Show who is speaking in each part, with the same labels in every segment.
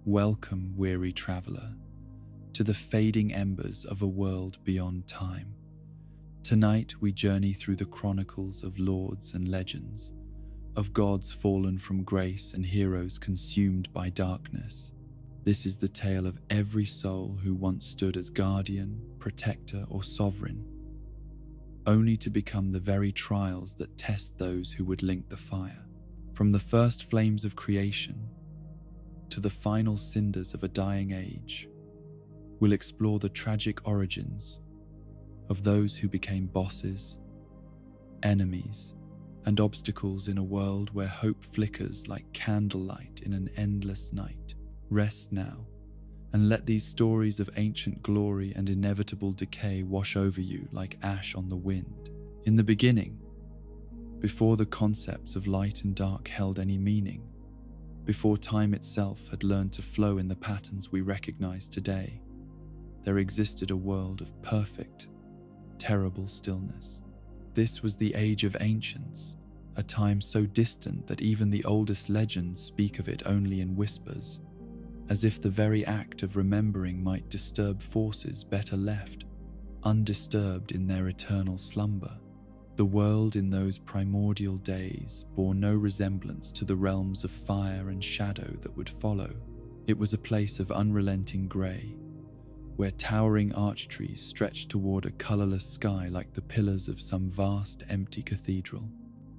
Speaker 1: Welcome, weary traveler, to the fading embers of a world beyond time. Tonight we journey through the chronicles of lords and legends, of gods fallen from grace and heroes consumed by darkness. This is the tale of every soul who once stood as guardian, protector, or sovereign, only to become the very trials that test those who would link the fire. From the first flames of creation to the final cinders of a dying age, we'll explore the tragic origins of those who became bosses, enemies, and obstacles in a world where hope flickers like candlelight in an endless night. Rest now, and let these stories of ancient glory and inevitable decay wash over you like ash on the wind. In the beginning, before the concepts of light and dark held any meaning, before time itself had learned to flow in the patterns we recognize today, there existed a world of perfect, terrible stillness. This was the age of ancients, a time so distant that even the oldest legends speak of it only in whispers, as if the very act of remembering might disturb forces better left undisturbed in their eternal slumber. The world in those primordial days bore no resemblance to the realms of fire and shadow that would follow. It was a place of unrelenting grey, where towering arch trees stretched toward a colourless sky like the pillars of some vast empty cathedral.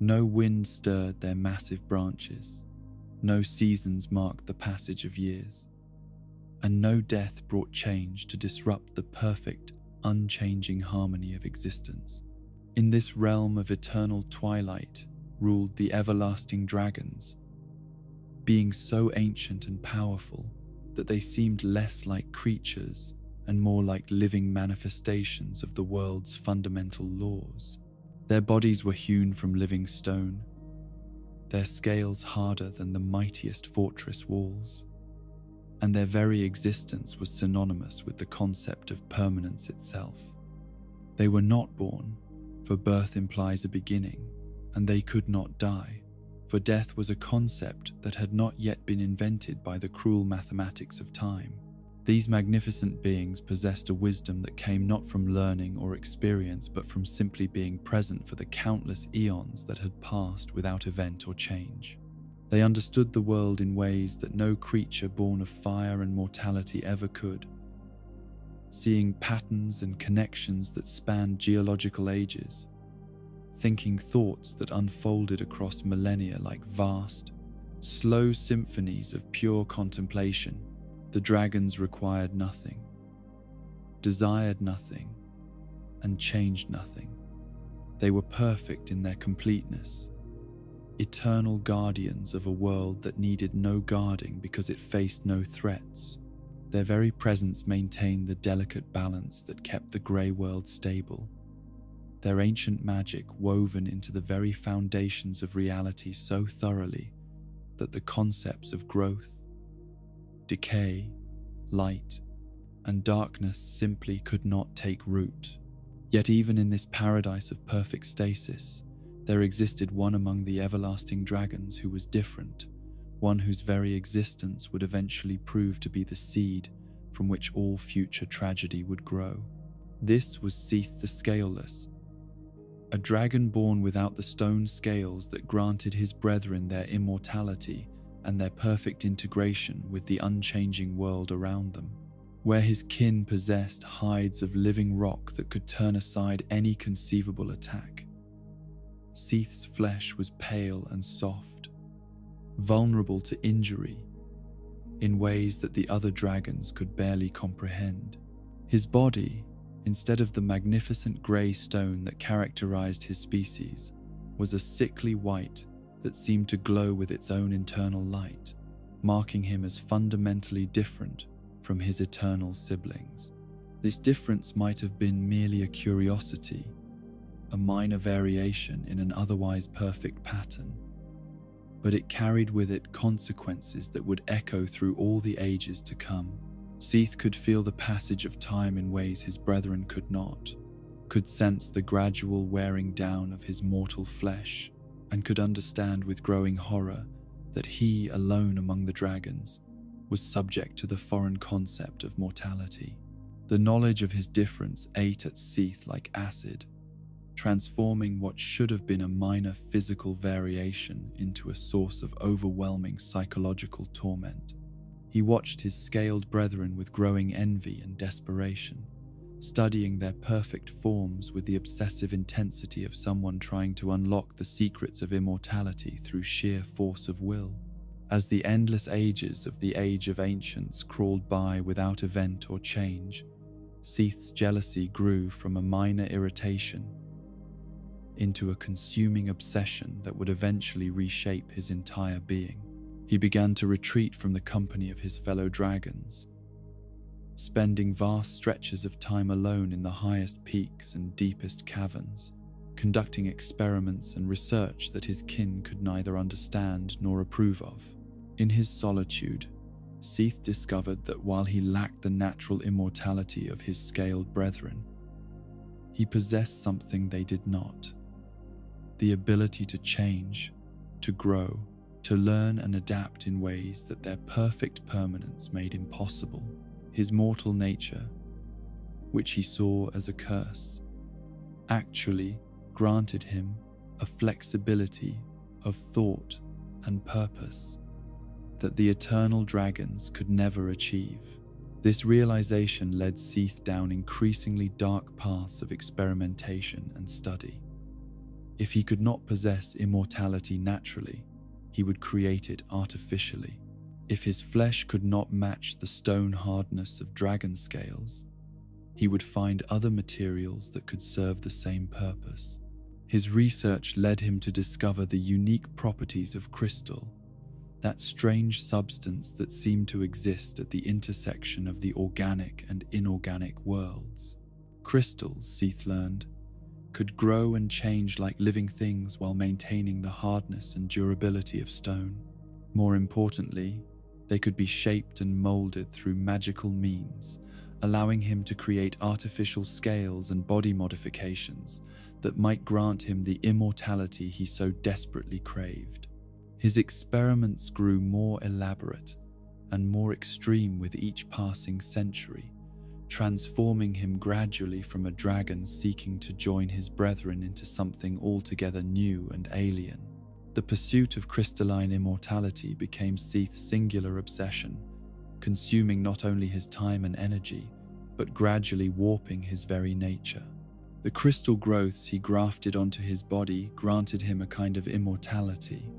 Speaker 1: No wind stirred their massive branches, no seasons marked the passage of years, and no death brought change to disrupt the perfect, unchanging harmony of existence. In this realm of eternal twilight ruled the everlasting dragons, beings so ancient and powerful that they seemed less like creatures and more like living manifestations of the world's fundamental laws. Their bodies were hewn from living stone, their scales harder than the mightiest fortress walls, and their very existence was synonymous with the concept of permanence itself. They were not born, for birth implies a beginning, and they could not die, for death was a concept that had not yet been invented by the cruel mathematics of time. These magnificent beings possessed a wisdom that came not from learning or experience, but from simply being present for the countless eons that had passed without event or change. They understood the world in ways that no creature born of fire and mortality ever could, seeing patterns and connections that spanned geological ages, thinking thoughts that unfolded across millennia like vast, slow symphonies of pure contemplation. The dragons required nothing, desired nothing, and changed nothing. They were perfect in their completeness, eternal guardians of a world that needed no guarding because it faced no threats. Their very presence maintained the delicate balance that kept the grey world stable, their ancient magic woven into the very foundations of reality so thoroughly that the concepts of growth, decay, light, and darkness simply could not take root. Yet even in this paradise of perfect stasis, there existed one among the everlasting dragons who was different, one whose very existence would eventually prove to be the seed from which all future tragedy would grow. This was Seath the Scaleless, a dragon born without the stone scales that granted his brethren their immortality and their perfect integration with the unchanging world around them, where his kin possessed hides of living rock that could turn aside any conceivable attack. Seath's flesh was pale and soft, vulnerable to injury in ways that the other dragons could barely comprehend. His body, instead of the magnificent grey stone that characterized his species, was a sickly white that seemed to glow with its own internal light, marking him as fundamentally different from his eternal siblings. This difference might have been merely a curiosity, a minor variation in an otherwise perfect pattern, but it carried with it consequences that would echo through all the ages to come. Seath could feel the passage of time in ways his brethren could not, could sense the gradual wearing down of his mortal flesh, and could understand with growing horror that he alone among the dragons was subject to the foreign concept of mortality. The knowledge of his difference ate at Seath like acid, transforming what should have been a minor physical variation into a source of overwhelming psychological torment. He watched his scaled brethren with growing envy and desperation, studying their perfect forms with the obsessive intensity of someone trying to unlock the secrets of immortality through sheer force of will. As the endless ages of the Age of Ancients crawled by without event or change, Seath's jealousy grew from a minor irritation into a consuming obsession that would eventually reshape his entire being. He began to retreat from the company of his fellow dragons, spending vast stretches of time alone in the highest peaks and deepest caverns, conducting experiments and research that his kin could neither understand nor approve of. In his solitude, Seath discovered that while he lacked the natural immortality of his scaled brethren, he possessed something they did not: the ability to change, to grow, to learn and adapt in ways that their perfect permanence made impossible. His mortal nature, which he saw as a curse, actually granted him a flexibility of thought and purpose that the eternal dragons could never achieve. This realization led Seath down increasingly dark paths of experimentation and study. If he could not possess immortality naturally, he would create it artificially. If his flesh could not match the stone hardness of dragon scales, he would find other materials that could serve the same purpose. His research led him to discover the unique properties of crystal, that strange substance that seemed to exist at the intersection of the organic and inorganic worlds. Crystals, Seath learned, could grow and change like living things while maintaining the hardness and durability of stone. More importantly, they could be shaped and molded through magical means, allowing him to create artificial scales and body modifications that might grant him the immortality he so desperately craved. His experiments grew more elaborate and more extreme with each passing century, transforming him gradually from a dragon seeking to join his brethren into something altogether new and alien. The pursuit of crystalline immortality became Seath's singular obsession, consuming not only his time and energy, but gradually warping his very nature. The crystal growths he grafted onto his body granted him a kind of immortality,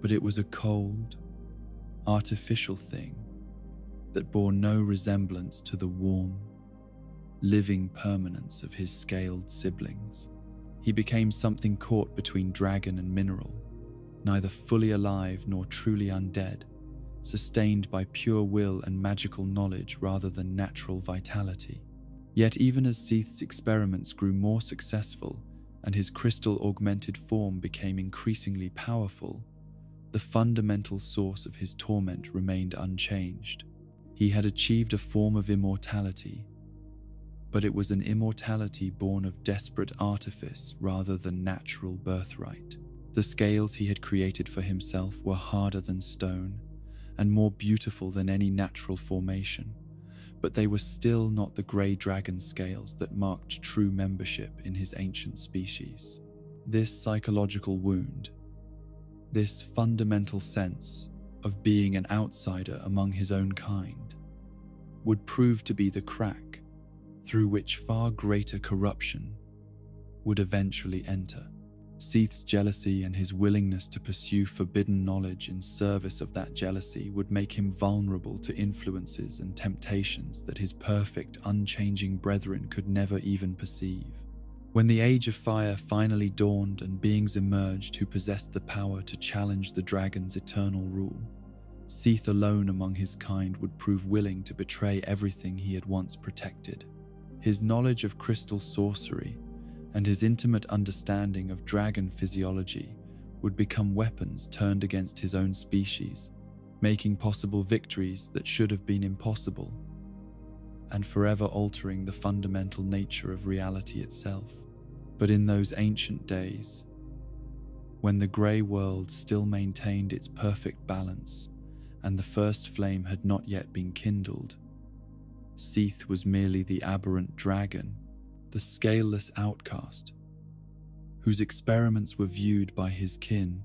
Speaker 1: but it was a cold, artificial thing that bore no resemblance to the warm, living permanence of his scaled siblings. He became something caught between dragon and mineral, neither fully alive nor truly undead, sustained by pure will and magical knowledge rather than natural vitality. Yet even as Seath's experiments grew more successful and his crystal-augmented form became increasingly powerful, the fundamental source of his torment remained unchanged. He had achieved a form of immortality, but it was an immortality born of desperate artifice rather than natural birthright. The scales he had created for himself were harder than stone and more beautiful than any natural formation, but they were still not the grey dragon scales that marked true membership in his ancient species. This psychological wound, this fundamental sense of being an outsider among his own kind, would prove to be the crack through which far greater corruption would eventually enter. Seath's jealousy and his willingness to pursue forbidden knowledge in service of that jealousy would make him vulnerable to influences and temptations that his perfect, unchanging brethren could never even perceive. When the Age of Fire finally dawned and beings emerged who possessed the power to challenge the dragon's eternal rule, Seath alone among his kind would prove willing to betray everything he had once protected. His knowledge of crystal sorcery and his intimate understanding of dragon physiology would become weapons turned against his own species, making possible victories that should have been impossible, and forever altering the fundamental nature of reality itself. But in those ancient days, when the grey world still maintained its perfect balance, and the first flame had not yet been kindled. Seath was merely the aberrant dragon, the scaleless outcast, whose experiments were viewed by his kin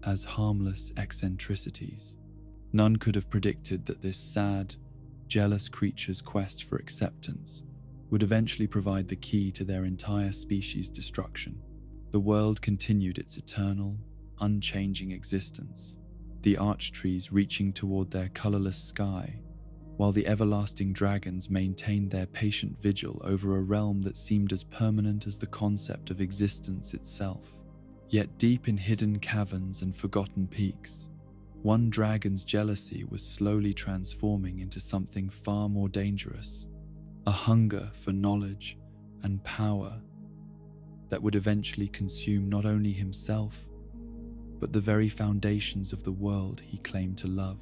Speaker 1: as harmless eccentricities. None could have predicted that this sad, jealous creature's quest for acceptance would eventually provide the key to their entire species' destruction. The world continued its eternal, unchanging existence, the arch trees reaching toward their colorless sky, while the everlasting dragons maintained their patient vigil over a realm that seemed as permanent as the concept of existence itself. Yet deep in hidden caverns and forgotten peaks, one dragon's jealousy was slowly transforming into something far more dangerous, a hunger for knowledge and power that would eventually consume not only himself, but the very foundations of the world he claimed to love.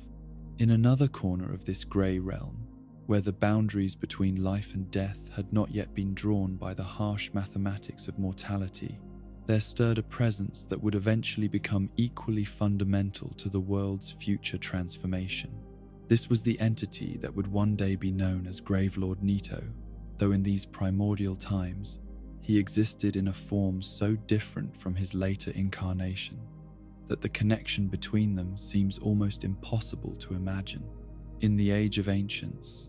Speaker 1: In another corner of this grey realm, where the boundaries between life and death had not yet been drawn by the harsh mathematics of mortality, there stirred a presence that would eventually become equally fundamental to the world's future transformation. This was the entity that would one day be known as Gravelord Nito, though in these primordial times, he existed in a form so different from his later incarnation that the connection between them seems almost impossible to imagine. In the Age of Ancients,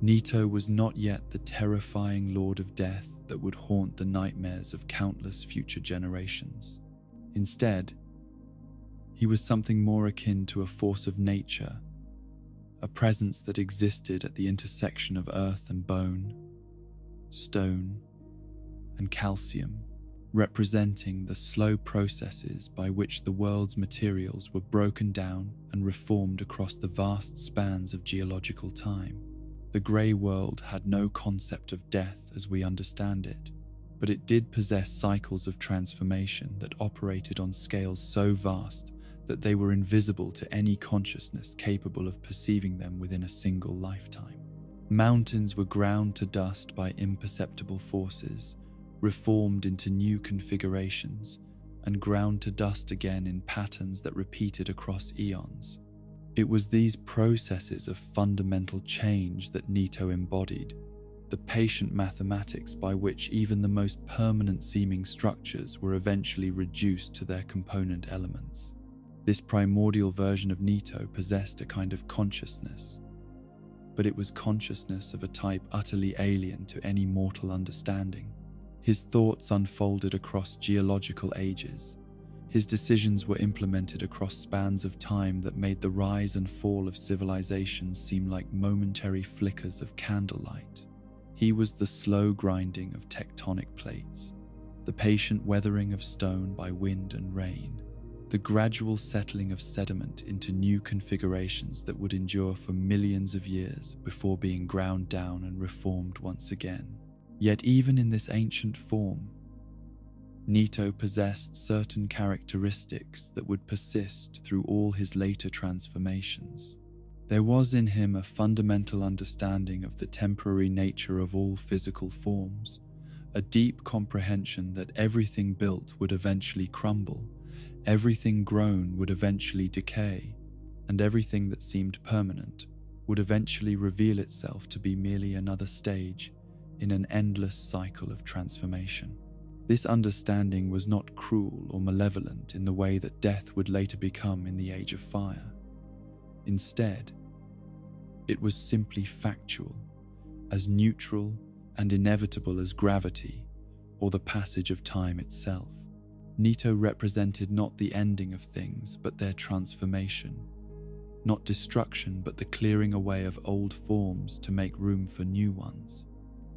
Speaker 1: Nito was not yet the terrifying Lord of Death that would haunt the nightmares of countless future generations. Instead, he was something more akin to a force of nature, a presence that existed at the intersection of earth and bone, stone and calcium, representing the slow processes by which the world's materials were broken down and reformed across the vast spans of geological time. The grey world had no concept of death as we understand it, but it did possess cycles of transformation that operated on scales so vast that they were invisible to any consciousness capable of perceiving them within a single lifetime. Mountains were ground to dust by imperceptible forces, reformed into new configurations, and ground to dust again in patterns that repeated across eons. It was these processes of fundamental change that Nito embodied, the patient mathematics by which even the most permanent-seeming structures were eventually reduced to their component elements. This primordial version of Nito possessed a kind of consciousness, but it was consciousness of a type utterly alien to any mortal understanding. His thoughts unfolded across geological ages. His decisions were implemented across spans of time that made the rise and fall of civilizations seem like momentary flickers of candlelight. He was the slow grinding of tectonic plates, the patient weathering of stone by wind and rain, the gradual settling of sediment into new configurations that would endure for millions of years before being ground down and reformed once again. Yet even in this ancient form, Nito possessed certain characteristics that would persist through all his later transformations. There was in him a fundamental understanding of the temporary nature of all physical forms, a deep comprehension that everything built would eventually crumble, everything grown would eventually decay, and everything that seemed permanent would eventually reveal itself to be merely another stage in an endless cycle of transformation. This understanding was not cruel or malevolent in the way that death would later become in the Age of Fire. Instead, it was simply factual, as neutral and inevitable as gravity or the passage of time itself. Nito represented not the ending of things but their transformation, not destruction but the clearing away of old forms to make room for new ones.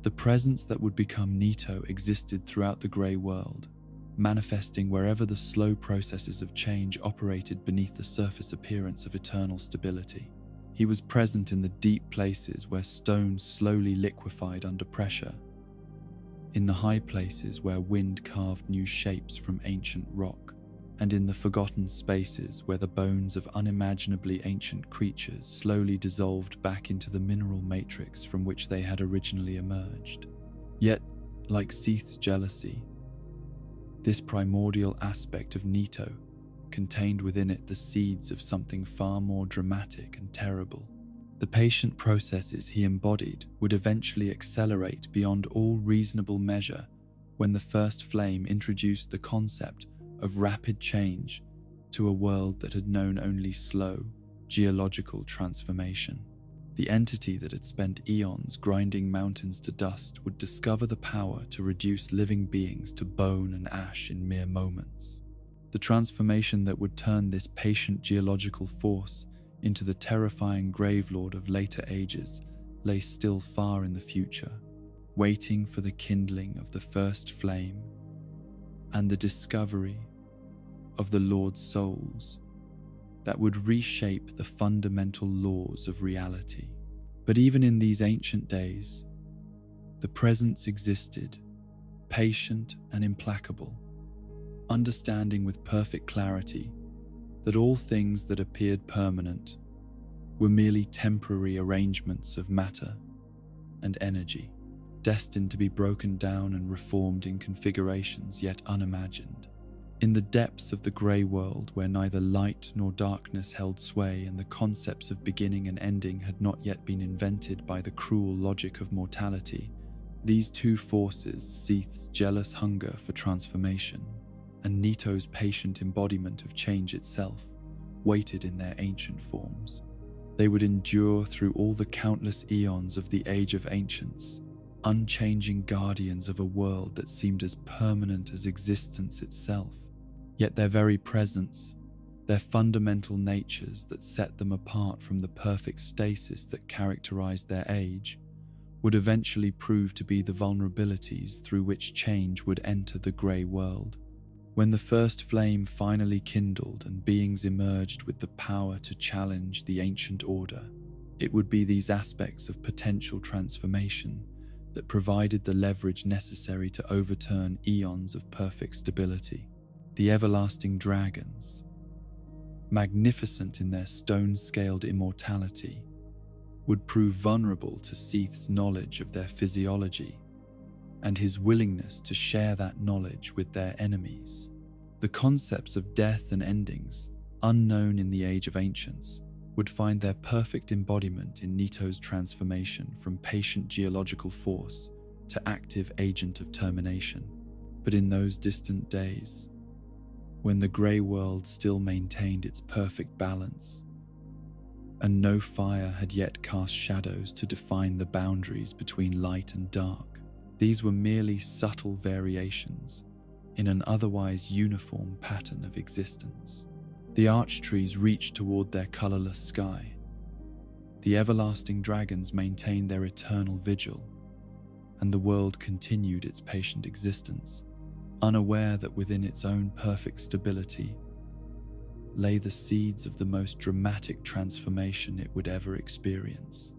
Speaker 1: The presence that would become Nito existed throughout the grey world, manifesting wherever the slow processes of change operated beneath the surface appearance of eternal stability. He was present in the deep places where stone slowly liquefied under pressure, in the high places where wind carved new shapes from ancient rock, and in the forgotten spaces where the bones of unimaginably ancient creatures slowly dissolved back into the mineral matrix from which they had originally emerged. Yet, like Seath's jealousy, this primordial aspect of Nito contained within it the seeds of something far more dramatic and terrible. The patient processes he embodied would eventually accelerate beyond all reasonable measure when the first flame introduced the concept of rapid change to a world that had known only slow, geological transformation. The entity that had spent eons grinding mountains to dust would discover the power to reduce living beings to bone and ash in mere moments. The transformation that would turn this patient geological force into the terrifying Gravelord of later ages lay still far in the future, waiting for the kindling of the first flame and the discovery of the Lord's souls that would reshape the fundamental laws of reality. But even in these ancient days, the presence existed, patient and implacable, understanding with perfect clarity that all things that appeared permanent were merely temporary arrangements of matter and energy, destined to be broken down and reformed in configurations yet unimagined. In the depths of the grey world, where neither light nor darkness held sway and the concepts of beginning and ending had not yet been invented by the cruel logic of mortality, these two forces, Seath's jealous hunger for transformation and Nito's patient embodiment of change itself, waited in their ancient forms. They would endure through all the countless eons of the Age of Ancients, unchanging guardians of a world that seemed as permanent as existence itself. Yet their very presence, their fundamental natures that set them apart from the perfect stasis that characterized their age, would eventually prove to be the vulnerabilities through which change would enter the grey world. When the first flame finally kindled and beings emerged with the power to challenge the ancient order, it would be these aspects of potential transformation that provided the leverage necessary to overturn eons of perfect stability. The everlasting dragons, magnificent in their stone-scaled immortality, would prove vulnerable to Seath's knowledge of their physiology and his willingness to share that knowledge with their enemies. The concepts of death and endings, unknown in the Age of Ancients, would find their perfect embodiment in Nito's transformation from patient geological force to active agent of termination. But in those distant days, when the grey world still maintained its perfect balance, and no fire had yet cast shadows to define the boundaries between light and dark, these were merely subtle variations in an otherwise uniform pattern of existence. The arch trees reached toward their colourless sky. The everlasting dragons maintained their eternal vigil, and the world continued its patient existence, unaware that within its own perfect stability lay the seeds of the most dramatic transformation it would ever experience.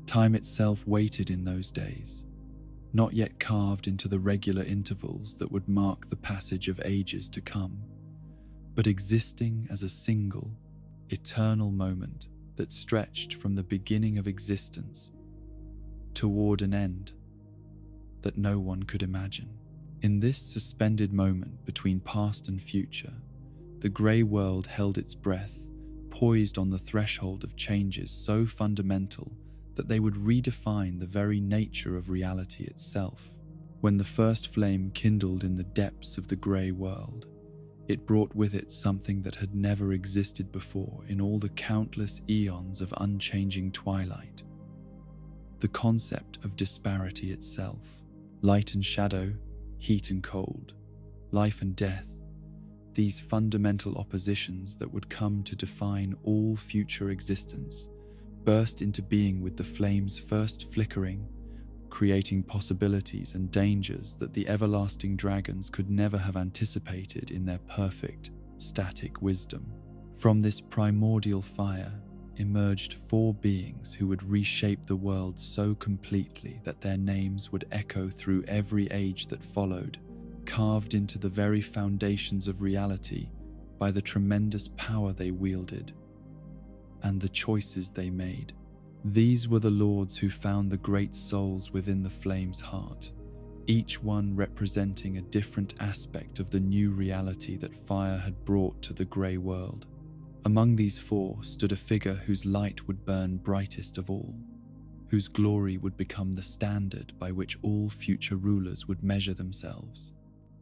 Speaker 1: Time itself waited in those days, not yet carved into the regular intervals that would mark the passage of ages to come, but existing as a single, eternal moment that stretched from the beginning of existence toward an end that no one could imagine. In this suspended moment between past and future, the grey world held its breath, poised on the threshold of changes so fundamental that they would redefine the very nature of reality itself. When the first flame kindled in the depths of the grey world, it brought with it something that had never existed before in all the countless eons of unchanging twilight: the concept of disparity itself. Light and shadow, heat and cold, life and death, these fundamental oppositions that would come to define all future existence, burst into being with the flame's first flickering, creating possibilities and dangers that the everlasting dragons could never have anticipated in their perfect, static wisdom. From this primordial fire emerged 4 beings who would reshape the world so completely that their names would echo through every age that followed, carved into the very foundations of reality by the tremendous power they wielded and the choices they made. These were the lords who found the great souls within the flame's heart, each one representing a different aspect of the new reality that fire had brought to the grey world. Among these four stood a figure whose light would burn brightest of all, whose glory would become the standard by which all future rulers would measure themselves,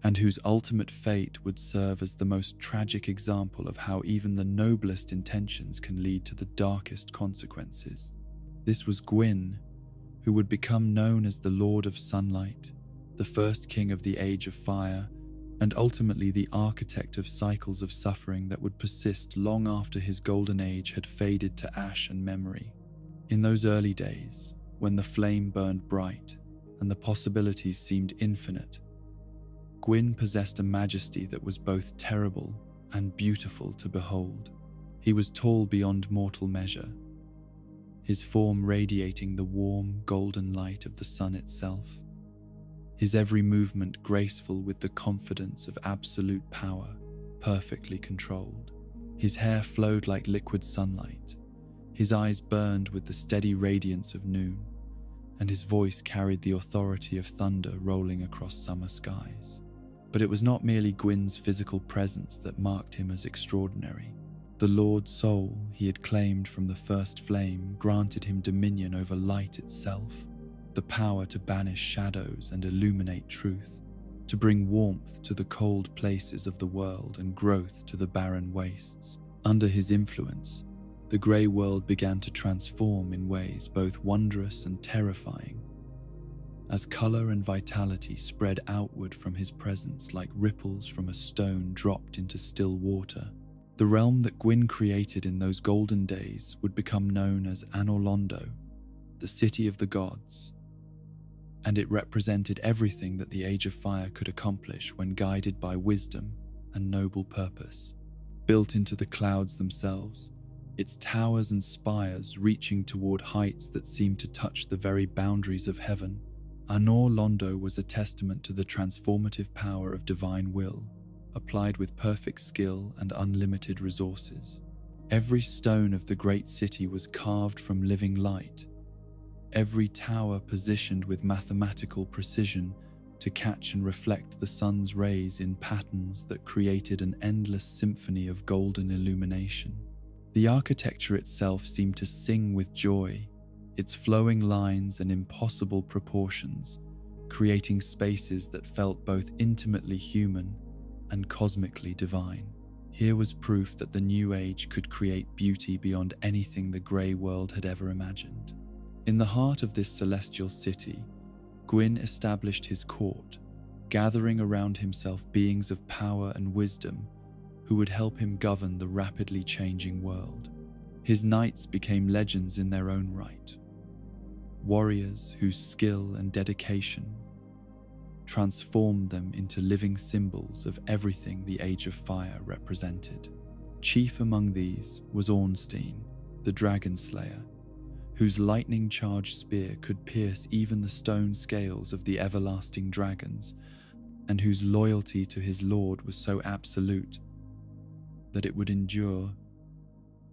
Speaker 1: and whose ultimate fate would serve as the most tragic example of how even the noblest intentions can lead to the darkest consequences. This was Gwyn, who would become known as the Lord of Sunlight, the first king of the Age of Fire, and ultimately the architect of cycles of suffering that would persist long after his golden age had faded to ash and memory. In those early days, when the flame burned bright and the possibilities seemed infinite, Gwyn possessed a majesty that was both terrible and beautiful to behold. He was tall beyond mortal measure, his form radiating the warm, golden light of the sun itself, his every movement graceful with the confidence of absolute power, perfectly controlled. His hair flowed like liquid sunlight, his eyes burned with the steady radiance of noon, and his voice carried the authority of thunder rolling across summer skies. But it was not merely Gwyn's physical presence that marked him as extraordinary. The Lord Soul he had claimed from the first flame granted him dominion over light itself, the power to banish shadows and illuminate truth, to bring warmth to the cold places of the world and growth to the barren wastes. Under his influence, the grey world began to transform in ways both wondrous and terrifying, as colour and vitality spread outward from his presence like ripples from a stone dropped into still water. The realm that Gwyn created in those golden days would become known as Anorlondo, the city of the gods, and it represented everything that the Age of Fire could accomplish when guided by wisdom and noble purpose. Built into the clouds themselves, its towers and spires reaching toward heights that seemed to touch the very boundaries of heaven, Anorlondo was a testament to the transformative power of divine will, applied with perfect skill and unlimited resources. Every stone of the great city was carved from living light, every tower positioned with mathematical precision to catch and reflect the sun's rays in patterns that created an endless symphony of golden illumination. The architecture itself seemed to sing with joy, its flowing lines and impossible proportions, creating spaces that felt both intimately human and cosmically divine. Here was proof that the New Age could create beauty beyond anything the grey world had ever imagined. In the heart of this celestial city, Gwyn established his court, gathering around himself beings of power and wisdom who would help him govern the rapidly changing world. His knights became legends in their own right, warriors whose skill and dedication transformed them into living symbols of everything the Age of Fire represented. Chief among these was Ornstein, the Dragon Slayer, whose lightning-charged spear could pierce even the stone scales of the everlasting dragons, and whose loyalty to his lord was so absolute that it would endure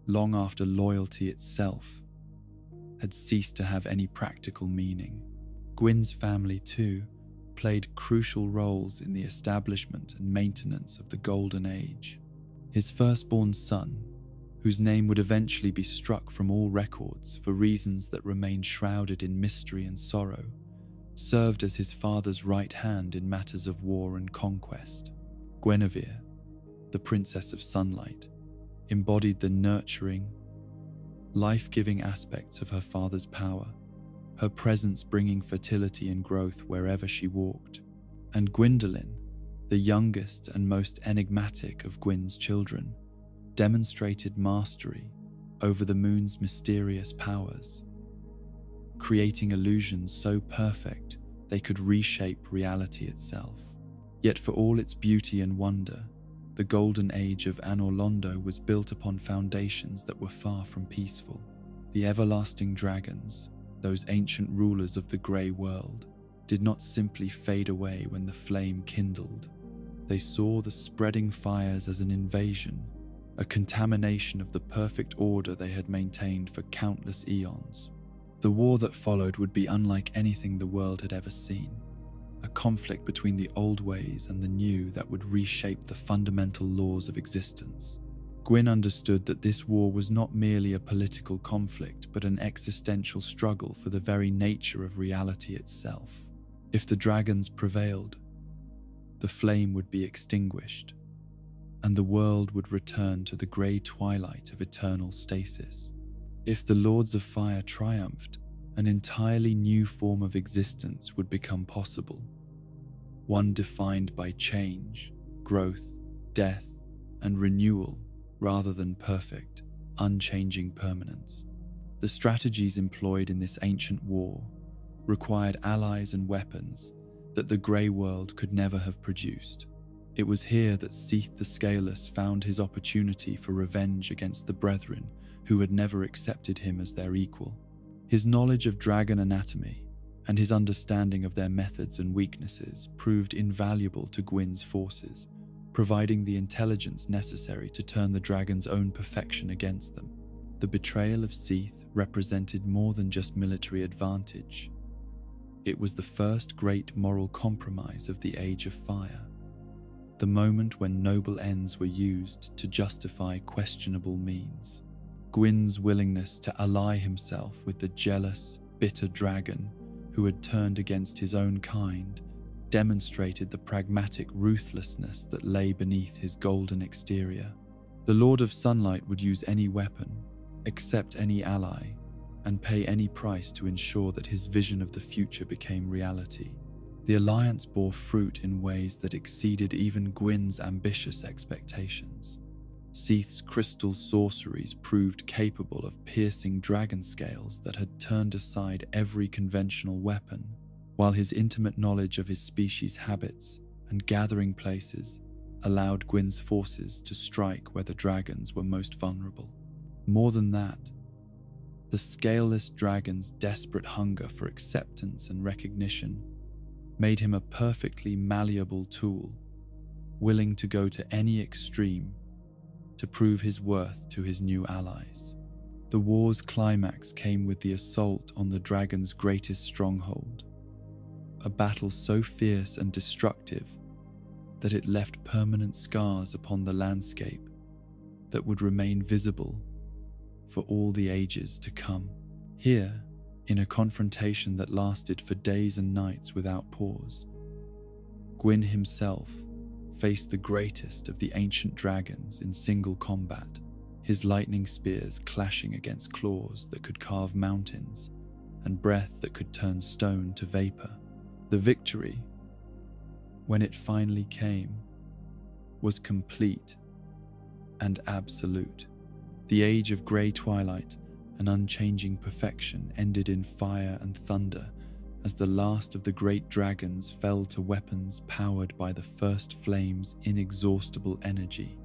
Speaker 1: long after loyalty itself had ceased to have any practical meaning. Gwyn's family, too, played crucial roles in the establishment and maintenance of the Golden Age. His firstborn son, whose name would eventually be struck from all records for reasons that remained shrouded in mystery and sorrow, served as his father's right hand in matters of war and conquest. Guinevere, the Princess of Sunlight, embodied the nurturing, life-giving aspects of her father's power, her presence bringing fertility and growth wherever she walked. And Gwyndolin, the youngest and most enigmatic of Gwyn's children, demonstrated mastery over the moon's mysterious powers, creating illusions so perfect they could reshape reality itself. Yet for all its beauty and wonder, the golden age of Anorlondo was built upon foundations that were far from peaceful. The everlasting dragons, those ancient rulers of the grey world, did not simply fade away when the flame kindled. They saw the spreading fires as an invasion, a contamination of the perfect order they had maintained for countless eons. The war that followed would be unlike anything the world had ever seen. a conflict between the old ways and the new that would reshape the fundamental laws of existence. Gwyn understood that this war was not merely a political conflict, but an existential struggle for the very nature of reality itself. If the dragons prevailed, the flame would be extinguished, and the world would return to the grey twilight of eternal stasis. If the Lords of Fire triumphed, an entirely new form of existence would become possible, one defined by change, growth, death, and renewal rather than perfect, unchanging permanence. The strategies employed in this ancient war required allies and weapons that the grey world could never have produced. It was here that Seath the Scaleless found his opportunity for revenge against the Brethren who had never accepted him as their equal. His knowledge of dragon anatomy and his understanding of their methods and weaknesses proved invaluable to Gwyn's forces, providing the intelligence necessary to turn the dragon's own perfection against them. The betrayal of Seath represented more than just military advantage. It was the first great moral compromise of the Age of Fire, the moment when noble ends were used to justify questionable means. Gwyn's willingness to ally himself with the jealous, bitter dragon who had turned against his own kind demonstrated the pragmatic ruthlessness that lay beneath his golden exterior. The Lord of Sunlight would use any weapon, accept any ally, and pay any price to ensure that his vision of the future became reality. The alliance bore fruit in ways that exceeded even Gwyn's ambitious expectations. Seath's crystal sorceries proved capable of piercing dragon scales that had turned aside every conventional weapon, while his intimate knowledge of his species' habits and gathering places allowed Gwyn's forces to strike where the dragons were most vulnerable. More than that, the scaleless dragon's desperate hunger for acceptance and recognition made him a perfectly malleable tool, willing to go to any extreme to prove his worth to his new allies. The war's climax came with the assault on the dragon's greatest stronghold, a battle so fierce and destructive that it left permanent scars upon the landscape that would remain visible for all the ages to come. Here, in a confrontation that lasted for days and nights without pause, Gwyn himself faced the greatest of the ancient dragons in single combat, his lightning spears clashing against claws that could carve mountains and breath that could turn stone to vapor. The victory, when it finally came, was complete and absolute. The age of grey twilight and unchanging perfection ended in fire and thunder as the last of the great dragons fell to weapons powered by the first flame's inexhaustible energy.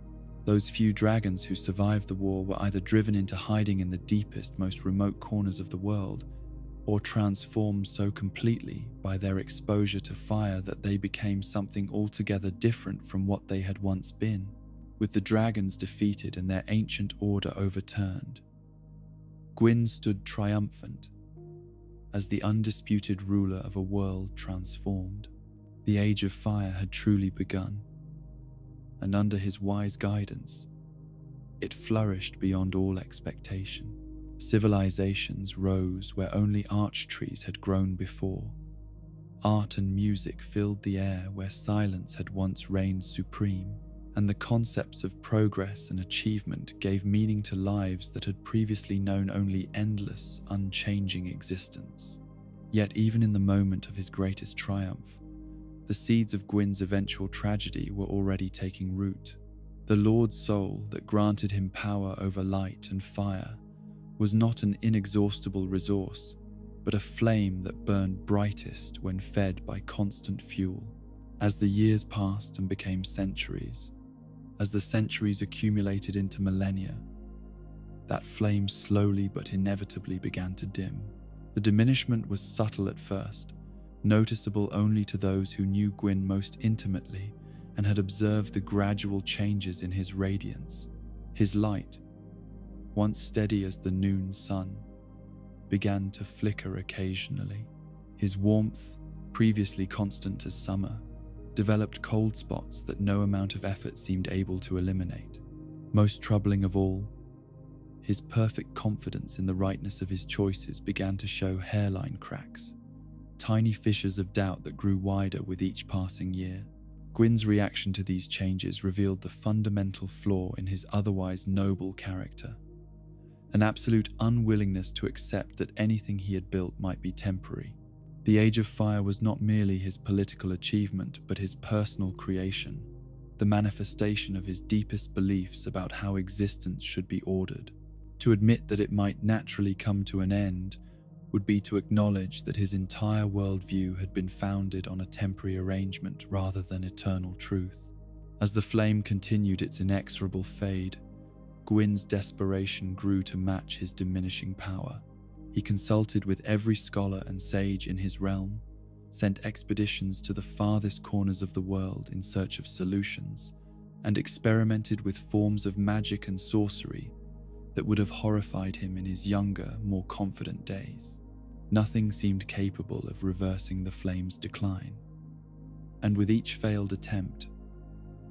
Speaker 1: Those few dragons who survived the war were either driven into hiding in the deepest, most remote corners of the world, or transformed so completely by their exposure to fire that they became something altogether different from what they had once been. With the dragons defeated and their ancient order overturned, Gwyn stood triumphant as the undisputed ruler of a world transformed. The Age of Fire had truly begun, and under his wise guidance, it flourished beyond all expectation. Civilizations rose where only arch trees had grown before. Art and music filled the air where silence had once reigned supreme, and the concepts of progress and achievement gave meaning to lives that had previously known only endless, unchanging existence. Yet even in the moment of his greatest triumph, the seeds of Gwyn's eventual tragedy were already taking root. The Lord's soul that granted him power over light and fire was not an inexhaustible resource, but a flame that burned brightest when fed by constant fuel. As the years passed and became centuries, as the centuries accumulated into millennia, that flame slowly but inevitably began to dim. The diminishment was subtle at first, noticeable only to those who knew Gwyn most intimately and had observed the gradual changes in his radiance. His light, once steady as the noon sun, began to flicker occasionally. His warmth, previously constant as summer, developed cold spots that no amount of effort seemed able to eliminate. Most troubling of all, his perfect confidence in the rightness of his choices began to show hairline cracks, tiny fissures of doubt that grew wider with each passing year. Gwyn's reaction to these changes revealed the fundamental flaw in his otherwise noble character, an absolute unwillingness to accept that anything he had built might be temporary. The Age of Fire was not merely his political achievement, but his personal creation, the manifestation of his deepest beliefs about how existence should be ordered. To admit that it might naturally come to an end would be to acknowledge that his entire worldview had been founded on a temporary arrangement rather than eternal truth. As the flame continued its inexorable fade, Gwyn's desperation grew to match his diminishing power. He consulted with every scholar and sage in his realm, sent expeditions to the farthest corners of the world in search of solutions, and experimented with forms of magic and sorcery that would have horrified him in his younger, more confident days. Nothing seemed capable of reversing the flame's decline, and with each failed attempt,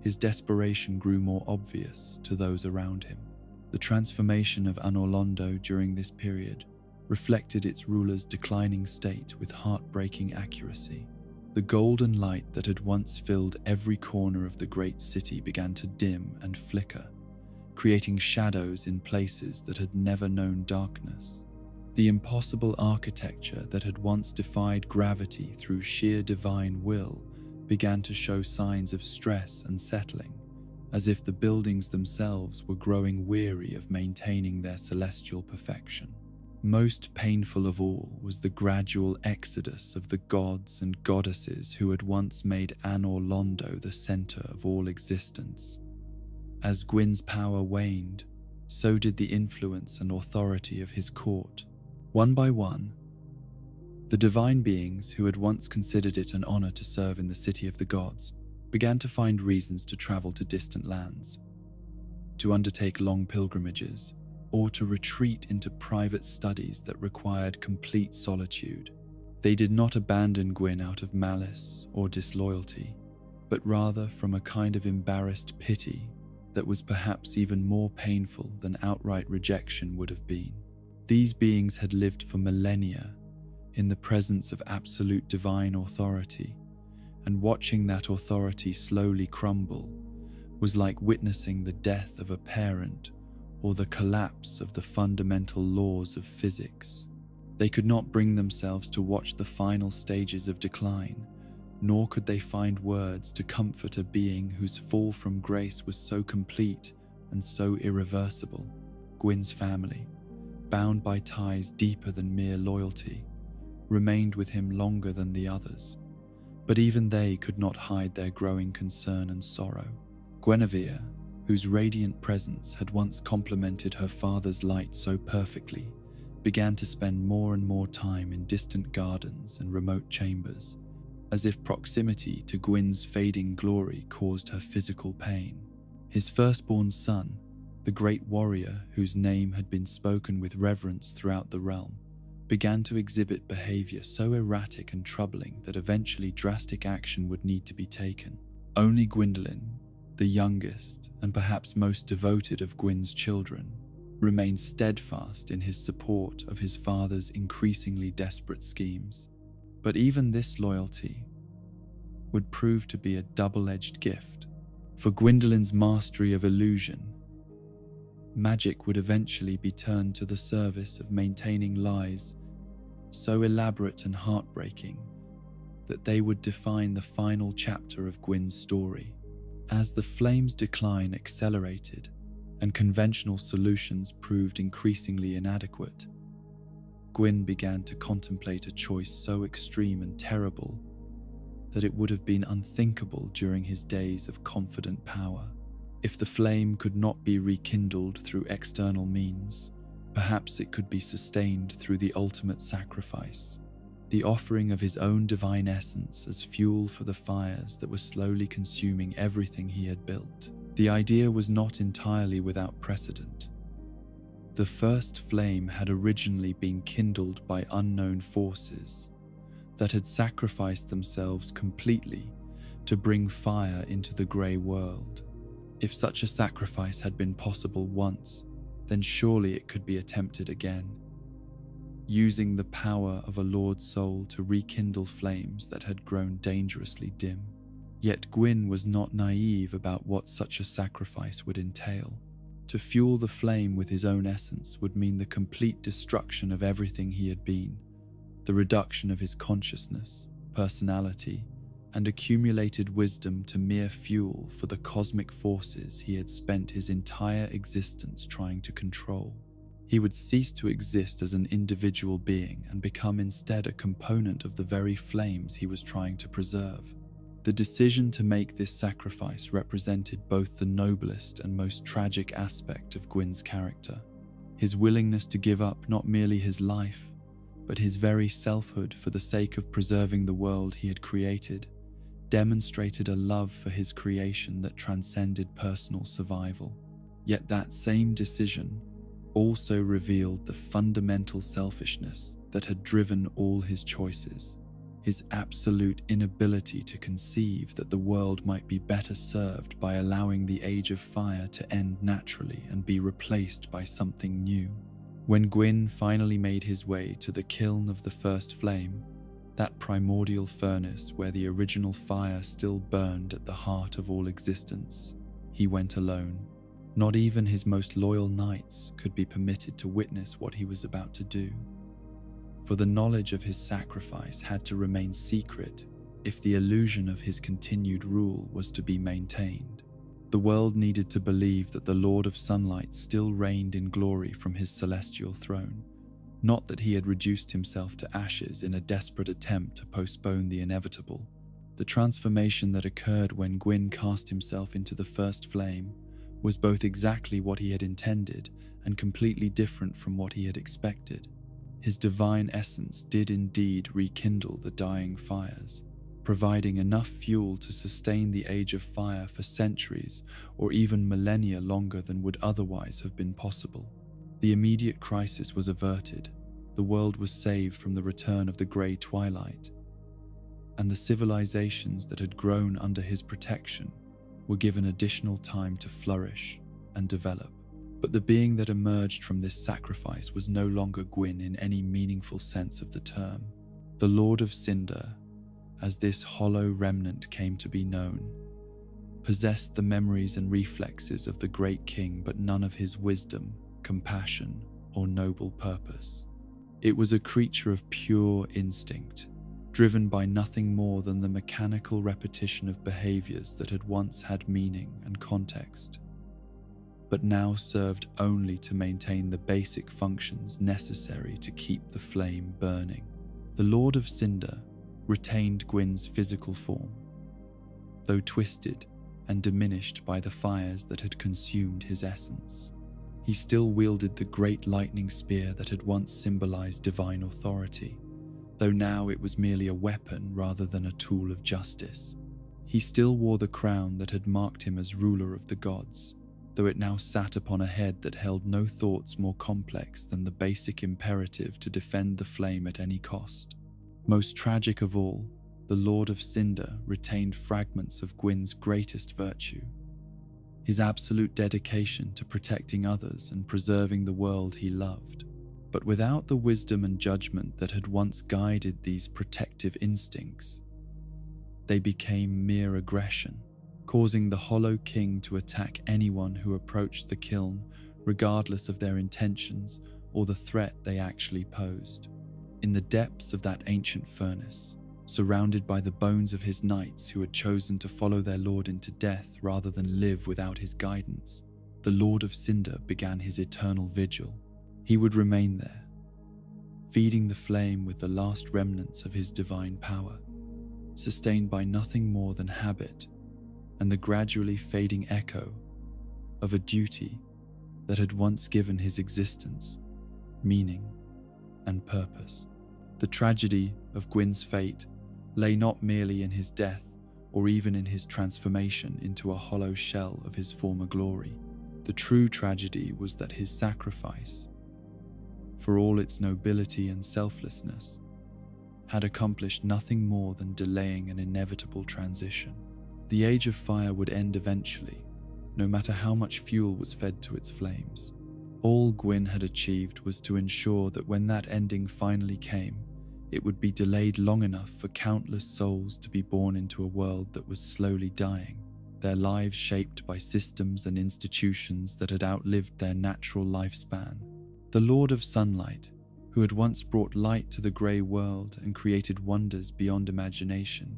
Speaker 1: his desperation grew more obvious to those around him. The transformation of Anorlondo during this period reflected its ruler's declining state with heartbreaking accuracy. The golden light that had once filled every corner of the great city began to dim and flicker, creating shadows in places that had never known darkness. The impossible architecture that had once defied gravity through sheer divine will began to show signs of stress and settling, as if the buildings themselves were growing weary of maintaining their celestial perfection. Most painful of all was the gradual exodus of the gods and goddesses who had once made Anorlondo the center of all existence. As Gwyn's power waned, so did the influence and authority of his court. One by one, the divine beings who had once considered it an honor to serve in the city of the gods began to find reasons to travel to distant lands, to undertake long pilgrimages, or to retreat into private studies that required complete solitude. They did not abandon Gwyn out of malice or disloyalty, but rather from a kind of embarrassed pity that was perhaps even more painful than outright rejection would have been. These beings had lived for millennia in the presence of absolute divine authority, and watching that authority slowly crumble was like witnessing the death of a parent or the collapse of the fundamental laws of physics. They could not bring themselves to watch the final stages of decline, nor could they find words to comfort a being whose fall from grace was so complete and so irreversible. Gwyn's family, bound by ties deeper than mere loyalty, remained with him longer than the others, but even they could not hide their growing concern and sorrow. Guinevere, whose radiant presence had once complemented her father's light so perfectly, began to spend more and more time in distant gardens and remote chambers, as if proximity to Gwyn's fading glory caused her physical pain. His firstborn son, the great warrior whose name had been spoken with reverence throughout the realm, began to exhibit behavior so erratic and troubling that eventually drastic action would need to be taken. Only Gwendolyn, the youngest and perhaps most devoted of Gwyn's children, remained steadfast in his support of his father's increasingly desperate schemes. But even this loyalty would prove to be a double-edged gift. For Gwendolyn's mastery of illusion, magic would eventually be turned to the service of maintaining lies so elaborate and heartbreaking that they would define the final chapter of Gwyn's story. As the flame's decline accelerated and conventional solutions proved increasingly inadequate, Gwyn began to contemplate a choice so extreme and terrible that it would have been unthinkable during his days of confident power. If the flame could not be rekindled through external means, perhaps it could be sustained through the ultimate sacrifice, the offering of his own divine essence as fuel for the fires that were slowly consuming everything he had built. The idea was not entirely without precedent. The first flame had originally been kindled by unknown forces, that had sacrificed themselves completely to bring fire into the grey world. If such a sacrifice had been possible once, then surely it could be attempted again, using the power of a Lord's soul to rekindle flames that had grown dangerously dim. Yet Gwyn was not naive about what such a sacrifice would entail. To fuel the flame with his own essence would mean the complete destruction of everything he had been, the reduction of his consciousness, personality, and accumulated wisdom to mere fuel for the cosmic forces he had spent his entire existence trying to control. He would cease to exist as an individual being and become instead a component of the very flames he was trying to preserve. The decision to make this sacrifice represented both the noblest and most tragic aspect of Gwyn's character. His willingness to give up not merely his life, but his very selfhood for the sake of preserving the world he had created, demonstrated a love for his creation that transcended personal survival. Yet that same decision also revealed the fundamental selfishness that had driven all his choices. His absolute inability to conceive that the world might be better served by allowing the Age of Fire to end naturally and be replaced by something new. When Gwyn finally made his way to the kiln of the first flame, that primordial furnace where the original fire still burned at the heart of all existence, he went alone. Not even his most loyal knights could be permitted to witness what he was about to do, for the knowledge of his sacrifice had to remain secret if the illusion of his continued rule was to be maintained. The world needed to believe that the Lord of Sunlight still reigned in glory from his celestial throne, not that he had reduced himself to ashes in a desperate attempt to postpone the inevitable. The transformation that occurred when Gwyn cast himself into the first flame was both exactly what he had intended and completely different from what he had expected. His divine essence did indeed rekindle the dying fires, providing enough fuel to sustain the Age of Fire for centuries or even millennia longer than would otherwise have been possible. The immediate crisis was averted, the world was saved from the return of the grey twilight, and the civilizations that had grown under his protection were given additional time to flourish and develop. But the being that emerged from this sacrifice was no longer Gwyn in any meaningful sense of the term. The Lord of Cinder, as this hollow remnant came to be known, possessed the memories and reflexes of the great king, but none of his wisdom, compassion, or noble purpose. It was a creature of pure instinct, driven by nothing more than the mechanical repetition of behaviors that had once had meaning and context, but now served only to maintain the basic functions necessary to keep the flame burning. The Lord of Cinder retained Gwyn's physical form, though twisted and diminished by the fires that had consumed his essence. He still wielded the great lightning spear that had once symbolized divine authority, though now it was merely a weapon rather than a tool of justice. He still wore the crown that had marked him as ruler of the gods, though it now sat upon a head that held no thoughts more complex than the basic imperative to defend the flame at any cost. Most tragic of all, the Lord of Cinder retained fragments of Gwyn's greatest virtue, his absolute dedication to protecting others and preserving the world he loved. But without the wisdom and judgment that had once guided these protective instincts, they became mere aggression, causing the Hollow King to attack anyone who approached the kiln, regardless of their intentions or the threat they actually posed. In the depths of that ancient furnace, surrounded by the bones of his knights who had chosen to follow their lord into death rather than live without his guidance, the Lord of Cinder began his eternal vigil. He would remain there, feeding the flame with the last remnants of his divine power, sustained by nothing more than habit and the gradually fading echo of a duty that had once given his existence meaning and purpose. The tragedy of Gwyn's fate lay not merely in his death or even in his transformation into a hollow shell of his former glory. The true tragedy was that his sacrifice, for all its nobility and selflessness, had accomplished nothing more than delaying an inevitable transition. The Age of Fire would end eventually, no matter how much fuel was fed to its flames. All Gwyn had achieved was to ensure that when that ending finally came, it would be delayed long enough for countless souls to be born into a world that was slowly dying, their lives shaped by systems and institutions that had outlived their natural lifespan. The Lord of Sunlight, who had once brought light to the grey world and created wonders beyond imagination,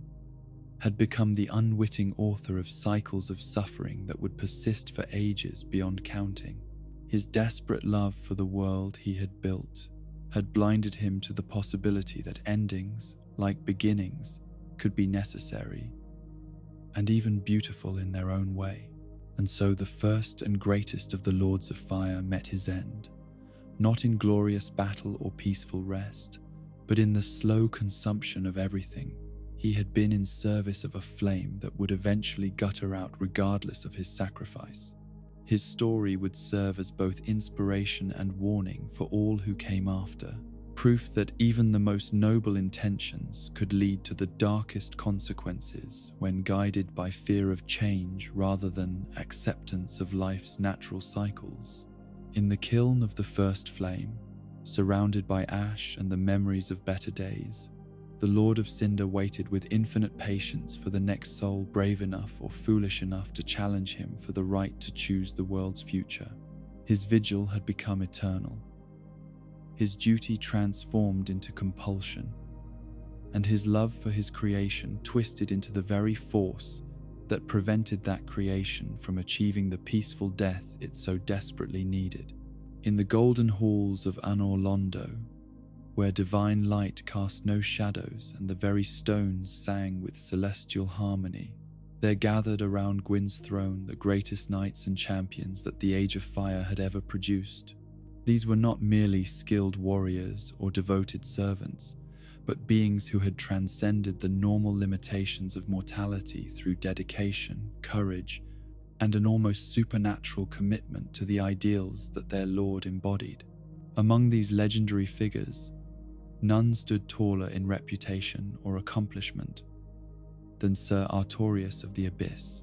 Speaker 1: had become the unwitting author of cycles of suffering that would persist for ages beyond counting. His desperate love for the world he had built had blinded him to the possibility that endings, like beginnings, could be necessary and even beautiful in their own way. And so the first and greatest of the Lords of Fire met his end, not in glorious battle or peaceful rest, but in the slow consumption of everything. He had been in service of a flame that would eventually gutter out regardless of his sacrifice. His story would serve as both inspiration and warning for all who came after, proof that even the most noble intentions could lead to the darkest consequences when guided by fear of change rather than acceptance of life's natural cycles. In the kiln of the first flame, surrounded by ash and the memories of better days, the Lord of Cinder waited with infinite patience for the next soul brave enough or foolish enough to challenge him for the right to choose the world's future. His vigil had become eternal, his duty transformed into compulsion, and his love for his creation twisted into the very force that prevented that creation from achieving the peaceful death it so desperately needed. In the golden halls of Anor Londo, where divine light cast no shadows and the very stones sang with celestial harmony, there gathered around Gwyn's throne the greatest knights and champions that the Age of Fire had ever produced. These were not merely skilled warriors or devoted servants, but beings who had transcended the normal limitations of mortality through dedication, courage, and an almost supernatural commitment to the ideals that their lord embodied. Among these legendary figures, none stood taller in reputation or accomplishment than Sir Artorias of the Abyss,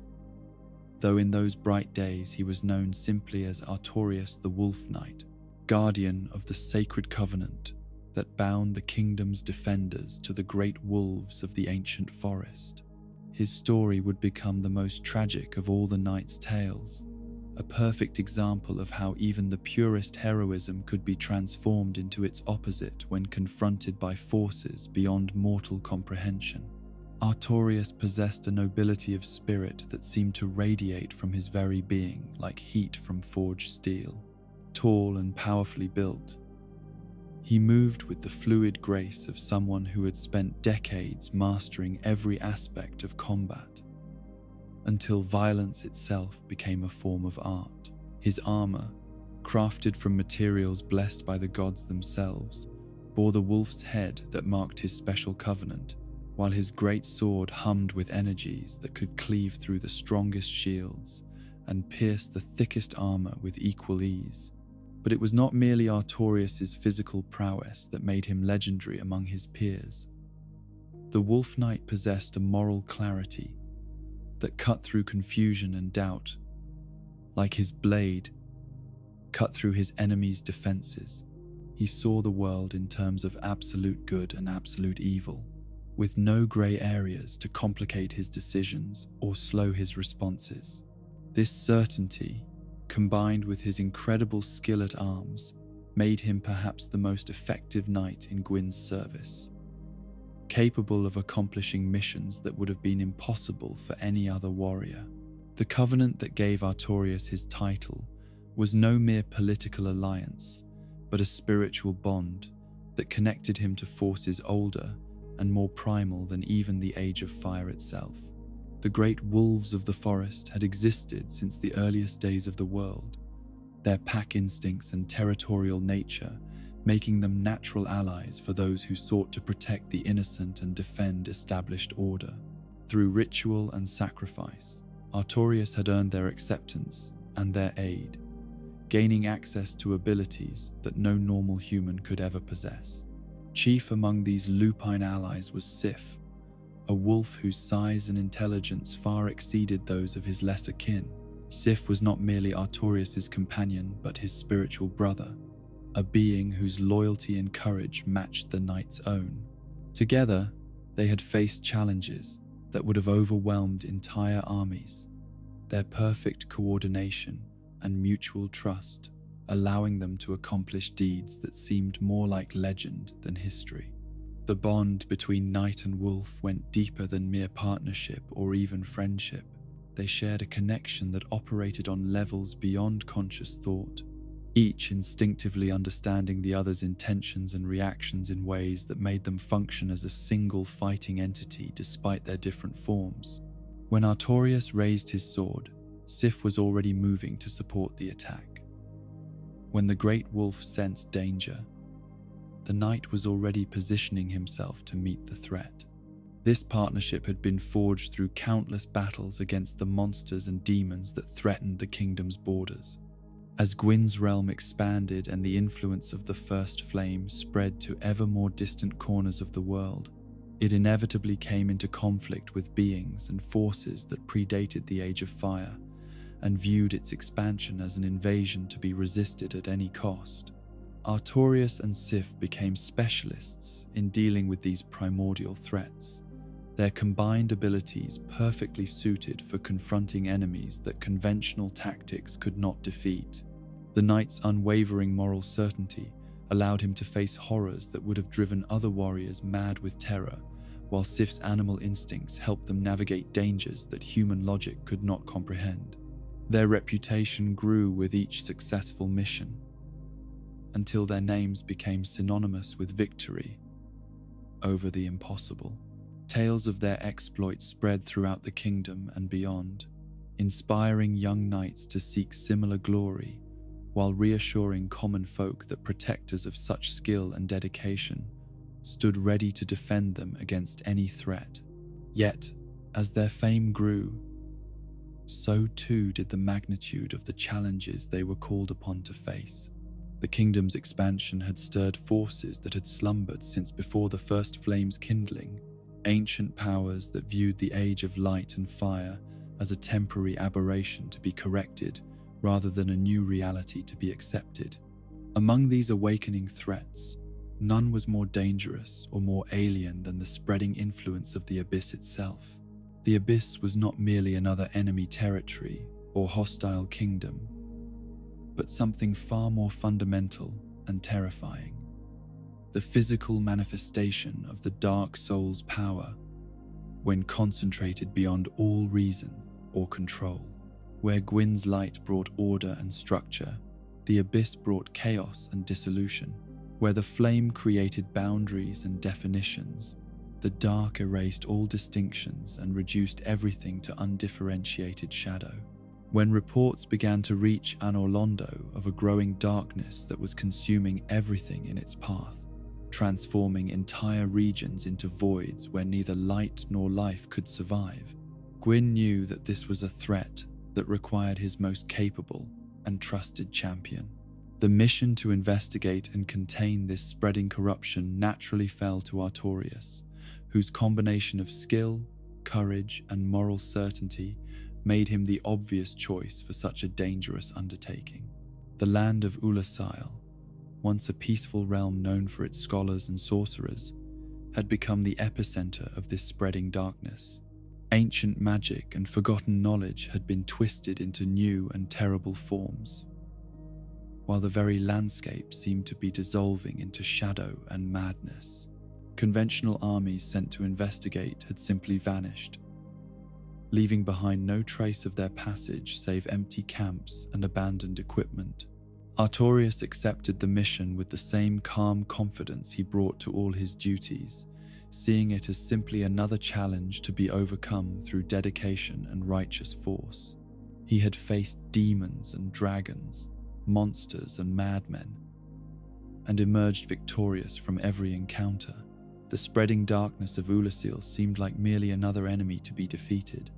Speaker 1: though in those bright days he was known simply as Artorias the Wolf Knight, guardian of the sacred covenant that bound the kingdom's defenders to the great wolves of the ancient forest. His story would become the most tragic of all the knights' tales, a perfect example of how even the purest heroism could be transformed into its opposite when confronted by forces beyond mortal comprehension. Artorias possessed a nobility of spirit that seemed to radiate from his very being like heat from forged steel. Tall and powerfully built, he moved with the fluid grace of someone who had spent decades mastering every aspect of combat, until violence itself became a form of art. His armor, crafted from materials blessed by the gods themselves, bore the wolf's head that marked his special covenant, while his great sword hummed with energies that could cleave through the strongest shields and pierce the thickest armor with equal ease. But it was not merely Artorias' physical prowess that made him legendary among his peers. The Wolf Knight possessed a moral clarity that cut through confusion and doubt, like his blade cut through his enemy's defenses. He saw the world in terms of absolute good and absolute evil, with no grey areas to complicate his decisions or slow his responses. This certainty, combined with his incredible skill at arms, made him perhaps the most effective knight in Gwyn's service, capable of accomplishing missions that would have been impossible for any other warrior. The covenant that gave Artorias his title was no mere political alliance, but a spiritual bond that connected him to forces older and more primal than even the Age of Fire itself. The great wolves of the forest had existed since the earliest days of the world, their pack instincts and territorial nature making them natural allies for those who sought to protect the innocent and defend established order. Through ritual and sacrifice, Artorias had earned their acceptance and their aid, gaining access to abilities that no normal human could ever possess. Chief among these lupine allies was Sif, a wolf whose size and intelligence far exceeded those of his lesser kin. Sif was not merely Artorias' companion, but his spiritual brother, a being whose loyalty and courage matched the knight's own. Together, they had faced challenges that would have overwhelmed entire armies, their perfect coordination and mutual trust allowing them to accomplish deeds that seemed more like legend than history. The bond between knight and wolf went deeper than mere partnership or even friendship. They shared a connection that operated on levels beyond conscious thought, each instinctively understanding the other's intentions and reactions in ways that made them function as a single fighting entity despite their different forms. When Artorias raised his sword, Sif was already moving to support the attack. When the great wolf sensed danger, the knight was already positioning himself to meet the threat. This partnership had been forged through countless battles against the monsters and demons that threatened the kingdom's borders. As Gwyn's realm expanded and the influence of the First Flame spread to ever more distant corners of the world, it inevitably came into conflict with beings and forces that predated the Age of Fire and viewed its expansion as an invasion to be resisted at any cost. Artorias and Sif became specialists in dealing with these primordial threats, their combined abilities perfectly suited for confronting enemies that conventional tactics could not defeat. The knight's unwavering moral certainty allowed him to face horrors that would have driven other warriors mad with terror, while Sif's animal instincts helped them navigate dangers that human logic could not comprehend. Their reputation grew with each successful mission, until their names became synonymous with victory over the impossible. Tales of their exploits spread throughout the kingdom and beyond, inspiring young knights to seek similar glory, while reassuring common folk that protectors of such skill and dedication stood ready to defend them against any threat. Yet, as their fame grew, so too did the magnitude of the challenges they were called upon to face. The kingdom's expansion had stirred forces that had slumbered since before the first flame's kindling, ancient powers that viewed the age of light and fire as a temporary aberration to be corrected rather than a new reality to be accepted. Among these awakening threats, none was more dangerous or more alien than the spreading influence of the Abyss itself. The Abyss was not merely another enemy territory or hostile kingdom, but something far more fundamental and terrifying. The physical manifestation of the Dark Soul's power when concentrated beyond all reason or control. Where Gwyn's light brought order and structure, the Abyss brought chaos and dissolution. Where the flame created boundaries and definitions, the dark erased all distinctions and reduced everything to undifferentiated shadow. When reports began to reach Anor Londo of a growing darkness that was consuming everything in its path, transforming entire regions into voids where neither light nor life could survive, Gwyn knew that this was a threat that required his most capable and trusted champion. The mission to investigate and contain this spreading corruption naturally fell to Artorias, whose combination of skill, courage, and moral certainty made him the obvious choice for such a dangerous undertaking. The land of Ulasail, once a peaceful realm known for its scholars and sorcerers, had become the epicenter of this spreading darkness. Ancient magic and forgotten knowledge had been twisted into new and terrible forms, while the very landscape seemed to be dissolving into shadow and madness. Conventional armies sent to investigate had simply vanished, leaving behind no trace of their passage save empty camps and abandoned equipment. Artorias accepted the mission with the same calm confidence he brought to all his duties, seeing it as simply another challenge to be overcome through dedication and righteous force. He had faced demons and dragons, monsters and madmen, and emerged victorious from every encounter. The spreading darkness of Ulasil seemed like merely another enemy to be defeated,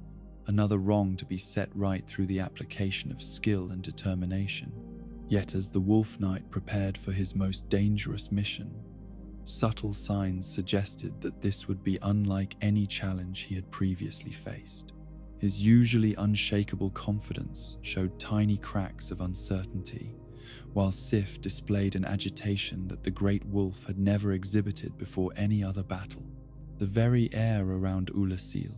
Speaker 1: another wrong to be set right through the application of skill and determination. Yet as the Wolf Knight prepared for his most dangerous mission, Subtle signs suggested that this would be unlike any challenge he had previously faced. His usually unshakable confidence showed tiny cracks of uncertainty, while Sif displayed an agitation that the great wolf had never exhibited before any other battle. The very air around Ulasil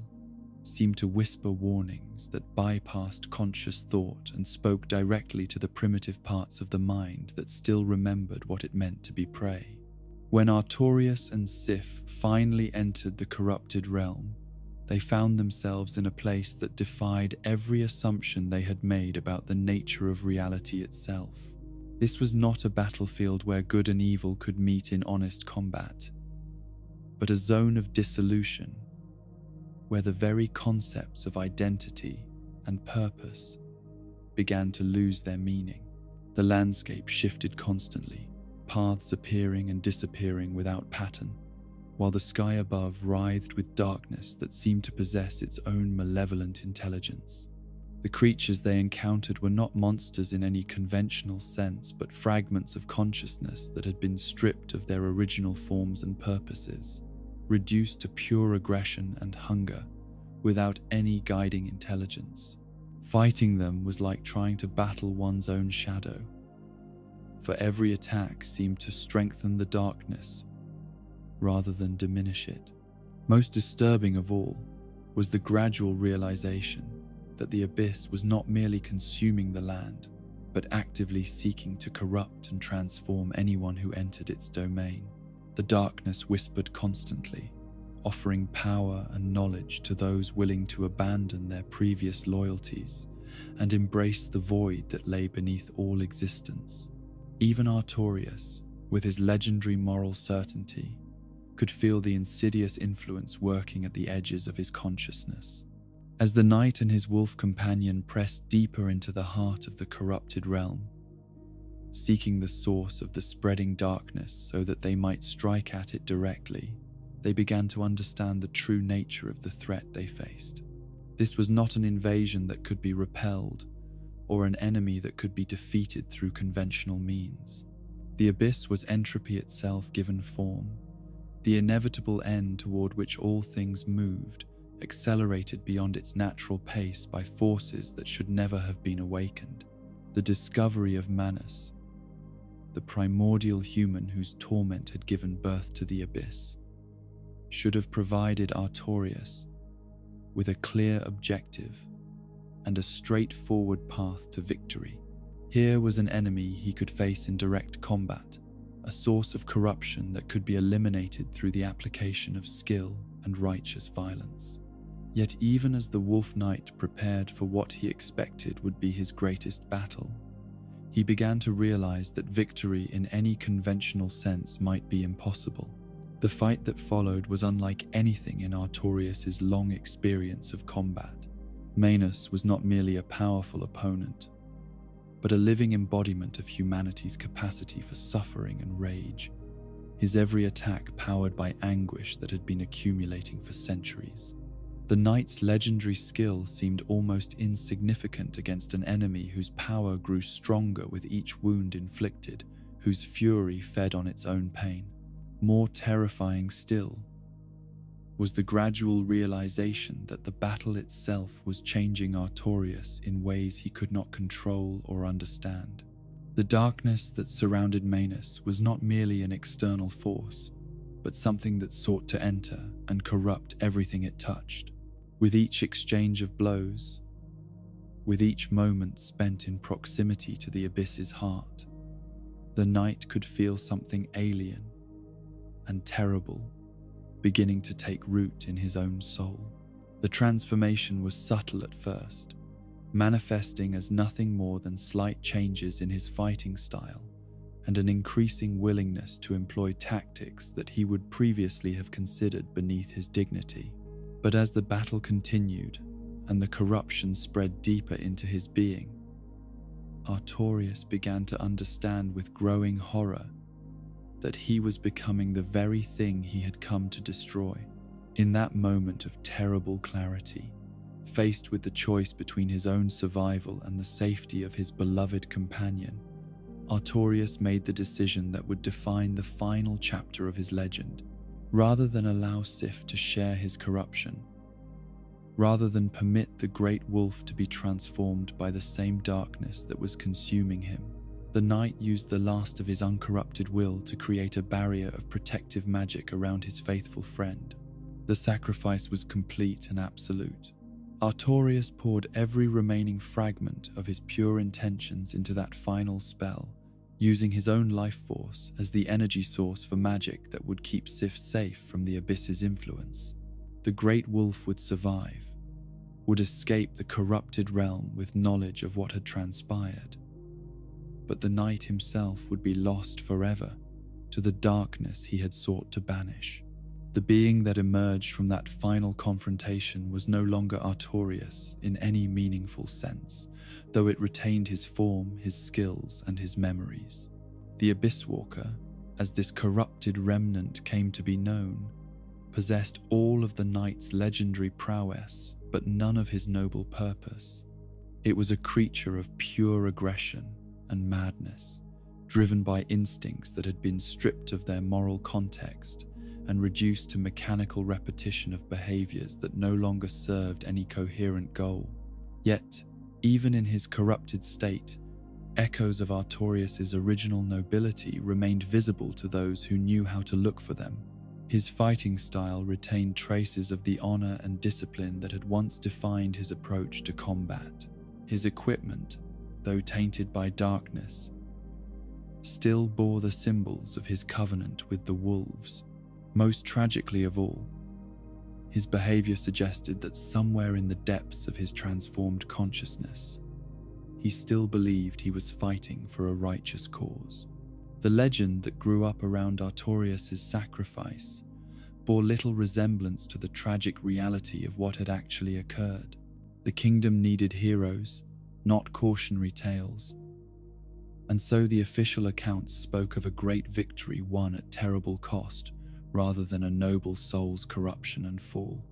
Speaker 1: seemed to whisper warnings that bypassed conscious thought and spoke directly to the primitive parts of the mind that still remembered what it meant to be prey. When Artorias and Sif finally entered the corrupted realm, they found themselves in a place that defied every assumption they had made about the nature of reality itself. This was not a battlefield where good and evil could meet in honest combat, but a zone of dissolution where the very concepts of identity and purpose began to lose their meaning. The landscape shifted constantly, paths appearing and disappearing without pattern, while the sky above writhed with darkness that seemed to possess its own malevolent intelligence. The creatures they encountered were not monsters in any conventional sense, but fragments of consciousness that had been stripped of their original forms and purposes, reduced to pure aggression and hunger, without any guiding intelligence. Fighting them was like trying to battle one's own shadow, for every attack seemed to strengthen the darkness rather than diminish it. Most disturbing of all was the gradual realization that the abyss was not merely consuming the land, but actively seeking to corrupt and transform anyone who entered its domain. The darkness whispered constantly, offering power and knowledge to those willing to abandon their previous loyalties and embrace the void that lay beneath all existence. Even Artorias, with his legendary moral certainty, could feel the insidious influence working at the edges of his consciousness. As the knight and his wolf companion pressed deeper into the heart of the corrupted realm, seeking the source of the spreading darkness so that they might strike at it directly, they began to understand the true nature of the threat they faced. This was not an invasion that could be repelled, or an enemy that could be defeated through conventional means. The abyss was entropy itself given form, the inevitable end toward which all things moved, accelerated beyond its natural pace by forces that should never have been awakened. The discovery of Manus, the primordial human whose torment had given birth to the abyss, should have provided Artorias with a clear objective and a straightforward path to victory. Here was an enemy he could face in direct combat, a source of corruption that could be eliminated through the application of skill and righteous violence. Yet even as the Wolf Knight prepared for what he expected would be his greatest battle, he began to realize that victory in any conventional sense might be impossible. The fight that followed was unlike anything in Artorias' long experience of combat. Manus was not merely a powerful opponent, but a living embodiment of humanity's capacity for suffering and rage, his every attack powered by anguish that had been accumulating for centuries. The knight's legendary skill seemed almost insignificant against an enemy whose power grew stronger with each wound inflicted, whose fury fed on its own pain. More terrifying still was the gradual realization that the battle itself was changing Artorias in ways he could not control or understand. The darkness that surrounded Manus was not merely an external force, but something that sought to enter and corrupt everything it touched. With each exchange of blows, with each moment spent in proximity to the abyss's heart, the knight could feel something alien and terrible beginning to take root in his own soul. The transformation was subtle at first, manifesting as nothing more than slight changes in his fighting style and an increasing willingness to employ tactics that he would previously have considered beneath his dignity. But as the battle continued and the corruption spread deeper into his being, Artorias began to understand with growing horror that he was becoming the very thing he had come to destroy. In that moment of terrible clarity, faced with the choice between his own survival and the safety of his beloved companion, Artorias made the decision that would define the final chapter of his legend. Rather than allow Sif to share his corruption, rather than permit the great wolf to be transformed by the same darkness that was consuming him, the knight used the last of his uncorrupted will to create a barrier of protective magic around his faithful friend. The sacrifice was complete and absolute. Artorias poured every remaining fragment of his pure intentions into that final spell, using his own life force as the energy source for magic that would keep Sif safe from the abyss's influence. The great wolf would survive, would escape the corrupted realm with knowledge of what had transpired. But the knight himself would be lost forever to the darkness he had sought to banish. The being that emerged from that final confrontation was no longer Artorias in any meaningful sense, though it retained his form, his skills, and his memories. The Abyss Walker, as this corrupted remnant came to be known, possessed all of the knight's legendary prowess, but none of his noble purpose. It was a creature of pure aggression and madness, driven by instincts that had been stripped of their moral context and reduced to mechanical repetition of behaviors that no longer served any coherent goal. Yet, even in his corrupted state, echoes of Artorias' original nobility remained visible to those who knew how to look for them. His fighting style retained traces of the honor and discipline that had once defined his approach to combat. His equipment, though tainted by darkness, still bore the symbols of his covenant with the wolves. Most tragically of all, his behavior suggested that somewhere in the depths of his transformed consciousness, he still believed he was fighting for a righteous cause. The legend that grew up around Artorias' sacrifice bore little resemblance to the tragic reality of what had actually occurred. The kingdom needed heroes, not cautionary tales, and so the official accounts spoke of a great victory won at terrible cost, rather than a noble soul's corruption and fall.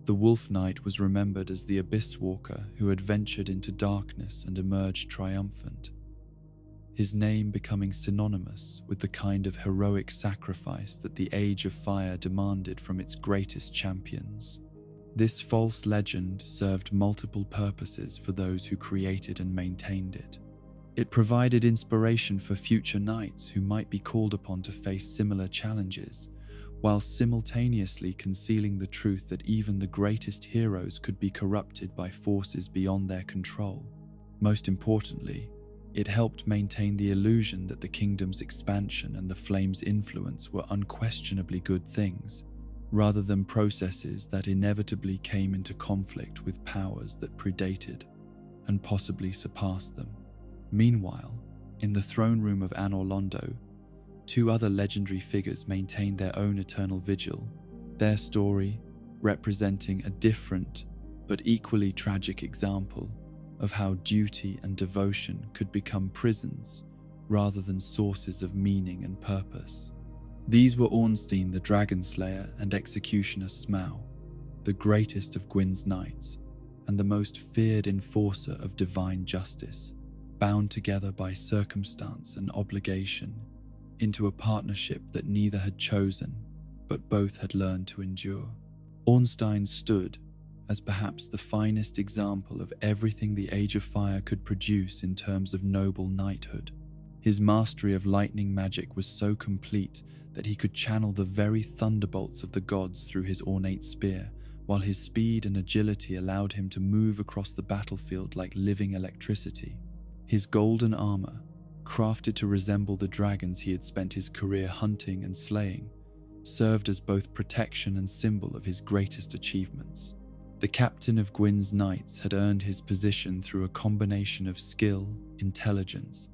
Speaker 1: The Wolf Knight was remembered as the Abyss Walker who had ventured into darkness and emerged triumphant, his name becoming synonymous with the kind of heroic sacrifice that the Age of Fire demanded from its greatest champions. This false legend served multiple purposes for those who created and maintained it. It provided inspiration for future knights who might be called upon to face similar challenges, while simultaneously concealing the truth that even the greatest heroes could be corrupted by forces beyond their control. Most importantly, it helped maintain the illusion that the kingdom's expansion and the flame's influence were unquestionably good things, rather than processes that inevitably came into conflict with powers that predated and possibly surpassed them. Meanwhile, in the throne room of Anor Londo, two other legendary figures maintained their own eternal vigil, their story representing a different but equally tragic example of how duty and devotion could become prisons rather than sources of meaning and purpose. These were Ornstein the Dragon Slayer and Executioner Smaug, the greatest of Gwyn's knights and the most feared enforcer of divine justice, bound together by circumstance and obligation into a partnership that neither had chosen, but both had learned to endure. Ornstein stood as perhaps the finest example of everything the Age of Fire could produce in terms of noble knighthood. His mastery of lightning magic was so complete that he could channel the very thunderbolts of the gods through his ornate spear, while his speed and agility allowed him to move across the battlefield like living electricity. His golden armor, crafted to resemble the dragons he had spent his career hunting and slaying, served as both protection and symbol of his greatest achievements. The captain of Gwyn's knights had earned his position through a combination of skill, intelligence,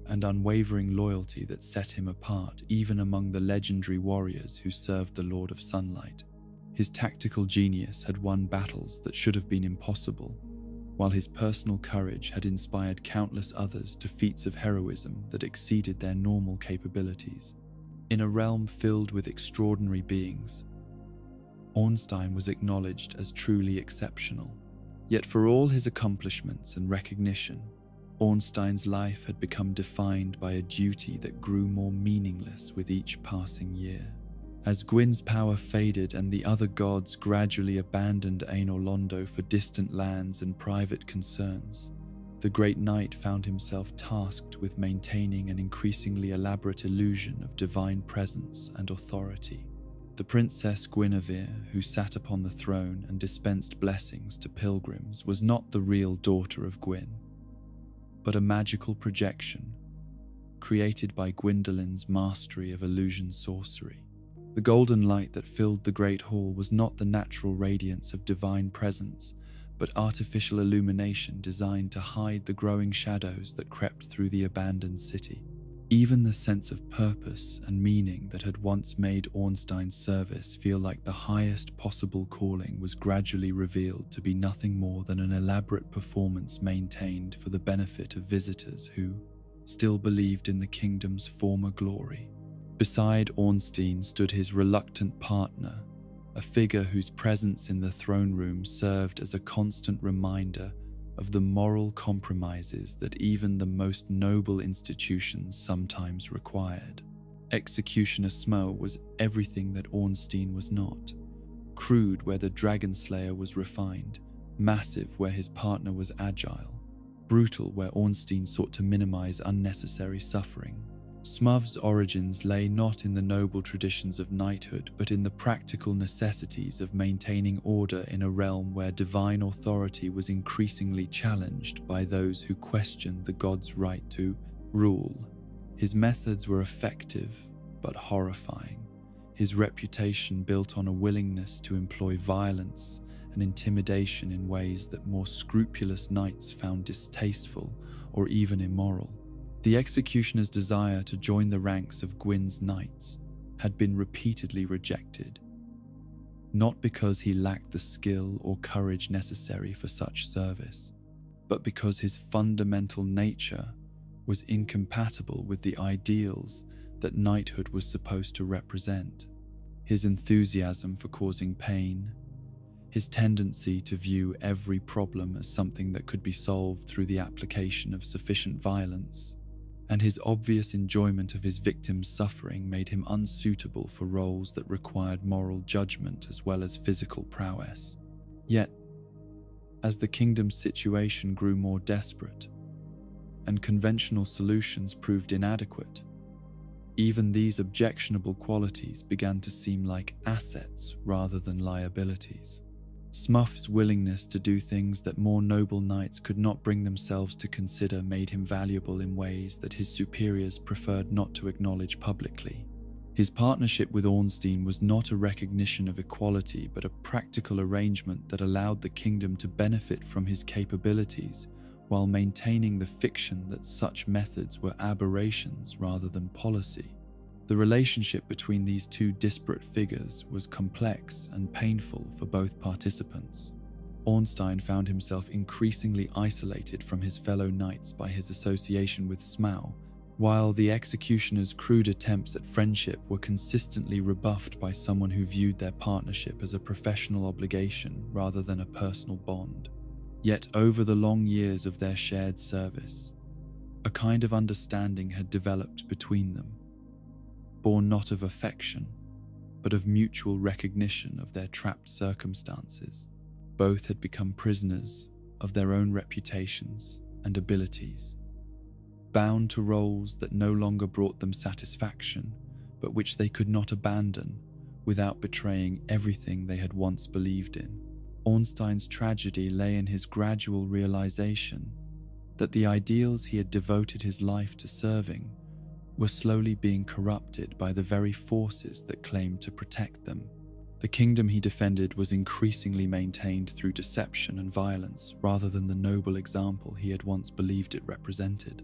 Speaker 1: and unwavering loyalty that set him apart even among the legendary warriors who served the Lord of Sunlight. His tactical genius had won battles that should have been impossible, while his personal courage had inspired countless others to feats of heroism that exceeded their normal capabilities. In a realm filled with extraordinary beings, Ornstein was acknowledged as truly exceptional. Yet for all his accomplishments and recognition, Ornstein's life had become defined by a duty that grew more meaningless with each passing year. As Gwyn's power faded and the other gods gradually abandoned Ain Orlando for distant lands and private concerns, the Great Knight found himself tasked with maintaining an increasingly elaborate illusion of divine presence and authority. The Princess Guinevere, who sat upon the throne and dispensed blessings to pilgrims, was not the real daughter of Gwyn, but a magical projection created by Gwyndolin's mastery of illusion sorcery. The golden light that filled the Great Hall was not the natural radiance of divine presence, but artificial illumination designed to hide the growing shadows that crept through the abandoned city. Even the sense of purpose and meaning that had once made Ornstein's service feel like the highest possible calling was gradually revealed to be nothing more than an elaborate performance maintained for the benefit of visitors who still believed in the kingdom's former glory. Beside Ornstein stood his reluctant partner, a figure whose presence in the throne room served as a constant reminder of the moral compromises that even the most noble institutions sometimes required. Executioner Smo was everything that Ornstein was not. Crude where the Dragon Slayer was refined, massive where his partner was agile, brutal where Ornstein sought to minimize unnecessary suffering. Smuv's origins lay not in the noble traditions of knighthood, but in the practical necessities of maintaining order in a realm where divine authority was increasingly challenged by those who questioned the god's right to rule. His methods were effective, but horrifying. His reputation built on a willingness to employ violence and intimidation in ways that more scrupulous knights found distasteful or even immoral. The executioner's desire to join the ranks of Gwyn's knights had been repeatedly rejected, not because he lacked the skill or courage necessary for such service, but because his fundamental nature was incompatible with the ideals that knighthood was supposed to represent. His enthusiasm for causing pain, his tendency to view every problem as something that could be solved through the application of sufficient violence, and his obvious enjoyment of his victim's suffering made him unsuitable for roles that required moral judgment as well as physical prowess. Yet, as the kingdom's situation grew more desperate, and conventional solutions proved inadequate, even these objectionable qualities began to seem like assets rather than liabilities. Smuff's willingness to do things that more noble knights could not bring themselves to consider made him valuable in ways that his superiors preferred not to acknowledge publicly. His partnership with Ornstein was not a recognition of equality, but a practical arrangement that allowed the kingdom to benefit from his capabilities while maintaining the fiction that such methods were aberrations rather than policy. The relationship between these two disparate figures was complex and painful for both participants. Ornstein found himself increasingly isolated from his fellow knights by his association with Smaug, while the executioner's crude attempts at friendship were consistently rebuffed by someone who viewed their partnership as a professional obligation rather than a personal bond. Yet over the long years of their shared service, a kind of understanding had developed between them, born not of affection, but of mutual recognition of their trapped circumstances. Both had become prisoners of their own reputations and abilities, bound to roles that no longer brought them satisfaction, but which they could not abandon without betraying everything they had once believed in. Ornstein's tragedy lay in his gradual realization that the ideals he had devoted his life to serving were slowly being corrupted by the very forces that claimed to protect them. The kingdom he defended was increasingly maintained through deception and violence rather than the noble example he had once believed it represented.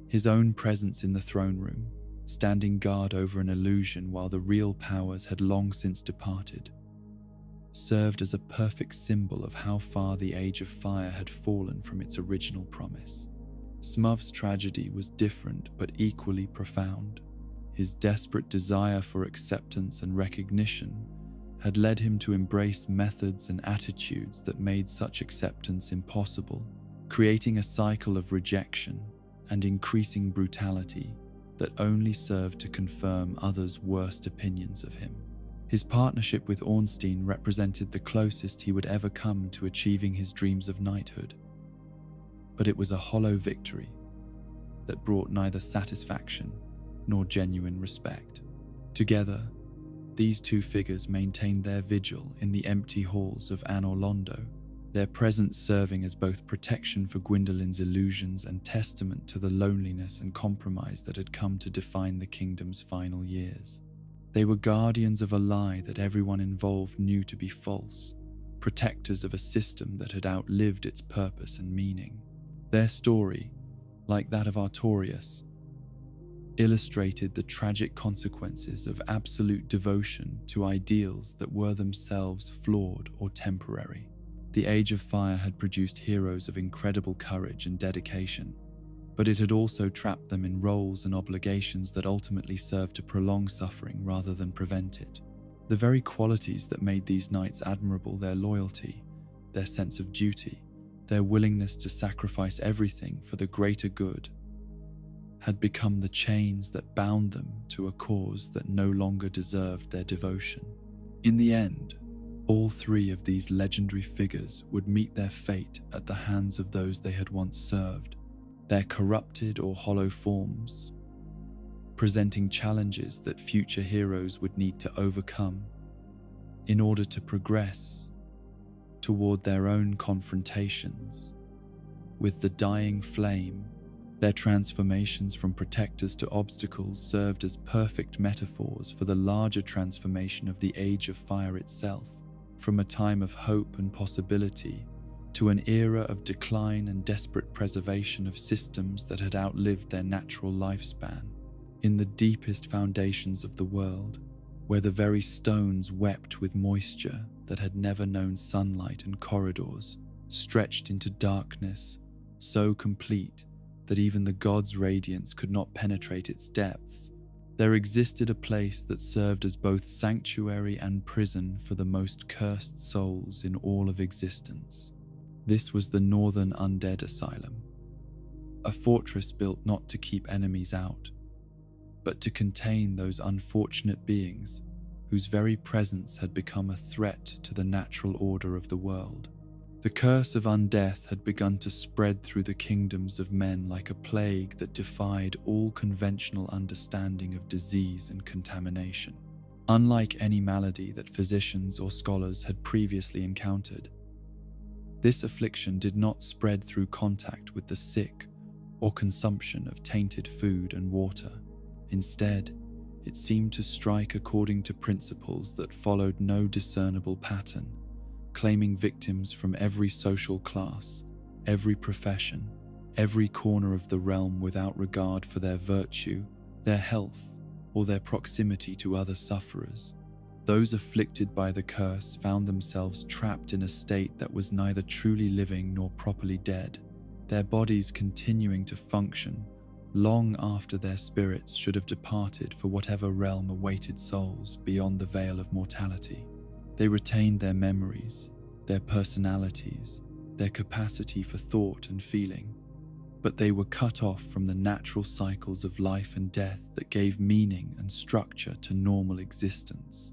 Speaker 1: His own presence in the throne room, standing guard over an illusion while the real powers had long since departed, served as a perfect symbol of how far the Age of Fire had fallen from its original promise. Smuv's tragedy was different but equally profound. His desperate desire for acceptance and recognition had led him to embrace methods and attitudes that made such acceptance impossible. creating a cycle of rejection and increasing brutality that only served to confirm others' worst opinions of him. His partnership with Ornstein represented the closest he would ever come to achieving his dreams of knighthood. But it was a hollow victory that brought neither satisfaction nor genuine respect. Together, these two figures maintained their vigil in the empty halls of Anor Londo, their presence serving as both protection for Gwendolyn's illusions and testament to the loneliness and compromise that had come to define the kingdom's final years. They were guardians of a lie that everyone involved knew to be false, protectors of a system that had outlived its purpose and meaning. Their story, like that of Artorias, illustrated the tragic consequences of absolute devotion to ideals that were themselves flawed or temporary. The Age of Fire had produced heroes of incredible courage and dedication, but it had also trapped them in roles and obligations that ultimately served to prolong suffering rather than prevent it. The very qualities that made these knights admirable, their loyalty, their sense of duty, their willingness to sacrifice everything for the greater good, had become the chains that bound them to a cause that no longer deserved their devotion. In the end, all three of these legendary figures would meet their fate at the hands of those they had once served, their corrupted or hollow forms, presenting challenges that future heroes would need to overcome in order to progress toward their own confrontations with the dying flame. Their transformations from protectors to obstacles served as perfect metaphors for the larger transformation of the Age of Fire itself, from a time of hope and possibility to an era of decline and desperate preservation of systems that had outlived their natural lifespan. In the deepest foundations of the world, where the very stones wept with moisture that had never known sunlight, and corridors stretched into darkness so complete that even the gods' radiance could not penetrate its depths, there existed a place that served as both sanctuary and prison for the most cursed souls in all of existence. This was the Northern Undead Asylum, a fortress built not to keep enemies out, but to contain those unfortunate beings whose very presence had become a threat to the natural order of the world. The curse of undeath had begun to spread through the kingdoms of men like a plague that defied all conventional understanding of disease and contamination. Unlike any malady that physicians or scholars had previously encountered, this affliction did not spread through contact with the sick or consumption of tainted food and water. Instead, it seemed to strike according to principles that followed no discernible pattern, claiming victims from every social class, every profession, every corner of the realm without regard for their virtue, their health, or their proximity to other sufferers. Those afflicted by the curse found themselves trapped in a state that was neither truly living nor properly dead, their bodies continuing to function long after their spirits should have departed for whatever realm awaited souls beyond the veil of mortality. They retained their memories, their personalities, their capacity for thought and feeling, but they were cut off from the natural cycles of life and death that gave meaning and structure to normal existence.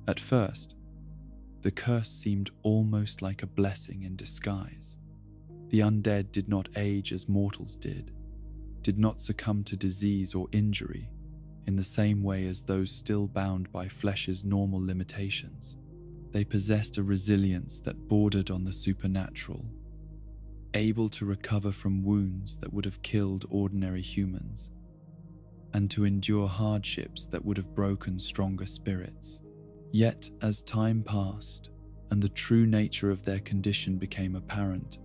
Speaker 1: At first, the curse seemed almost like a blessing in disguise. The undead did not age as mortals did not succumb to disease or injury in the same way as those still bound by flesh's normal limitations. They possessed a resilience that bordered on the supernatural, able to recover from wounds that would have killed ordinary humans, and to endure hardships that would have broken stronger spirits. Yet, as time passed and the true nature of their condition became apparent,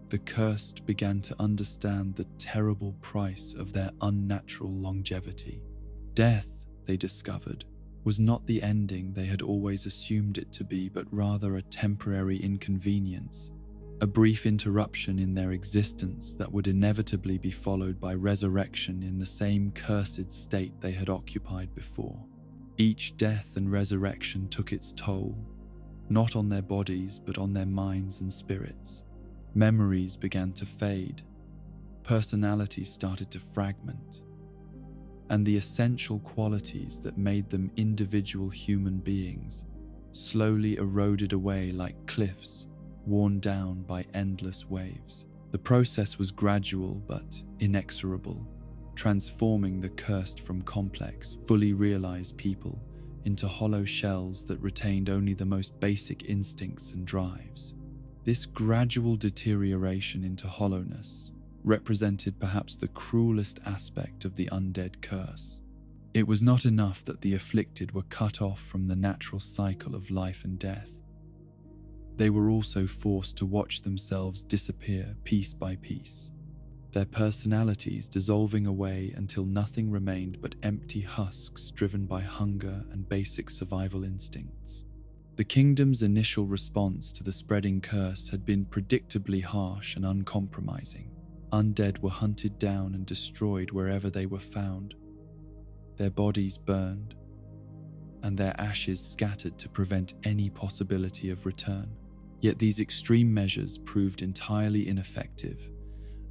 Speaker 1: the cursed began to understand the terrible price of their unnatural longevity. Death, they discovered, was not the ending they had always assumed it to be, but rather a temporary inconvenience, a brief interruption in their existence that would inevitably be followed by resurrection in the same cursed state they had occupied before. Each death and resurrection took its toll, not on their bodies but on their minds and spirits. Memories began to fade, personalities started to fragment, and the essential qualities that made them individual human beings slowly eroded away like cliffs worn down by endless waves. The process was gradual but inexorable, transforming the cursed from complex, fully realized people into hollow shells that retained only the most basic instincts and drives. This gradual deterioration into hollowness represented perhaps the cruelest aspect of the undead curse. It was not enough that the afflicted were cut off from the natural cycle of life and death. They were also forced to watch themselves disappear piece by piece, their personalities dissolving away until nothing remained but empty husks driven by hunger and basic survival instincts. The kingdom's initial response to the spreading curse had been predictably harsh and uncompromising. Undead were hunted down and destroyed wherever they were found, their bodies burned, and their ashes scattered to prevent any possibility of return. Yet these extreme measures proved entirely ineffective,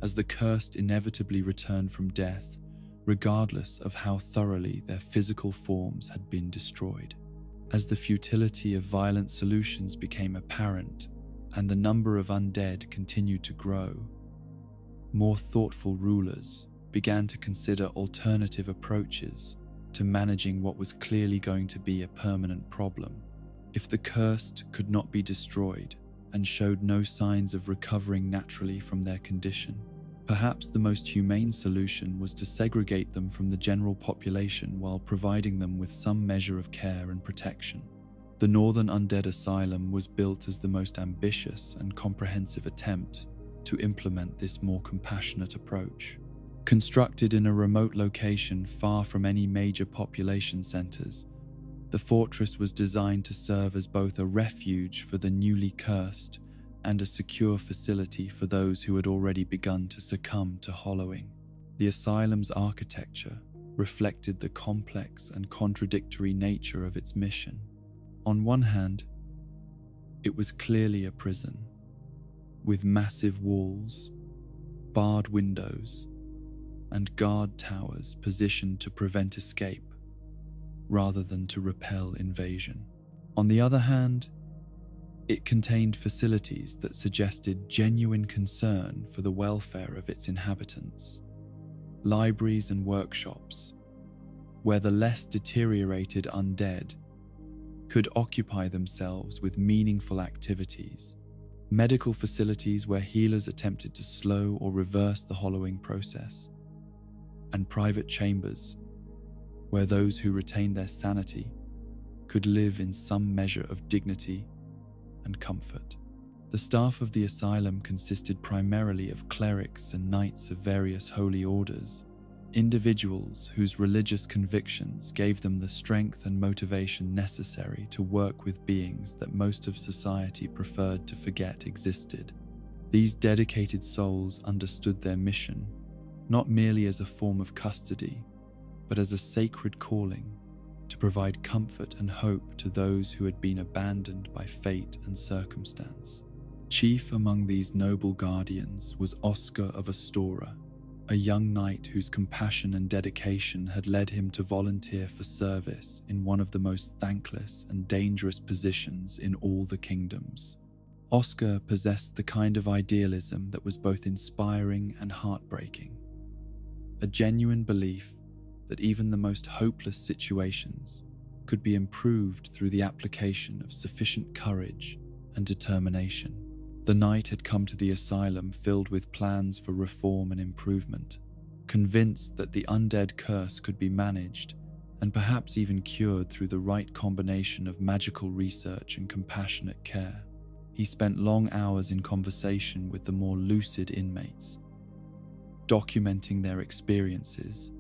Speaker 1: as the cursed inevitably returned from death, regardless of how thoroughly their physical forms had been destroyed. As the futility of violent solutions became apparent and the number of undead continued to grow, more thoughtful rulers began to consider alternative approaches to managing what was clearly going to be a permanent problem. If the cursed could not be destroyed and showed no signs of recovering naturally from their condition, perhaps the most humane solution was to segregate them from the general population while providing them with some measure of care and protection. The Northern Undead Asylum was built as the most ambitious and comprehensive attempt to implement this more compassionate approach. Constructed in a remote location far from any major population centers, the fortress was designed to serve as both a refuge for the newly cursed and a secure facility for those who had already begun to succumb to hollowing. The asylum's architecture reflected the complex and contradictory nature of its mission. On one hand, it was clearly a prison, with massive walls, barred windows, and guard towers positioned to prevent escape, rather than to repel invasion. On the other hand, it contained facilities that suggested genuine concern for the welfare of its inhabitants. Libraries and workshops, where the less deteriorated undead could occupy themselves with meaningful activities. Medical facilities where healers attempted to slow or reverse the hollowing process. And private chambers, where those who retained their sanity could live in some measure of dignity and comfort. The staff of the asylum consisted primarily of clerics and knights of various holy orders, individuals whose religious convictions gave them the strength and motivation necessary to work with beings that most of society preferred to forget existed. These dedicated souls understood their mission not merely as a form of custody, but as a sacred calling to provide comfort and hope to those who had been abandoned by fate and circumstance. Chief among these noble guardians was Oscar of Astora, a young knight whose compassion and dedication had led him to volunteer for service in one of the most thankless and dangerous positions in all the kingdoms. Oscar possessed the kind of idealism that was both inspiring and heartbreaking, a genuine belief that even the most hopeless situations could be improved through the application of sufficient courage and determination. The knight had come to the asylum filled with plans for reform and improvement, convinced that the undead curse could be managed and perhaps even cured through the right combination of magical research and compassionate care. He spent long hours in conversation with the more lucid inmates, documenting their experiences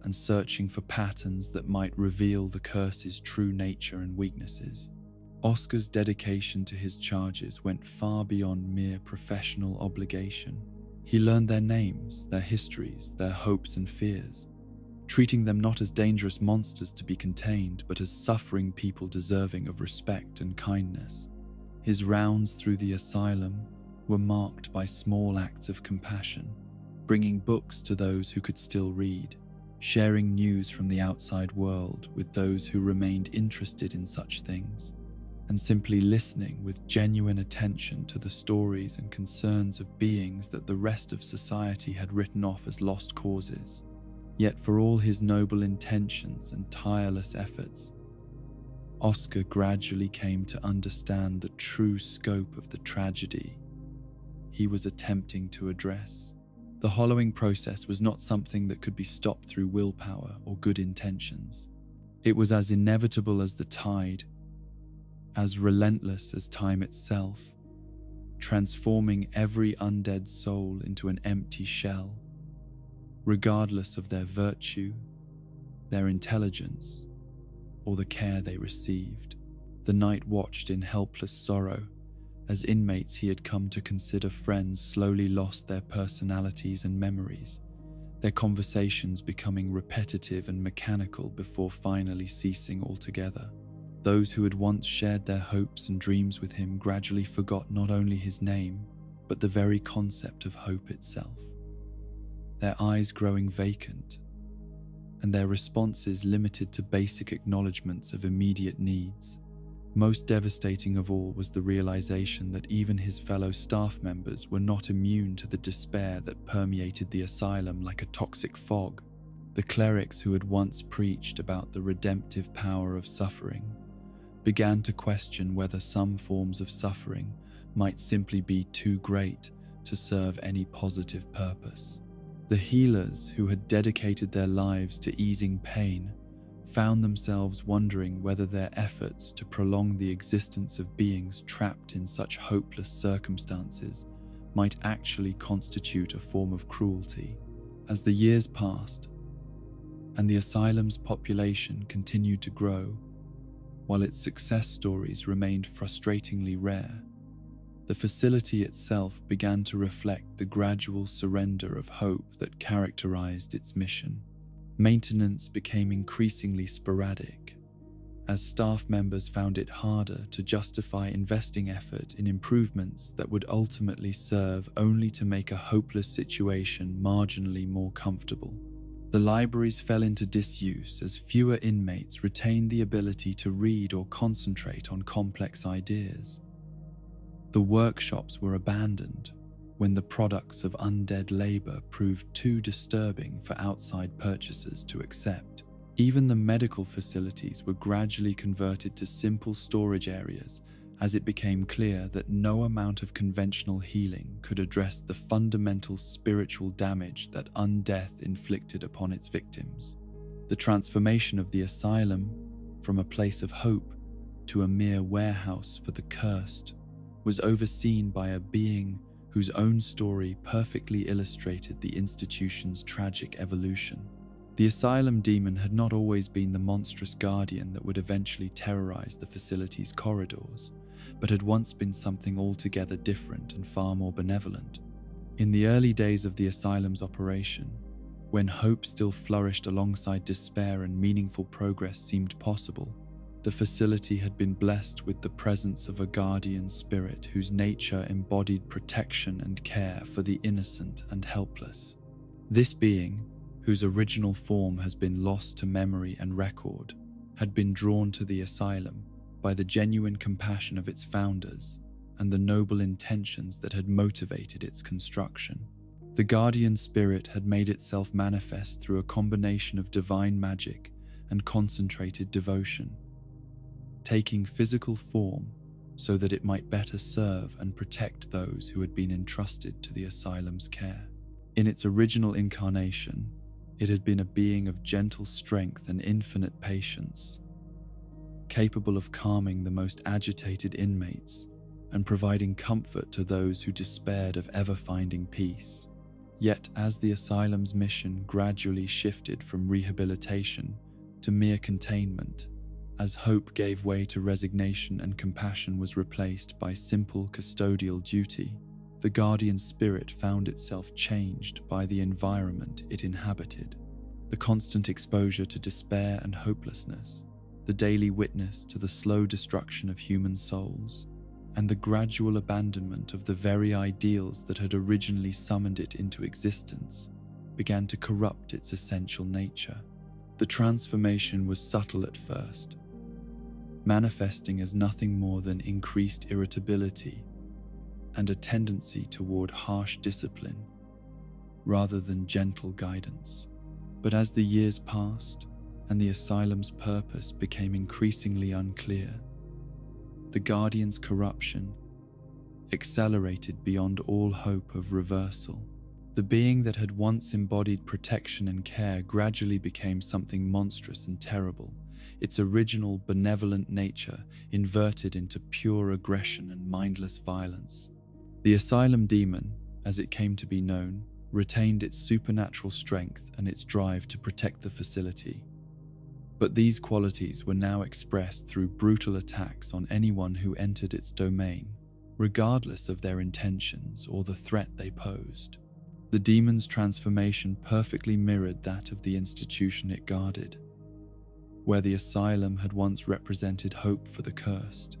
Speaker 1: and searching for patterns that might reveal the curse's true nature and weaknesses. Oscar's dedication to his charges went far beyond mere professional obligation. He learned their names, their histories, their hopes and fears, treating them not as dangerous monsters to be contained, but as suffering people deserving of respect and kindness. His rounds through the asylum were marked by small acts of compassion, bringing books to those who could still read, sharing news from the outside world with those who remained interested in such things, and simply listening with genuine attention to the stories and concerns of beings that the rest of society had written off as lost causes. Yet for all his noble intentions and tireless efforts, Oscar gradually came to understand the true scope of the tragedy he was attempting to address. The hollowing process was not something that could be stopped through willpower or good intentions. It was as inevitable as the tide, as relentless as time itself, transforming every undead soul into an empty shell, regardless of their virtue, their intelligence, or the care they received. The Knight watched in helpless sorrow as inmates he had come to consider friends slowly lost their personalities and memories, their conversations becoming repetitive and mechanical before finally ceasing altogether. Those who had once shared their hopes and dreams with him gradually forgot not only his name, but the very concept of hope itself, their eyes growing vacant, and their responses limited to basic acknowledgements of immediate needs. Most devastating of all was the realization that even his fellow staff members were not immune to the despair that permeated the asylum like a toxic fog. The clerics who had once preached about the redemptive power of suffering began to question whether some forms of suffering might simply be too great to serve any positive purpose. The healers who had dedicated their lives to easing pain found themselves wondering whether their efforts to prolong the existence of beings trapped in such hopeless circumstances might actually constitute a form of cruelty. As the years passed, and the asylum's population continued to grow, while its success stories remained frustratingly rare, the facility itself began to reflect the gradual surrender of hope that characterized its mission. Maintenance became increasingly sporadic, as staff members found it harder to justify investing effort in improvements that would ultimately serve only to make a hopeless situation marginally more comfortable. The libraries fell into disuse as fewer inmates retained the ability to read or concentrate on complex ideas. The workshops were abandoned when the products of undead labor proved too disturbing for outside purchasers to accept. Even the medical facilities were gradually converted to simple storage areas as it became clear that no amount of conventional healing could address the fundamental spiritual damage that undeath inflicted upon its victims. The transformation of the asylum from a place of hope to a mere warehouse for the cursed was overseen by a being whose own story perfectly illustrated the institution's tragic evolution. The asylum demon had not always been the monstrous guardian that would eventually terrorize the facility's corridors, but had once been something altogether different and far more benevolent. In the early days of the asylum's operation, when hope still flourished alongside despair and meaningful progress seemed possible, the facility had been blessed with the presence of a guardian spirit whose nature embodied protection and care for the innocent and helpless. This being, whose original form has been lost to memory and record, had been drawn to the asylum by the genuine compassion of its founders and the noble intentions that had motivated its construction. The guardian spirit had made itself manifest through a combination of divine magic and concentrated devotion, taking physical form so that it might better serve and protect those who had been entrusted to the asylum's care. In its original incarnation, it had been a being of gentle strength and infinite patience, capable of calming the most agitated inmates and providing comfort to those who despaired of ever finding peace. Yet, as the asylum's mission gradually shifted from rehabilitation to mere containment, as hope gave way to resignation and compassion was replaced by simple custodial duty, the guardian spirit found itself changed by the environment it inhabited. The constant exposure to despair and hopelessness, the daily witness to the slow destruction of human souls, and the gradual abandonment of the very ideals that had originally summoned it into existence began to corrupt its essential nature. The transformation was subtle at first, manifesting as nothing more than increased irritability and a tendency toward harsh discipline rather than gentle guidance. But as the years passed and the asylum's purpose became increasingly unclear, the Guardian's corruption accelerated beyond all hope of reversal. The being that had once embodied protection and care gradually became something monstrous and terrible, its original benevolent nature inverted into pure aggression and mindless violence. The asylum demon, as it came to be known, retained its supernatural strength and its drive to protect the facility. But these qualities were now expressed through brutal attacks on anyone who entered its domain, regardless of their intentions or the threat they posed. The demon's transformation perfectly mirrored that of the institution it guarded. Where the asylum had once represented hope for the cursed,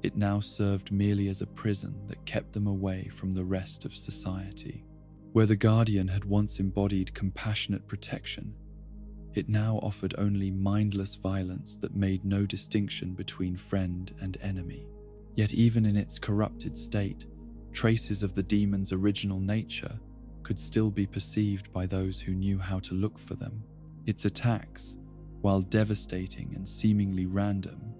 Speaker 1: it now served merely as a prison that kept them away from the rest of society. Where the Guardian had once embodied compassionate protection, it now offered only mindless violence that made no distinction between friend and enemy. Yet even in its corrupted state, traces of the demon's original nature could still be perceived by those who knew how to look for them. Its attacks, while devastating and seemingly random,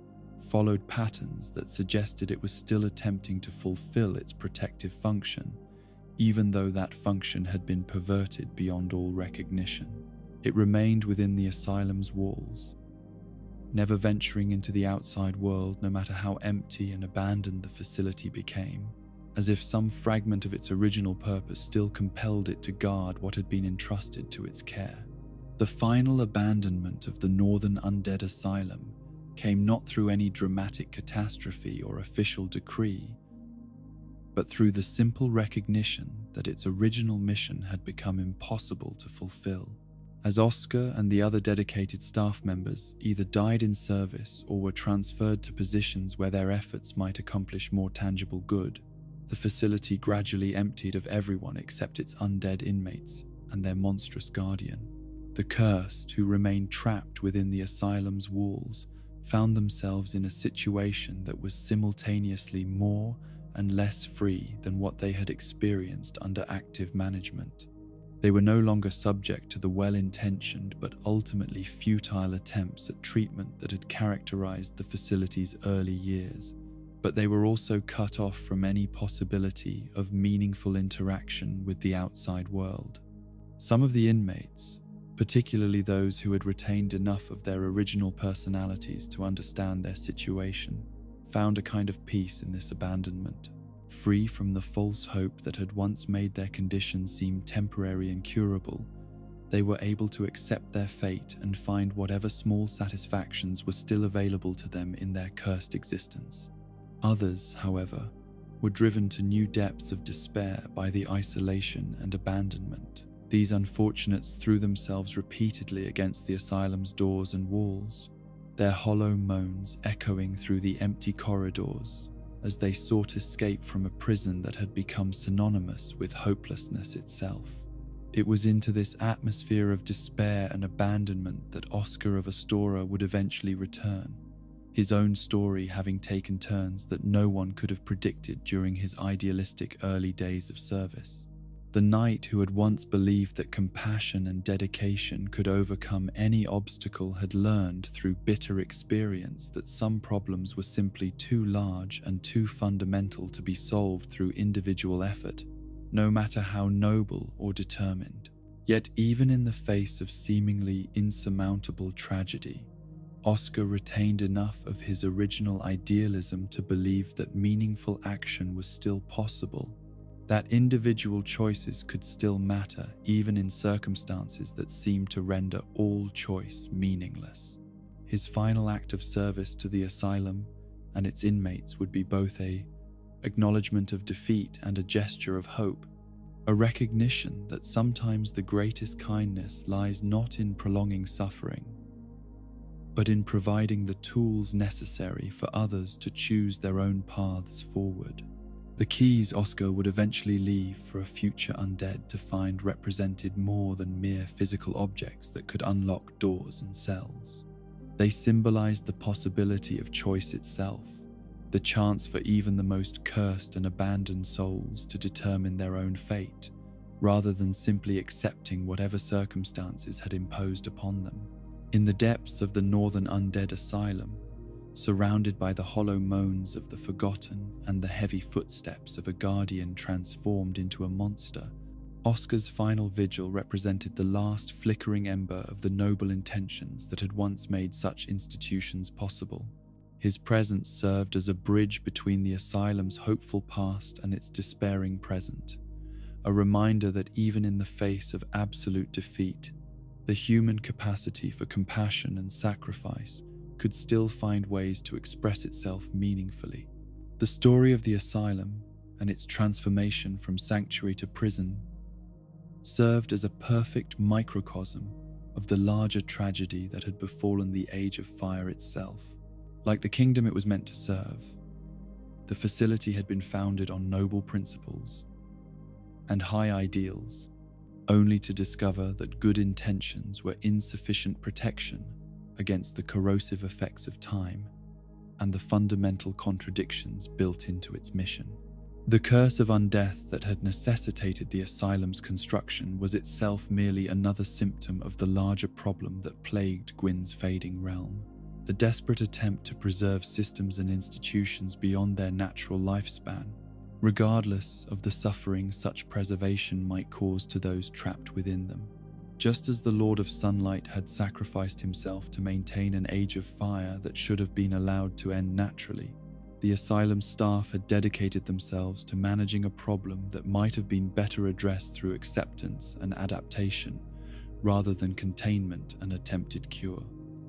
Speaker 1: followed patterns that suggested it was still attempting to fulfill its protective function, even though that function had been perverted beyond all recognition. It remained within the asylum's walls, never venturing into the outside world no matter how empty and abandoned the facility became, as if some fragment of its original purpose still compelled it to guard what had been entrusted to its care. The final abandonment of the Northern Undead Asylum came not through any dramatic catastrophe or official decree, but through the simple recognition that its original mission had become impossible to fulfill. As Oscar and the other dedicated staff members either died in service or were transferred to positions where their efforts might accomplish more tangible good, the facility gradually emptied of everyone except its undead inmates and their monstrous guardian. The cursed, who remained trapped within the asylum's walls, found themselves in a situation that was simultaneously more and less free than what they had experienced under active management. They were no longer subject to the well-intentioned but ultimately futile attempts at treatment that had characterized the facility's early years, but they were also cut off from any possibility of meaningful interaction with the outside world. Some of the inmates, particularly those who had retained enough of their original personalities to understand their situation, found a kind of peace in this abandonment. Free from the false hope that had once made their condition seem temporary and curable, they were able to accept their fate and find whatever small satisfactions were still available to them in their cursed existence. Others, however, were driven to new depths of despair by the isolation and abandonment. These unfortunates threw themselves repeatedly against the asylum's doors and walls, their hollow moans echoing through the empty corridors as they sought escape from a prison that had become synonymous with hopelessness itself. It was into this atmosphere of despair and abandonment that Oscar of Astora would eventually return, his own story having taken turns that no one could have predicted during his idealistic early days of service. The knight who had once believed that compassion and dedication could overcome any obstacle had learned through bitter experience that some problems were simply too large and too fundamental to be solved through individual effort, no matter how noble or determined. Yet even in the face of seemingly insurmountable tragedy, Oscar retained enough of his original idealism to believe that meaningful action was still possible, that individual choices could still matter even in circumstances that seemed to render all choice meaningless. His final act of service to the asylum and its inmates would be both an acknowledgement of defeat and a gesture of hope, a recognition that sometimes the greatest kindness lies not in prolonging suffering, but in providing the tools necessary for others to choose their own paths forward. The keys Oscar would eventually leave for a future undead to find represented more than mere physical objects that could unlock doors and cells. They symbolized the possibility of choice itself, the chance for even the most cursed and abandoned souls to determine their own fate, rather than simply accepting whatever circumstances had imposed upon them. In the depths of the northern undead asylum, surrounded by the hollow moans of the forgotten and the heavy footsteps of a guardian transformed into a monster, Oscar's final vigil represented the last flickering ember of the noble intentions that had once made such institutions possible. His presence served as a bridge between the asylum's hopeful past and its despairing present, a reminder that even in the face of absolute defeat, the human capacity for compassion and sacrifice could still find ways to express itself meaningfully. The story of the asylum and its transformation from sanctuary to prison served as a perfect microcosm of the larger tragedy that had befallen the Age of Fire itself. Like the kingdom it was meant to serve, the facility had been founded on noble principles and high ideals, only to discover that good intentions were insufficient protection against the corrosive effects of time and the fundamental contradictions built into its mission. The curse of undeath that had necessitated the asylum's construction was itself merely another symptom of the larger problem that plagued Gwyn's fading realm. The desperate attempt to preserve systems and institutions beyond their natural lifespan, regardless of the suffering such preservation might cause to those trapped within them. Just as the Lord of Sunlight had sacrificed himself to maintain an age of fire that should have been allowed to end naturally, the asylum staff had dedicated themselves to managing a problem that might have been better addressed through acceptance and adaptation, rather than containment and attempted cure.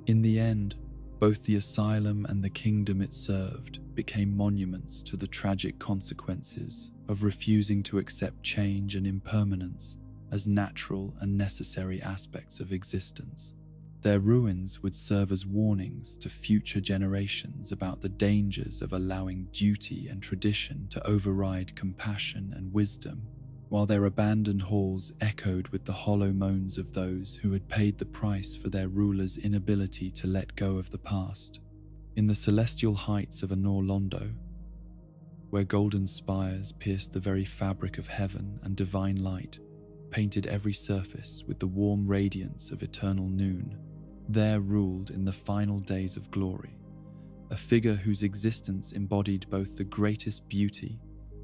Speaker 1: In the end, both the asylum and the kingdom it served became monuments to the tragic consequences of refusing to accept change and impermanence as natural and necessary aspects of existence. Their ruins would serve as warnings to future generations about the dangers of allowing duty and tradition to override compassion and wisdom, while their abandoned halls echoed with the hollow moans of those who had paid the price for their rulers' inability to let go of the past. In the celestial heights of Anor Londo, where golden spires pierced the very fabric of heaven and divine light painted every surface with the warm radiance of eternal noon, there ruled in the final days of glory a figure whose existence embodied both the greatest beauty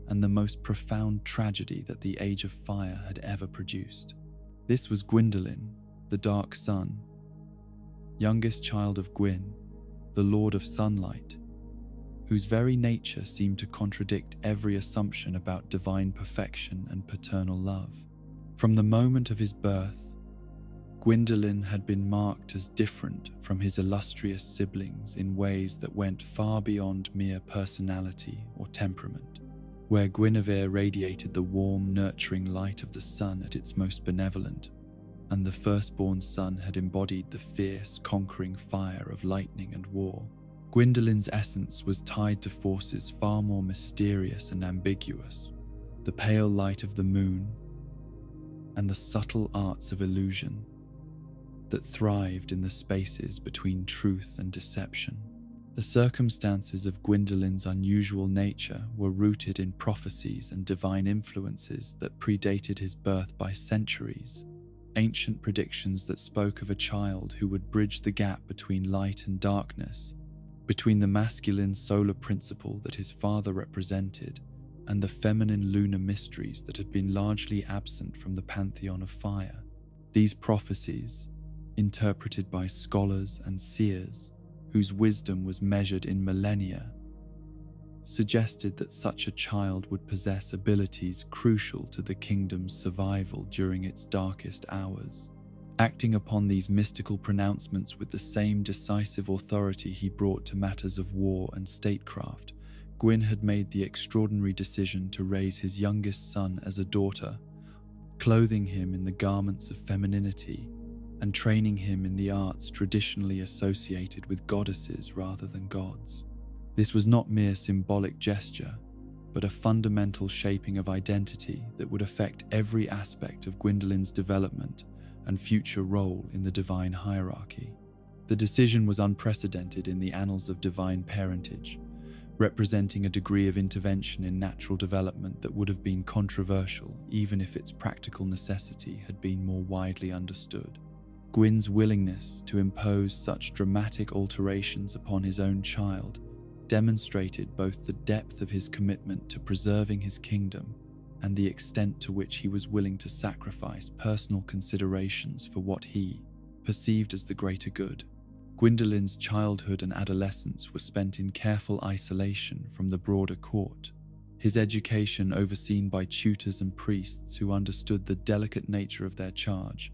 Speaker 1: and the most profound tragedy that the Age of Fire had ever produced. This was Gwyndolin, the Dark Sun, youngest child of Gwyn, the Lord of Sunlight, whose very nature seemed to contradict every assumption about divine perfection and paternal love. From the moment of his birth, Gwyndolin had been marked as different from his illustrious siblings in ways that went far beyond mere personality or temperament. Where Guinevere radiated the warm, nurturing light of the sun at its most benevolent, and the firstborn son had embodied the fierce, conquering fire of lightning and war, Gwyndolin's essence was tied to forces far more mysterious and ambiguous: the pale light of the moon and the subtle arts of illusion that thrived in the spaces between truth and deception. The circumstances of Gwyndolин's unusual nature were rooted in prophecies and divine influences that predated his birth by centuries, ancient predictions that spoke of a child who would bridge the gap between light and darkness, between the masculine solar principle that his father represented and the feminine lunar mysteries that had been largely absent from the pantheon of fire. These prophecies, interpreted by scholars and seers, whose wisdom was measured in millennia, suggested that such a child would possess abilities crucial to the kingdom's survival during its darkest hours. Acting upon these mystical pronouncements with the same decisive authority he brought to matters of war and statecraft, Gwyn had made the extraordinary decision to raise his youngest son as a daughter, clothing him in the garments of femininity and training him in the arts traditionally associated with goddesses rather than gods. This was not mere symbolic gesture, but a fundamental shaping of identity that would affect every aspect of Gwyndolin's development and future role in the divine hierarchy. The decision was unprecedented in the annals of divine parentage, representing a degree of intervention in natural development that would have been controversial even if its practical necessity had been more widely understood. Gwyn's willingness to impose such dramatic alterations upon his own child demonstrated both the depth of his commitment to preserving his kingdom and the extent to which he was willing to sacrifice personal considerations for what he perceived as the greater good. Gwyndolin's childhood and adolescence were spent in careful isolation from the broader court, his education overseen by tutors and priests who understood the delicate nature of their charge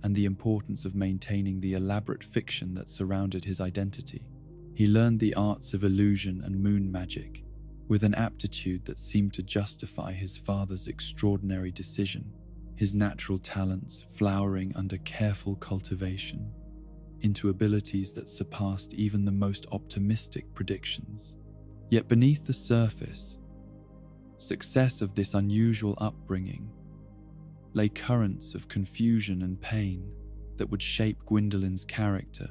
Speaker 1: and the importance of maintaining the elaborate fiction that surrounded his identity. He learned the arts of illusion and moon magic with an aptitude that seemed to justify his father's extraordinary decision, his natural talents flowering under careful cultivation into abilities that surpassed even the most optimistic predictions. Yet beneath the surface, success of this unusual upbringing lay currents of confusion and pain that would shape Gwyndolin's character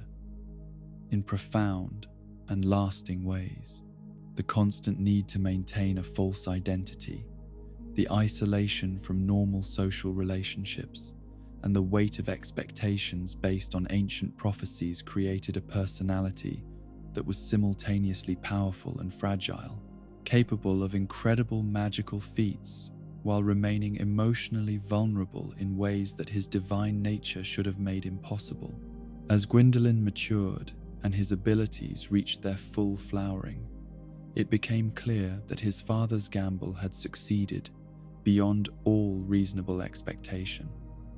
Speaker 1: in profound and lasting ways. The constant need to maintain a false identity, the isolation from normal social relationships, and the weight of expectations based on ancient prophecies created a personality that was simultaneously powerful and fragile, capable of incredible magical feats while remaining emotionally vulnerable in ways that his divine nature should have made impossible. As Gwendolyn matured and his abilities reached their full flowering, it became clear that his father's gamble had succeeded beyond all reasonable expectation.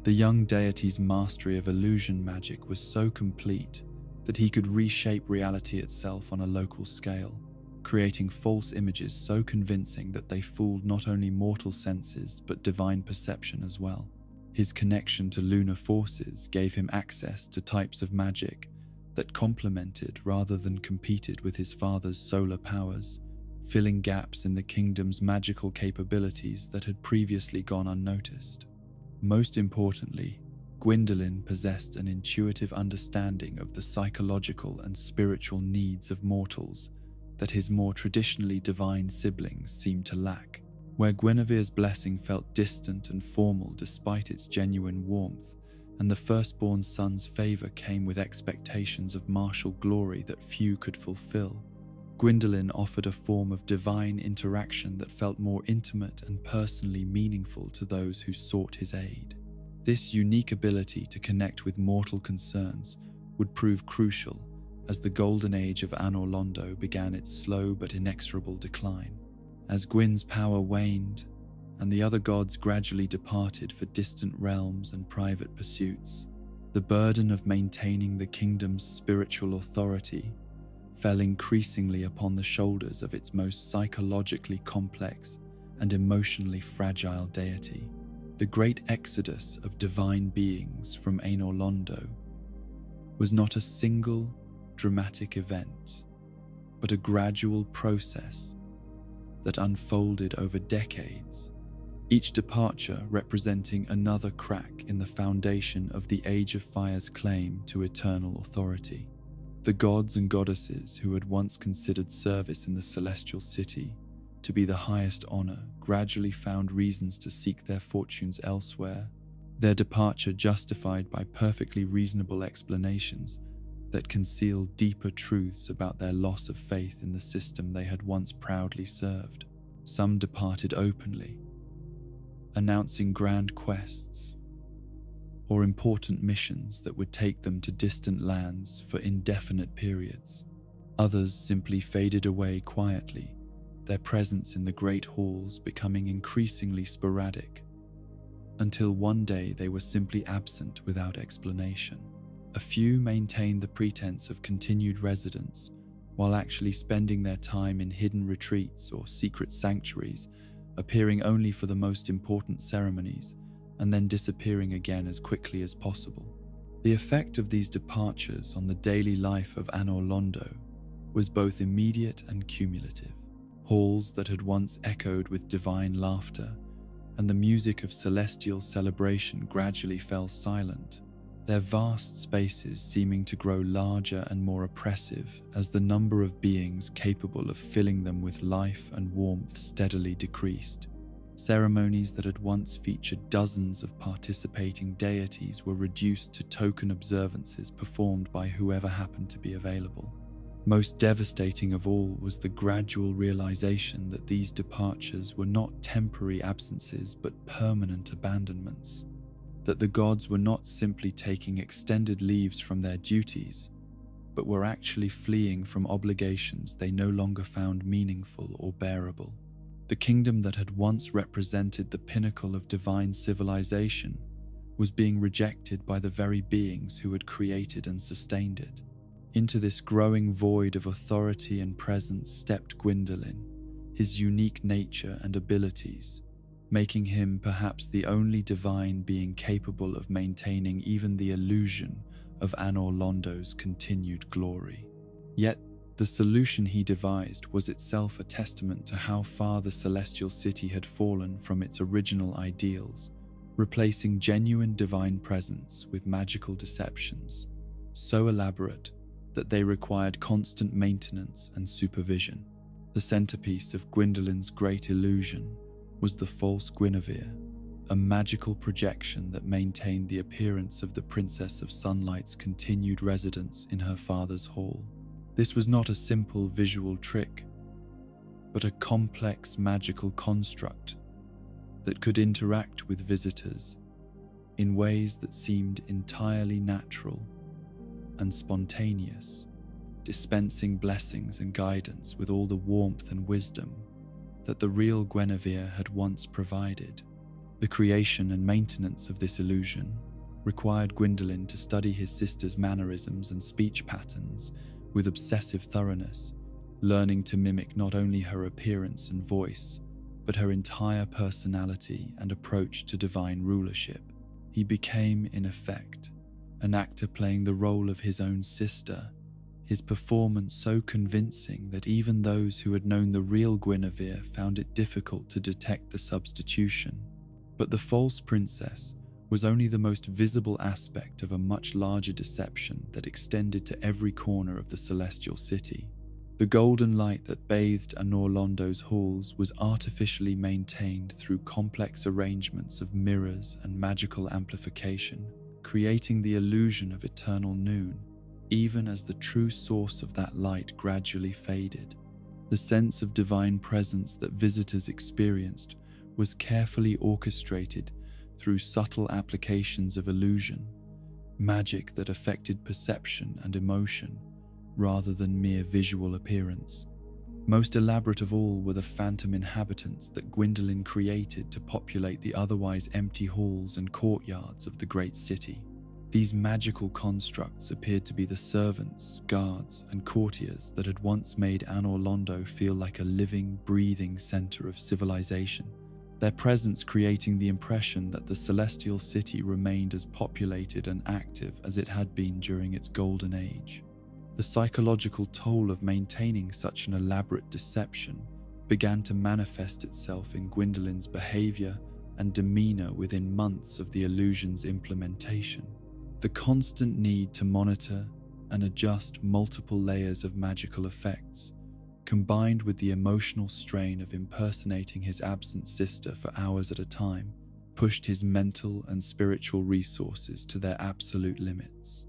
Speaker 1: The young deity's mastery of illusion magic was so complete that he could reshape reality itself on a local scale, creating false images so convincing that they fooled not only mortal senses but divine perception as well. His connection to lunar forces gave him access to types of magic that complemented rather than competed with his father's solar powers, filling gaps in the kingdom's magical capabilities that had previously gone unnoticed. Most importantly, Gwendolyn possessed an intuitive understanding of the psychological and spiritual needs of mortals that his more traditionally divine siblings seemed to lack. Where Guinevere's blessing felt distant and formal despite its genuine warmth, and the firstborn son's favor came with expectations of martial glory that few could fulfill, Gwendolyn offered a form of divine interaction that felt more intimate and personally meaningful to those who sought his aid. This unique ability to connect with mortal concerns would prove crucial as the golden age of Anor Londo began its slow but inexorable decline. As Gwyn's power waned and the other gods gradually departed for distant realms and private pursuits, the burden of maintaining the kingdom's spiritual authority fell increasingly upon the shoulders of its most psychologically complex and emotionally fragile deity. The great exodus of divine beings from Anor Londo was not a single dramatic event, but a gradual process that unfolded over decades, each departure representing another crack in the foundation of the Age of Fire's claim to eternal authority. The gods and goddesses who had once considered service in the celestial city to be the highest honor gradually found reasons to seek their fortunes elsewhere, their departure justified by perfectly reasonable explanations that concealed deeper truths about their loss of faith in the system they had once proudly served. Some departed openly, announcing grand quests or important missions that would take them to distant lands for indefinite periods. Others simply faded away quietly, their presence in the great halls becoming increasingly sporadic, until one day they were simply absent without explanation. A few maintained the pretense of continued residence, while actually spending their time in hidden retreats or secret sanctuaries, appearing only for the most important ceremonies, and then disappearing again as quickly as possible. The effect of these departures on the daily life of Anor Londo was both immediate and cumulative. Halls that had once echoed with divine laughter and the music of celestial celebration gradually fell silent, their vast spaces seeming to grow larger and more oppressive as the number of beings capable of filling them with life and warmth steadily decreased. Ceremonies that had once featured dozens of participating deities were reduced to token observances performed by whoever happened to be available. Most devastating of all was the gradual realization that these departures were not temporary absences but permanent abandonments, that the gods were not simply taking extended leaves from their duties, but were actually fleeing from obligations they no longer found meaningful or bearable. The kingdom that had once represented the pinnacle of divine civilization was being rejected by the very beings who had created and sustained it. Into this growing void of authority and presence stepped Gwyndolin, his unique nature and abilities, making him perhaps the only divine being capable of maintaining even the illusion of Anor Londo's continued glory. Yet, the solution he devised was itself a testament to how far the celestial city had fallen from its original ideals, replacing genuine divine presence with magical deceptions, so elaborate that they required constant maintenance and supervision. The centerpiece of Gwyndolin's great illusion was the false Guinevere, a magical projection that maintained the appearance of the Princess of Sunlight's continued residence in her father's hall. This was not a simple visual trick, but a complex magical construct that could interact with visitors in ways that seemed entirely natural and spontaneous, dispensing blessings and guidance with all the warmth and wisdom that the real Guinevere had once provided. The creation and maintenance of this illusion required Gwyndolin to study his sister's mannerisms and speech patterns with obsessive thoroughness, learning to mimic not only her appearance and voice, but her entire personality and approach to divine rulership. He became, in effect, an actor playing the role of his own sister, his performance so convincing that even those who had known the real Guinevere found it difficult to detect the substitution. But the false princess was only the most visible aspect of a much larger deception that extended to every corner of the celestial city. The golden light that bathed Anor Londo's halls was artificially maintained through complex arrangements of mirrors and magical amplification, creating the illusion of eternal noon, even as the true source of that light gradually faded. The sense of divine presence that visitors experienced was carefully orchestrated through subtle applications of illusion, magic that affected perception and emotion rather than mere visual appearance. Most elaborate of all were the phantom inhabitants that Gwyndolin created to populate the otherwise empty halls and courtyards of the great city. These magical constructs appeared to be the servants, guards, and courtiers that had once made Anor Londo feel like a living, breathing center of civilization, their presence creating the impression that the celestial city remained as populated and active as it had been during its golden age. The psychological toll of maintaining such an elaborate deception began to manifest itself in Gwyndolin's behavior and demeanor within months of the illusion's implementation. The constant need to monitor and adjust multiple layers of magical effects, combined with the emotional strain of impersonating his absent sister for hours at a time, pushed his mental and spiritual resources to their absolute limits.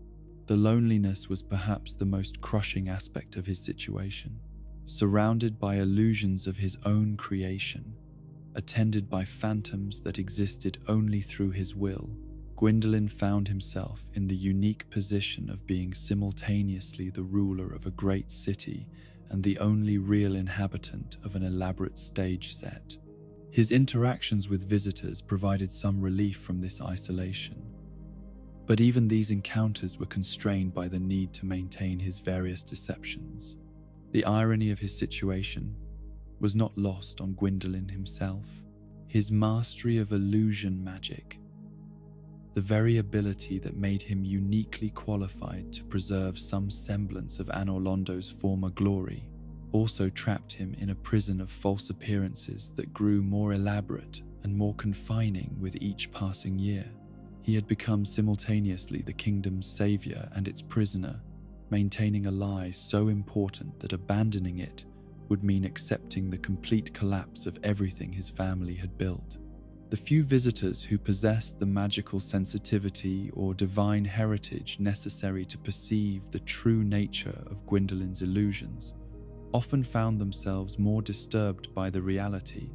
Speaker 1: The loneliness was perhaps the most crushing aspect of his situation. Surrounded by illusions of his own creation, attended by phantoms that existed only through his will, Gwyndolin found himself in the unique position of being simultaneously the ruler of a great city and the only real inhabitant of an elaborate stage set. His interactions with visitors provided some relief from this isolation, but even these encounters were constrained by the need to maintain his various deceptions. The irony of his situation was not lost on Gwyndolin himself. His mastery of illusion magic, the very ability that made him uniquely qualified to preserve some semblance of Anor Londo's former glory, also trapped him in a prison of false appearances that grew more elaborate and more confining with each passing year. He had become simultaneously the kingdom's savior and its prisoner, maintaining a lie so important that abandoning it would mean accepting the complete collapse of everything his family had built. The few visitors who possessed the magical sensitivity or divine heritage necessary to perceive the true nature of Gwendolyn's illusions often found themselves more disturbed by the reality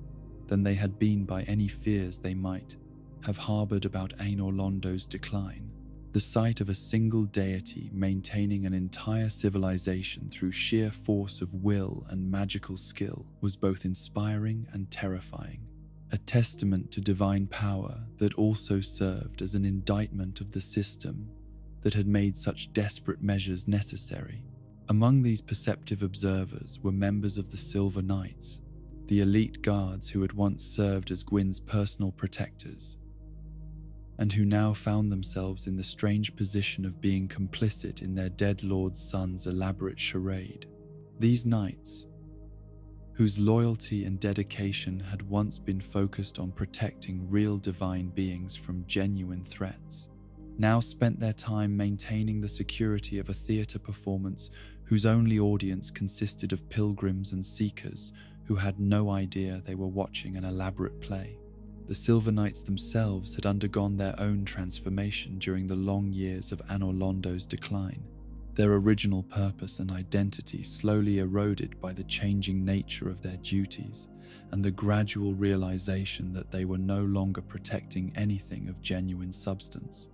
Speaker 1: than they had been by any fears they might have harbored about Anor Londo's decline. The sight of a single deity maintaining an entire civilization through sheer force of will and magical skill was both inspiring and terrifying, a testament to divine power that also served as an indictment of the system that had made such desperate measures necessary. Among these perceptive observers were members of the Silver Knights, the elite guards who had once served as Gwyn's personal protectors, and who now found themselves in the strange position of being complicit in their dead lord's son's elaborate charade. These knights, whose loyalty and dedication had once been focused on protecting real divine beings from genuine threats, now spent their time maintaining the security of a theatre performance whose only audience consisted of pilgrims and seekers who had no idea they were watching an elaborate play. The Silver Knights themselves had undergone their own transformation during the long years of Anor Londo's decline, their original purpose and identity slowly eroded by the changing nature of their duties and the gradual realization that they were no longer protecting anything of genuine substance.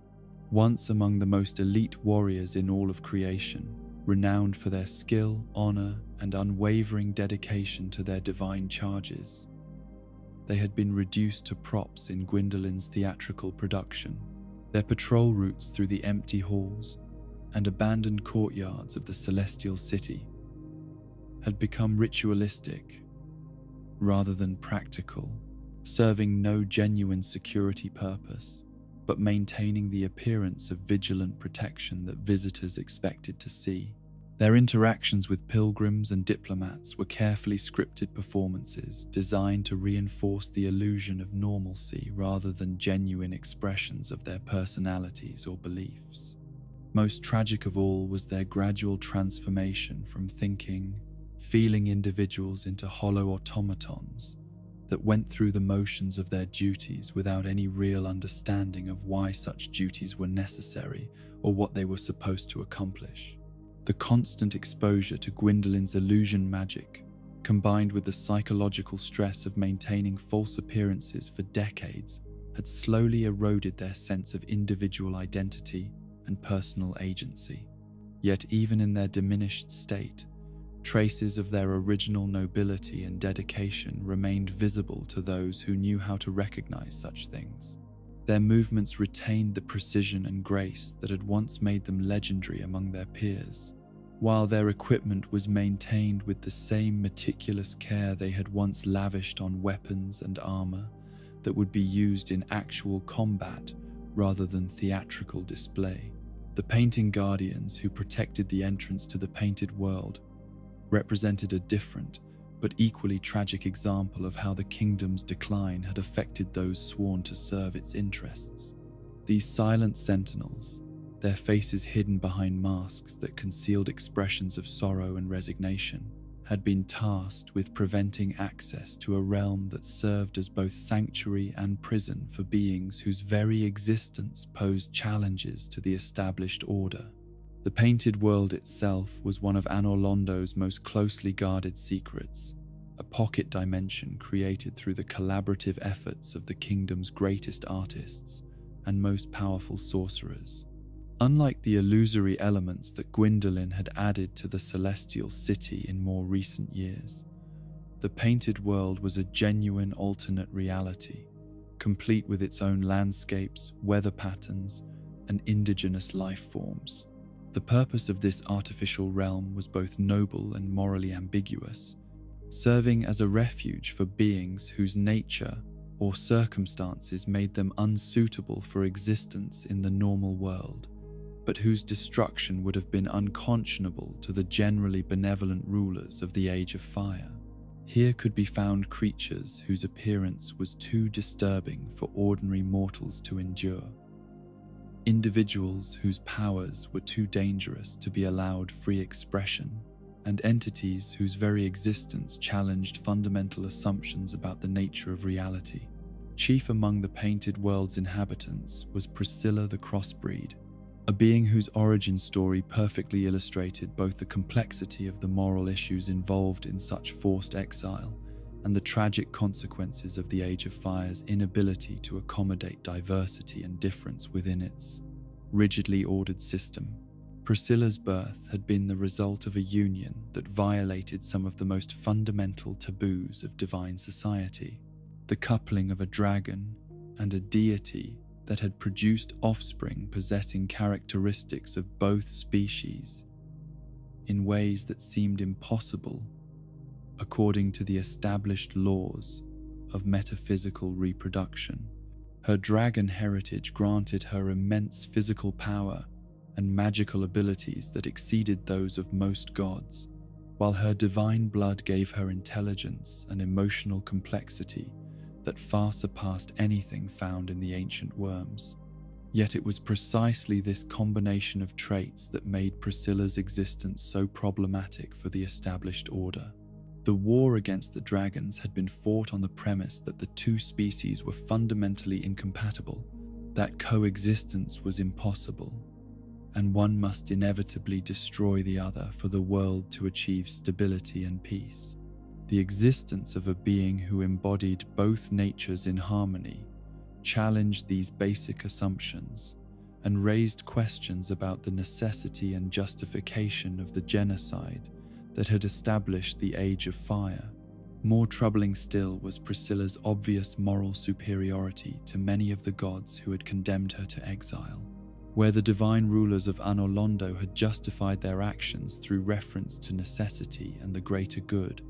Speaker 1: Once among the most elite warriors in all of creation, renowned for their skill, honor, and unwavering dedication to their divine charges, they had been reduced to props in Gwendolyn's theatrical production. Their patrol routes through the empty halls and abandoned courtyards of the celestial city had become ritualistic rather than practical, serving no genuine security purpose, but maintaining the appearance of vigilant protection that visitors expected to see. Their interactions with pilgrims and diplomats were carefully scripted performances designed to reinforce the illusion of normalcy rather than genuine expressions of their personalities or beliefs. Most tragic of all was their gradual transformation from thinking, feeling individuals into hollow automatons that went through the motions of their duties without any real understanding of why such duties were necessary or what they were supposed to accomplish. The constant exposure to Gwendolyn's illusion magic, combined with the psychological stress of maintaining false appearances for decades, had slowly eroded their sense of individual identity and personal agency. Yet even in their diminished state, traces of their original nobility and dedication remained visible to those who knew how to recognize such things. Their movements retained the precision and grace that had once made them legendary among their peers, while their equipment was maintained with the same meticulous care they had once lavished on weapons and armor that would be used in actual combat rather than theatrical display. The painting guardians who protected the entrance to the painted world represented a different but equally tragic example of how the kingdom's decline had affected those sworn to serve its interests. These silent sentinels, their faces hidden behind masks that concealed expressions of sorrow and resignation, had been tasked with preventing access to a realm that served as both sanctuary and prison for beings whose very existence posed challenges to the established order. The painted world itself was one of Anor Londo's most closely guarded secrets, a pocket dimension created through the collaborative efforts of the kingdom's greatest artists and most powerful sorcerers. Unlike the illusory elements that Gwendolyn had added to the celestial city in more recent years, the painted world was a genuine alternate reality, complete with its own landscapes, weather patterns, and indigenous life forms. The purpose of this artificial realm was both noble and morally ambiguous, serving as a refuge for beings whose nature or circumstances made them unsuitable for existence in the normal world, but whose destruction would have been unconscionable to the generally benevolent rulers of the Age of Fire. Here could be found creatures whose appearance was too disturbing for ordinary mortals to endure, individuals whose powers were too dangerous to be allowed free expression, and entities whose very existence challenged fundamental assumptions about the nature of reality. Chief among the Painted World's inhabitants was Priscilla the Crossbreed, a being whose origin story perfectly illustrated both the complexity of the moral issues involved in such forced exile and the tragic consequences of the Age of Fire's inability to accommodate diversity and difference within its rigidly ordered system. Priscilla's birth had been the result of a union that violated some of the most fundamental taboos of divine society, the coupling of a dragon and a deity that had produced offspring possessing characteristics of both species in ways that seemed impossible according to the established laws of metaphysical reproduction. Her dragon heritage granted her immense physical power and magical abilities that exceeded those of most gods, while her divine blood gave her intelligence and emotional complexity that far surpassed anything found in the ancient worms. Yet it was precisely this combination of traits that made Priscilla's existence so problematic for the established order. The war against the dragons had been fought on the premise that the two species were fundamentally incompatible, that coexistence was impossible, and one must inevitably destroy the other for the world to achieve stability and peace. The existence of a being who embodied both natures in harmony challenged these basic assumptions and raised questions about the necessity and justification of the genocide that had established the Age of Fire. More troubling still was Priscilla's obvious moral superiority to many of the gods who had condemned her to exile. Where the divine rulers of Anolondo had justified their actions through reference to necessity and the greater good,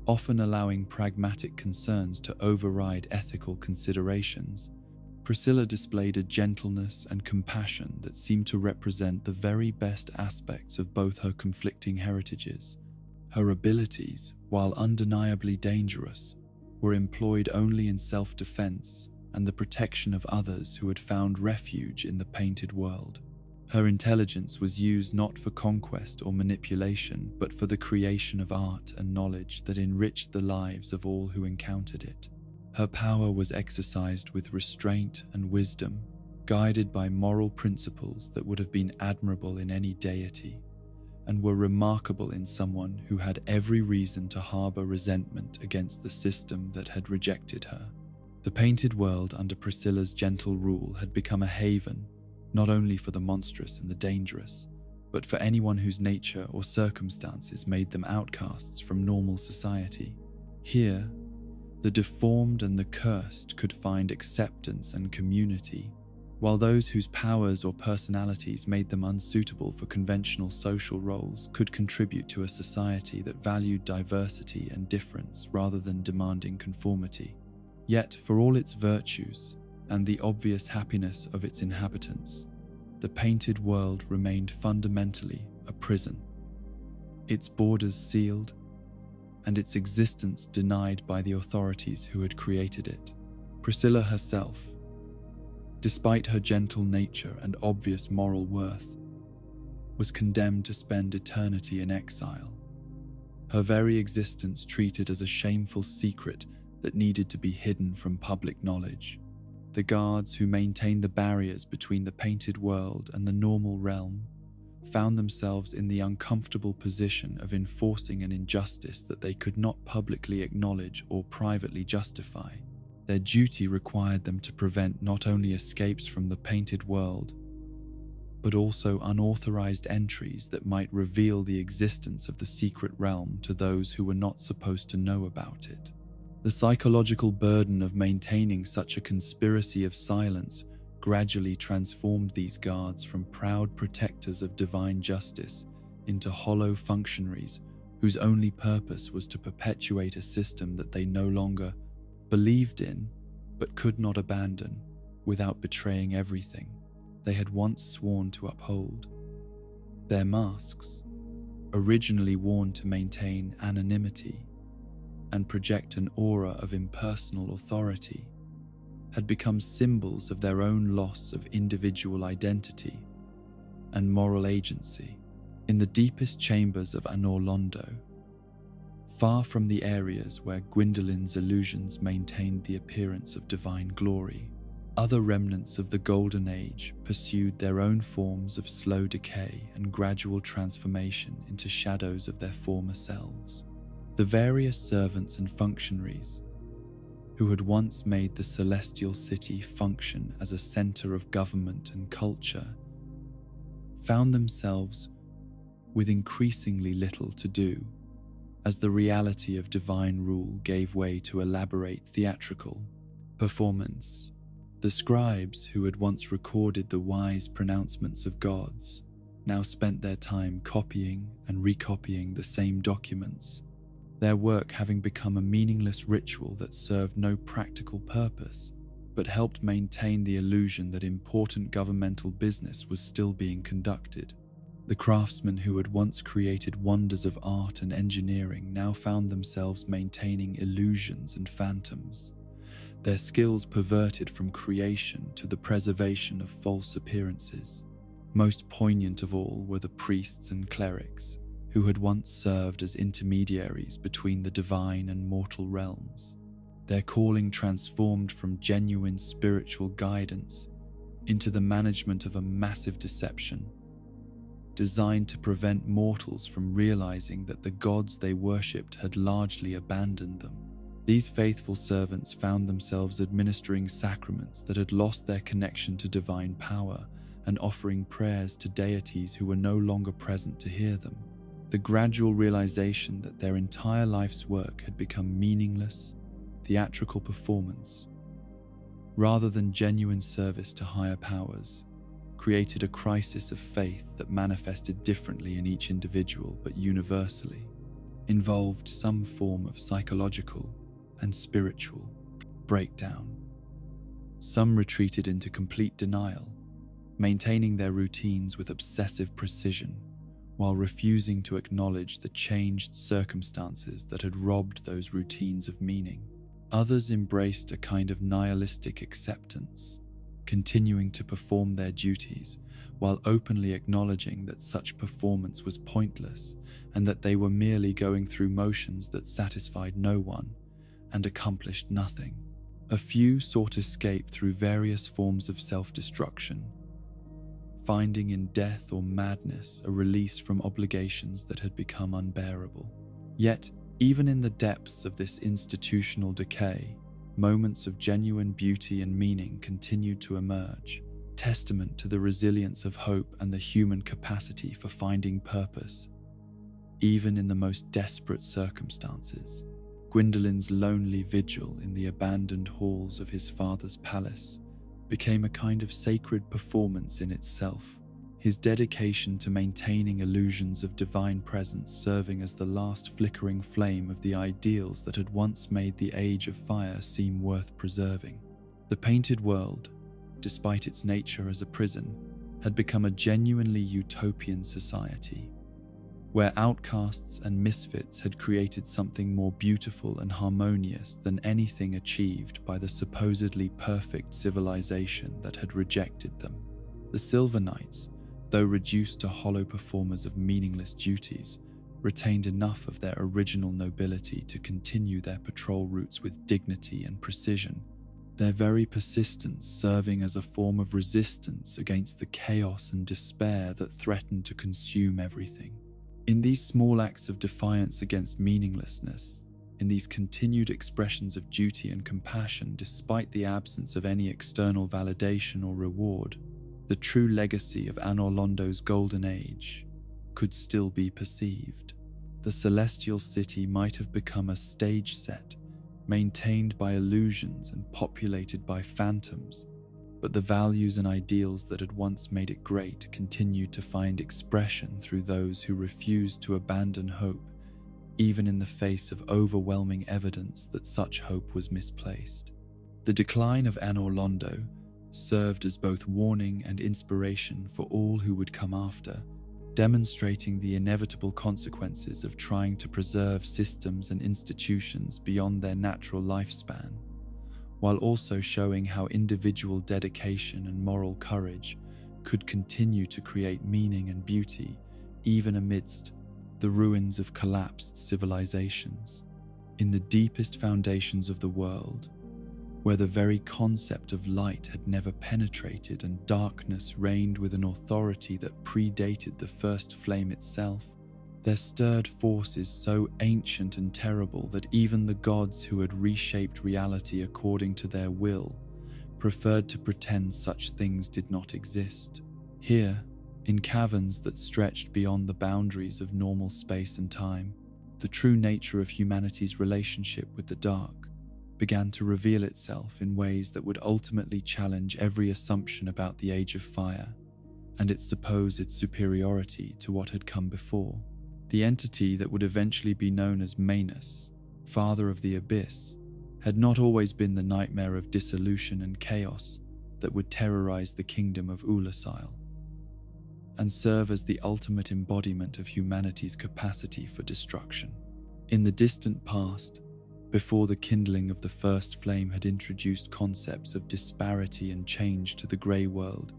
Speaker 1: often allowing pragmatic concerns to override ethical considerations, Priscilla displayed a gentleness and compassion that seemed to represent the very best aspects of both her conflicting heritages. Her abilities, while undeniably dangerous, were employed only in self-defense and the protection of others who had found refuge in the Painted World. Her intelligence was used not for conquest or manipulation, but for the creation of art and knowledge that enriched the lives of all who encountered it. Her power was exercised with restraint and wisdom, guided by moral principles that would have been admirable in any deity, and were remarkable in someone who had every reason to harbor resentment against the system that had rejected her. The Painted World under Priscilla's gentle rule had become a haven, not only for the monstrous and the dangerous, but for anyone whose nature or circumstances made them outcasts from normal society. Here, the deformed and the cursed could find acceptance and community, while those whose powers or personalities made them unsuitable for conventional social roles could contribute to a society that valued diversity and difference rather than demanding conformity. Yet, for all its virtues and the obvious happiness of its inhabitants, the Painted World remained fundamentally a prison, its borders sealed and its existence denied by the authorities who had created it. Priscilla herself, despite her gentle nature and obvious moral worth, was condemned to spend eternity in exile, her very existence treated as a shameful secret that needed to be hidden from public knowledge. The guards who maintained the barriers between the Painted World and the normal realm found themselves in the uncomfortable position of enforcing an injustice that they could not publicly acknowledge or privately justify. Their duty required them to prevent not only escapes from the Painted World, but also unauthorized entries that might reveal the existence of the secret realm to those who were not supposed to know about it. The psychological burden of maintaining such a conspiracy of silence gradually transformed these guards from proud protectors of divine justice into hollow functionaries whose only purpose was to perpetuate a system that they no longer believed in but could not abandon without betraying everything they had once sworn to uphold. Their masks, originally worn to maintain anonymity and project an aura of impersonal authority, had become symbols of their own loss of individual identity and moral agency. In the deepest chambers of Anor Londo, far from the areas where Gwyndolin's illusions maintained the appearance of divine glory, other remnants of the Golden Age pursued their own forms of slow decay and gradual transformation into shadows of their former selves. The various servants and functionaries who had once made the celestial city function as a center of government and culture found themselves with increasingly little to do, as the reality of divine rule gave way to elaborate theatrical performance. The scribes who had once recorded the wise pronouncements of gods now spent their time copying and recopying the same documents, their work having become a meaningless ritual that served no practical purpose, but helped maintain the illusion that important governmental business was still being conducted. The craftsmen who had once created wonders of art and engineering now found themselves maintaining illusions and phantoms, their skills perverted from creation to the preservation of false appearances. Most poignant of all were the priests and clerics who had once served as intermediaries between the divine and mortal realms, their calling transformed from genuine spiritual guidance into the management of a massive deception designed to prevent mortals from realizing that the gods they worshipped had largely abandoned them. These faithful servants found themselves administering sacraments that had lost their connection to divine power and offering prayers to deities who were no longer present to hear them. The gradual realization that their entire life's work had become meaningless, theatrical performance, rather than genuine service to higher powers, created a crisis of faith that manifested differently in each individual but universally involved some form of psychological and spiritual breakdown. Some retreated into complete denial, maintaining their routines with obsessive precision while refusing to acknowledge the changed circumstances that had robbed those routines of meaning. Others embraced a kind of nihilistic acceptance, continuing to perform their duties while openly acknowledging that such performance was pointless and that they were merely going through motions that satisfied no one and accomplished nothing. A few sought escape through various forms of self-destruction, finding in death or madness a release from obligations that had become unbearable. Yet, even in the depths of this institutional decay, moments of genuine beauty and meaning continued to emerge, testament to the resilience of hope and the human capacity for finding purpose, even in the most desperate circumstances. Gwyndolin's lonely vigil in the abandoned halls of his father's palace became a kind of sacred performance in itself, his dedication to maintaining illusions of divine presence serving as the last flickering flame of the ideals that had once made the Age of Fire seem worth preserving. The painted world, despite its nature as a prison, had become a genuinely utopian society, where outcasts and misfits had created something more beautiful and harmonious than anything achieved by the supposedly perfect civilization that had rejected them. The Silver Knights, though reduced to hollow performers of meaningless duties, retained enough of their original nobility to continue their patrol routes with dignity and precision, their very persistence serving as a form of resistance against the chaos and despair that threatened to consume everything. In these small acts of defiance against meaninglessness, in these continued expressions of duty and compassion despite the absence of any external validation or reward, the true legacy of Anor Londo's Golden Age could still be perceived. The celestial city might have become a stage set, maintained by illusions and populated by phantoms, but the values and ideals that had once made it great continued to find expression through those who refused to abandon hope, even in the face of overwhelming evidence that such hope was misplaced. The decline of Anor Londo served as both warning and inspiration for all who would come after, demonstrating the inevitable consequences of trying to preserve systems and institutions beyond their natural lifespan, while also showing how individual dedication and moral courage could continue to create meaning and beauty even amidst the ruins of collapsed civilizations. In the deepest foundations of the world, where the very concept of light had never penetrated and darkness reigned with an authority that predated the first flame itself, there stirred forces so ancient and terrible that even the gods who had reshaped reality according to their will preferred to pretend such things did not exist. Here, in caverns that stretched beyond the boundaries of normal space and time, the true nature of humanity's relationship with the dark began to reveal itself in ways that would ultimately challenge every assumption about the Age of Fire and its supposed superiority to what had come before. The entity that would eventually be known as Manus, Father of the Abyss, had not always been the nightmare of dissolution and chaos that would terrorize the kingdom of Ulasil and serve as the ultimate embodiment of humanity's capacity for destruction. In the distant past, before the kindling of the first flame had introduced concepts of disparity and change to the grey world,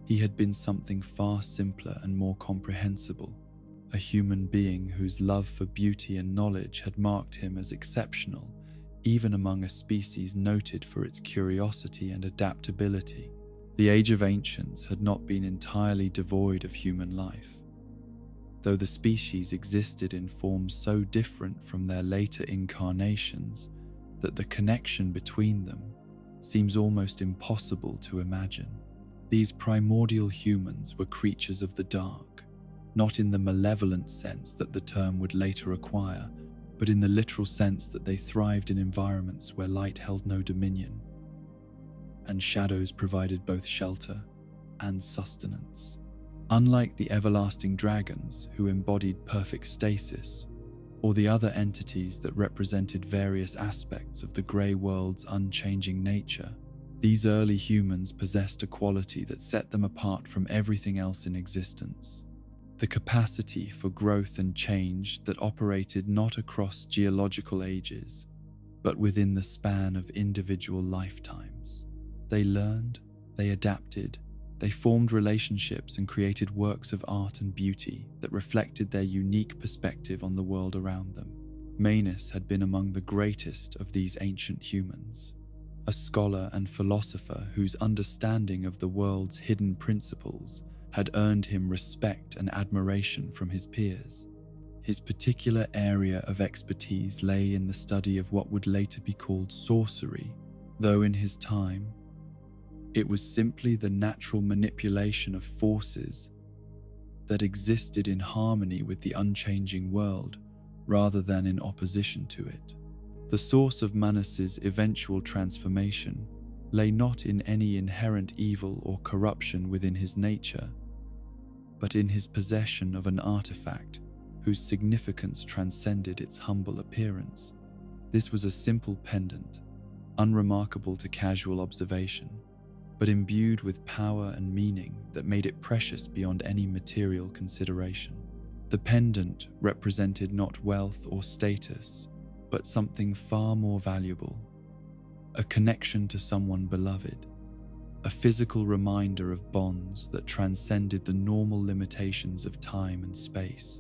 Speaker 1: he had been something far simpler and more comprehensible, a human being whose love for beauty and knowledge had marked him as exceptional, even among a species noted for its curiosity and adaptability. The Age of Ancients had not been entirely devoid of human life, though the species existed in forms so different from their later incarnations that the connection between them seems almost impossible to imagine. These primordial humans were creatures of the dark, not in the malevolent sense that the term would later acquire, but in the literal sense that they thrived in environments where light held no dominion, and shadows provided both shelter and sustenance. Unlike the everlasting dragons who embodied perfect stasis, or the other entities that represented various aspects of the grey world's unchanging nature, these early humans possessed a quality that set them apart from everything else in existence: the capacity for growth and change that operated not across geological ages, but within the span of individual lifetimes. They learned, they adapted, they formed relationships and created works of art and beauty that reflected their unique perspective on the world around them. Manus had been among the greatest of these ancient humans, a scholar and philosopher whose understanding of the world's hidden principles had earned him respect and admiration from his peers. His particular area of expertise lay in the study of what would later be called sorcery, though in his time, it was simply the natural manipulation of forces that existed in harmony with the unchanging world rather than in opposition to it. The source of Manus's eventual transformation lay not in any inherent evil or corruption within his nature, but in his possession of an artifact whose significance transcended its humble appearance. This was a simple pendant, unremarkable to casual observation, but imbued with power and meaning that made it precious beyond any material consideration. The pendant represented not wealth or status, but something far more valuable: a connection to someone beloved, a physical reminder of bonds that transcended the normal limitations of time and space.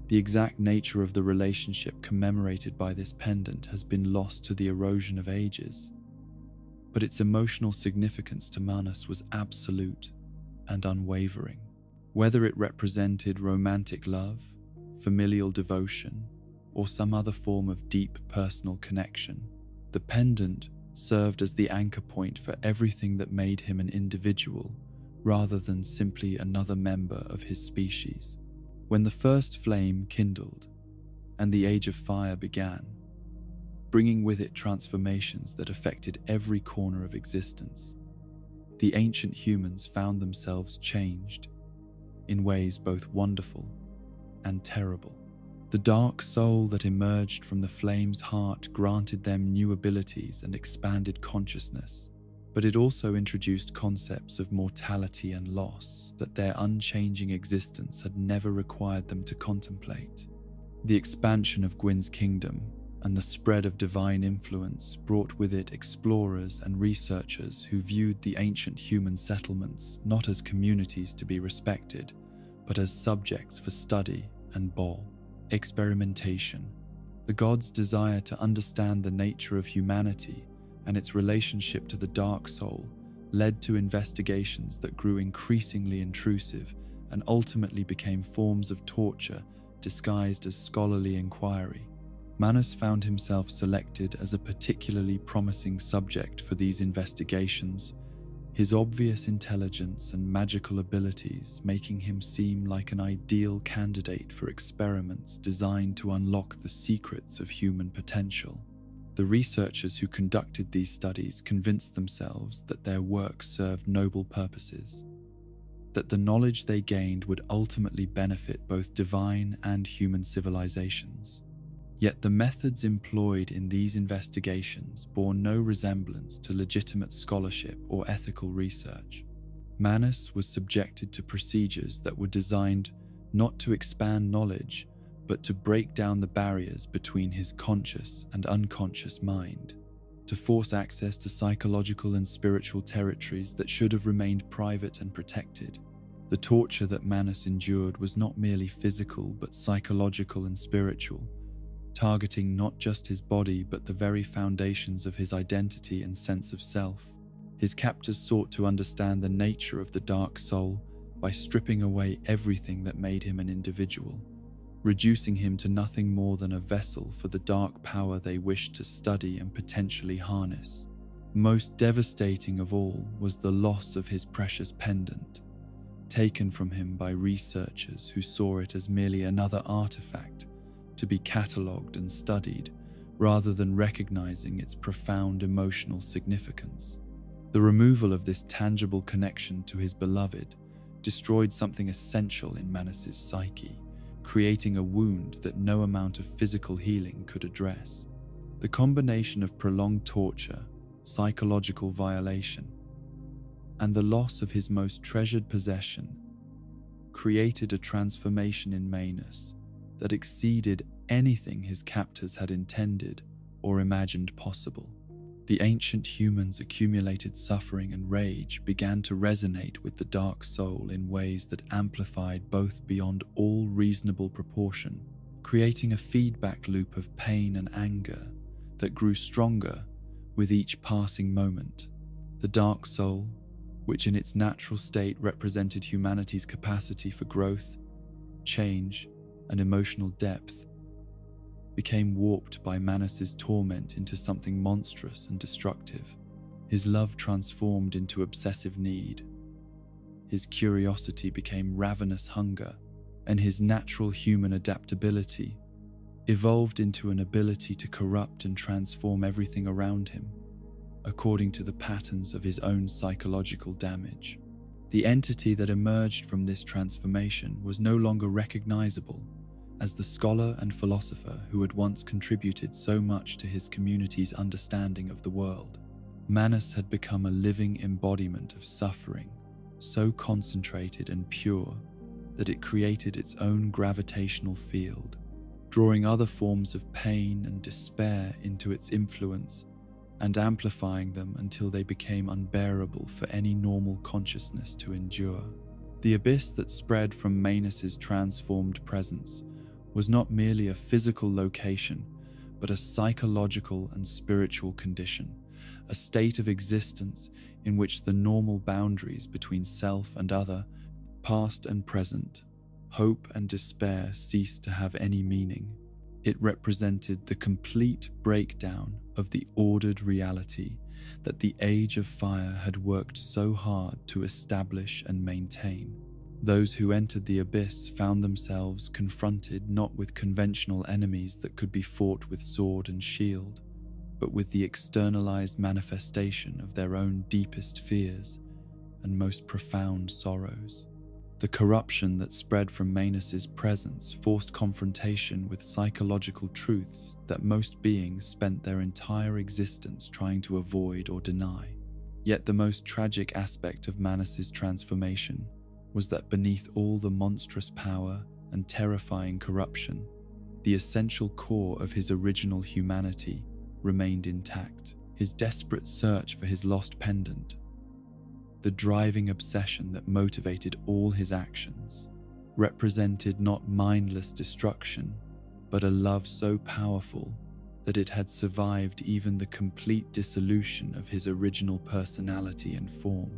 Speaker 1: The exact nature of the relationship commemorated by this pendant has been lost to the erosion of ages, but its emotional significance to Manus was absolute and unwavering. Whether it represented romantic love, familial devotion, or some other form of deep personal connection, the pendant served as the anchor point for everything that made him an individual rather than simply another member of his species. When the first flame kindled and the Age of Fire began, bringing with it transformations that affected every corner of existence, the ancient humans found themselves changed in ways both wonderful and terrible. The dark soul that emerged from the flame's heart granted them new abilities and expanded consciousness, but it also introduced concepts of mortality and loss that their unchanging existence had never required them to contemplate. The expansion of Gwyn's kingdom and the spread of divine influence brought with it explorers and researchers who viewed the ancient human settlements not as communities to be respected, but as subjects for study and experimentation. The gods' desire to understand the nature of humanity and its relationship to the dark soul led to investigations that grew increasingly intrusive and ultimately became forms of torture disguised as scholarly inquiry. Manus found himself selected as a particularly promising subject for these investigations, his obvious intelligence and magical abilities making him seem like an ideal candidate for experiments designed to unlock the secrets of human potential. The researchers who conducted these studies convinced themselves that their work served noble purposes, that the knowledge they gained would ultimately benefit both divine and human civilizations. Yet the methods employed in these investigations bore no resemblance to legitimate scholarship or ethical research. Manus was subjected to procedures that were designed not to expand knowledge, but to break down the barriers between his conscious and unconscious mind, to force access to psychological and spiritual territories that should have remained private and protected. The torture that Manus endured was not merely physical but psychological and spiritual, targeting not just his body but the very foundations of his identity and sense of self. His captors sought to understand the nature of the dark soul by stripping away everything that made him an individual, reducing him to nothing more than a vessel for the dark power they wished to study and potentially harness. Most devastating of all was the loss of his precious pendant, taken from him by researchers who saw it as merely another artifact to be catalogued and studied, rather than recognizing its profound emotional significance. The removal of this tangible connection to his beloved destroyed something essential in Manus's psyche, creating a wound that no amount of physical healing could address. The combination of prolonged torture, psychological violation, and the loss of his most treasured possession created a transformation in Manus that exceeded anything his captors had intended or imagined possible. The ancient humans' accumulated suffering and rage began to resonate with the dark soul in ways that amplified both beyond all reasonable proportion, creating a feedback loop of pain and anger that grew stronger with each passing moment. The dark soul, which in its natural state represented humanity's capacity for growth, change, and emotional depth, became warped by Manus's torment into something monstrous and destructive. His love transformed into obsessive need. His curiosity became ravenous hunger, and his natural human adaptability evolved into an ability to corrupt and transform everything around him, according to the patterns of his own psychological damage. The entity that emerged from this transformation was no longer recognizable as the scholar and philosopher who had once contributed so much to his community's understanding of the world. Manus had become a living embodiment of suffering, so concentrated and pure that it created its own gravitational field, drawing other forms of pain and despair into its influence and amplifying them until they became unbearable for any normal consciousness to endure. The abyss that spread from Manus's transformed presence was not merely a physical location, but a psychological and spiritual condition, a state of existence in which the normal boundaries between self and other, past and present, hope and despair ceased to have any meaning. It represented the complete breakdown of the ordered reality that the Age of Fire had worked so hard to establish and maintain. Those who entered the abyss found themselves confronted not with conventional enemies that could be fought with sword and shield, but with the externalized manifestation of their own deepest fears and most profound sorrows. The corruption that spread from Manus's presence forced confrontation with psychological truths that most beings spent their entire existence trying to avoid or deny. Yet the most tragic aspect of Manus's transformation was that beneath all the monstrous power and terrifying corruption, the essential core of his original humanity remained intact. His desperate search for his lost pendant, the driving obsession that motivated all his actions, represented not mindless destruction, but a love so powerful that it had survived even the complete dissolution of his original personality and form.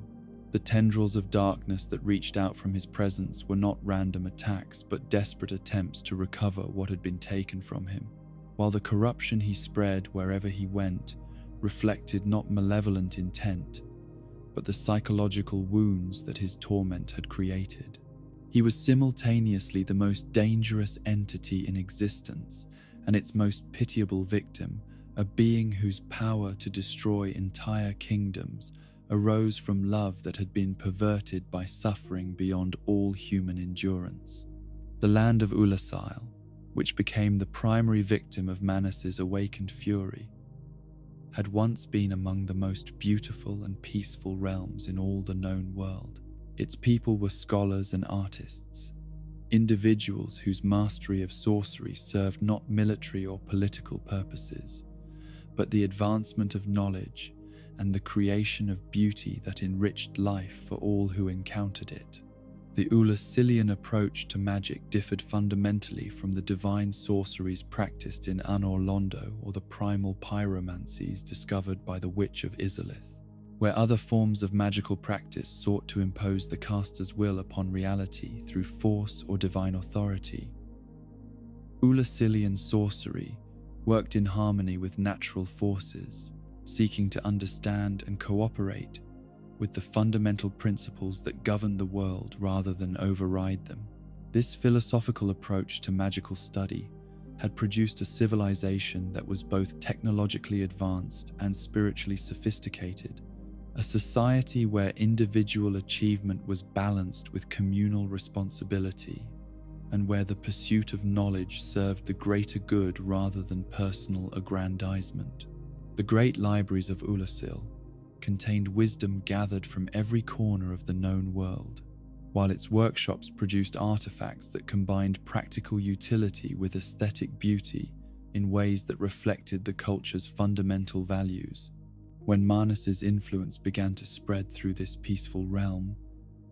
Speaker 1: The tendrils of darkness that reached out from his presence were not random attacks, but desperate attempts to recover what had been taken from him, while the corruption he spread wherever he went reflected not malevolent intent, but the psychological wounds that his torment had created. He was simultaneously the most dangerous entity in existence and its most pitiable victim, a being whose power to destroy entire kingdoms arose from love that had been perverted by suffering beyond all human endurance. The land of Ulasil, which became the primary victim of Manus's awakened fury, had once been among the most beautiful and peaceful realms in all the known world. Its people were scholars and artists, individuals whose mastery of sorcery served not military or political purposes, but the advancement of knowledge and the creation of beauty that enriched life for all who encountered it. The Ulasilian approach to magic differed fundamentally from the divine sorceries practiced in Anorlondo or the primal pyromancies discovered by the Witch of Izalith, where other forms of magical practice sought to impose the caster's will upon reality through force or divine authority. Ulasilian sorcery worked in harmony with natural forces, seeking to understand and cooperate with the fundamental principles that govern the world rather than override them. This philosophical approach to magical study had produced a civilization that was both technologically advanced and spiritually sophisticated, a society where individual achievement was balanced with communal responsibility, and where the pursuit of knowledge served the greater good rather than personal aggrandizement. The great libraries of Ulasil contained wisdom gathered from every corner of the known world, while its workshops produced artifacts that combined practical utility with aesthetic beauty in ways that reflected the culture's fundamental values. When Manus's influence began to spread through this peaceful realm,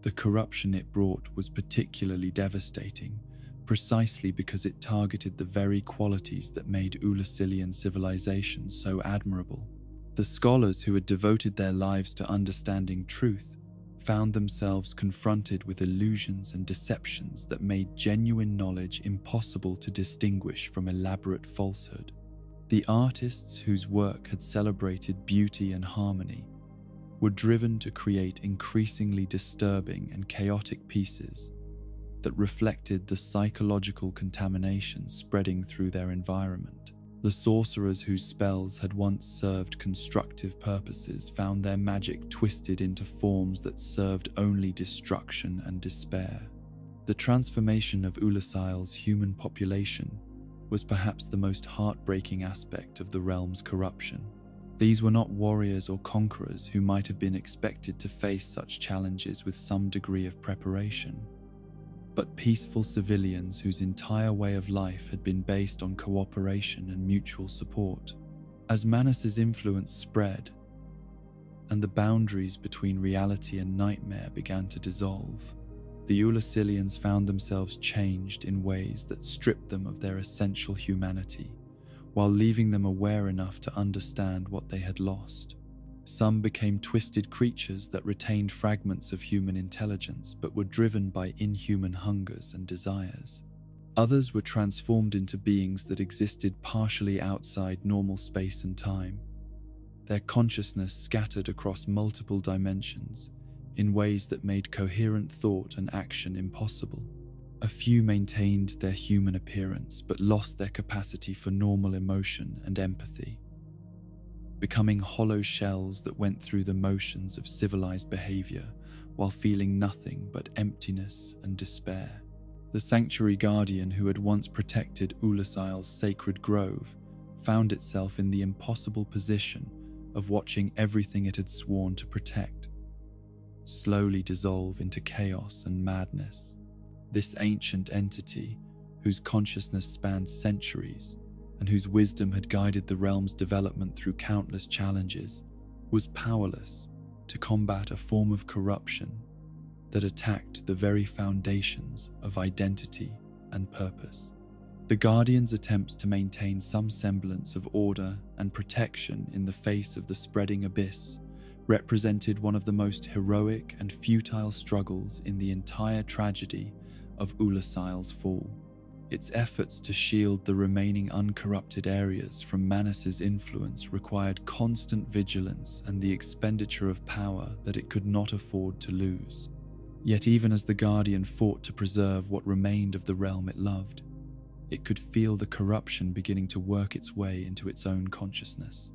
Speaker 1: the corruption it brought was particularly devastating, precisely because it targeted the very qualities that made Ulasilian civilization so admirable. The scholars who had devoted their lives to understanding truth found themselves confronted with illusions and deceptions that made genuine knowledge impossible to distinguish from elaborate falsehood. The artists whose work had celebrated beauty and harmony were driven to create increasingly disturbing and chaotic pieces that reflected the psychological contamination spreading through their environment. The sorcerers whose spells had once served constructive purposes found their magic twisted into forms that served only destruction and despair. The transformation of Ulasil's human population was perhaps the most heartbreaking aspect of the realm's corruption. These were not warriors or conquerors who might have been expected to face such challenges with some degree of preparation, but peaceful civilians whose entire way of life had been based on cooperation and mutual support. As Manus's influence spread, and the boundaries between reality and nightmare began to dissolve, the Ulasilians found themselves changed in ways that stripped them of their essential humanity, while leaving them aware enough to understand what they had lost. Some became twisted creatures that retained fragments of human intelligence but were driven by inhuman hungers and desires. Others were transformed into beings that existed partially outside normal space and time, their consciousness scattered across multiple dimensions in ways that made coherent thought and action impossible. A few maintained their human appearance but lost their capacity for normal emotion and empathy, becoming hollow shells that went through the motions of civilized behavior, while feeling nothing but emptiness and despair. The sanctuary guardian who had once protected Ulasail's sacred grove found itself in the impossible position of watching everything it had sworn to protect slowly dissolve into chaos and madness. This ancient entity, whose consciousness spanned centuries and whose wisdom had guided the realm's development through countless challenges, was powerless to combat a form of corruption that attacked the very foundations of identity and purpose. The Guardian's attempts to maintain some semblance of order and protection in the face of the spreading abyss represented one of the most heroic and futile struggles in the entire tragedy of Ulasail's fall. Its efforts to shield the remaining uncorrupted areas from Manas's influence required constant vigilance and the expenditure of power that it could not afford to lose. Yet even as the Guardian fought to preserve what remained of the realm it loved, it could feel the corruption beginning to work its way into its own consciousness.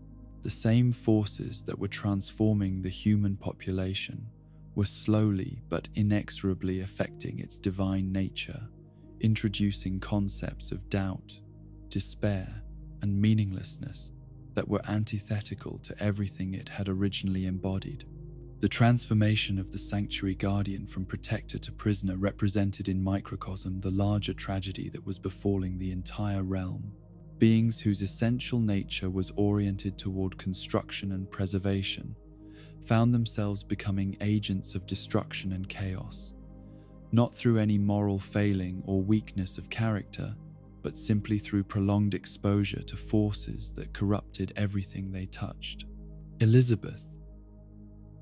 Speaker 1: The same forces that were transforming the human population were slowly but inexorably affecting its divine nature, introducing concepts of doubt, despair, and meaninglessness that were antithetical to everything it had originally embodied. The transformation of the Sanctuary Guardian from protector to prisoner represented in microcosm the larger tragedy that was befalling the entire realm. Beings whose essential nature was oriented toward construction and preservation found themselves becoming agents of destruction and chaos, not through any moral failing or weakness of character, but simply through prolonged exposure to forces that corrupted everything they touched. Elizabeth,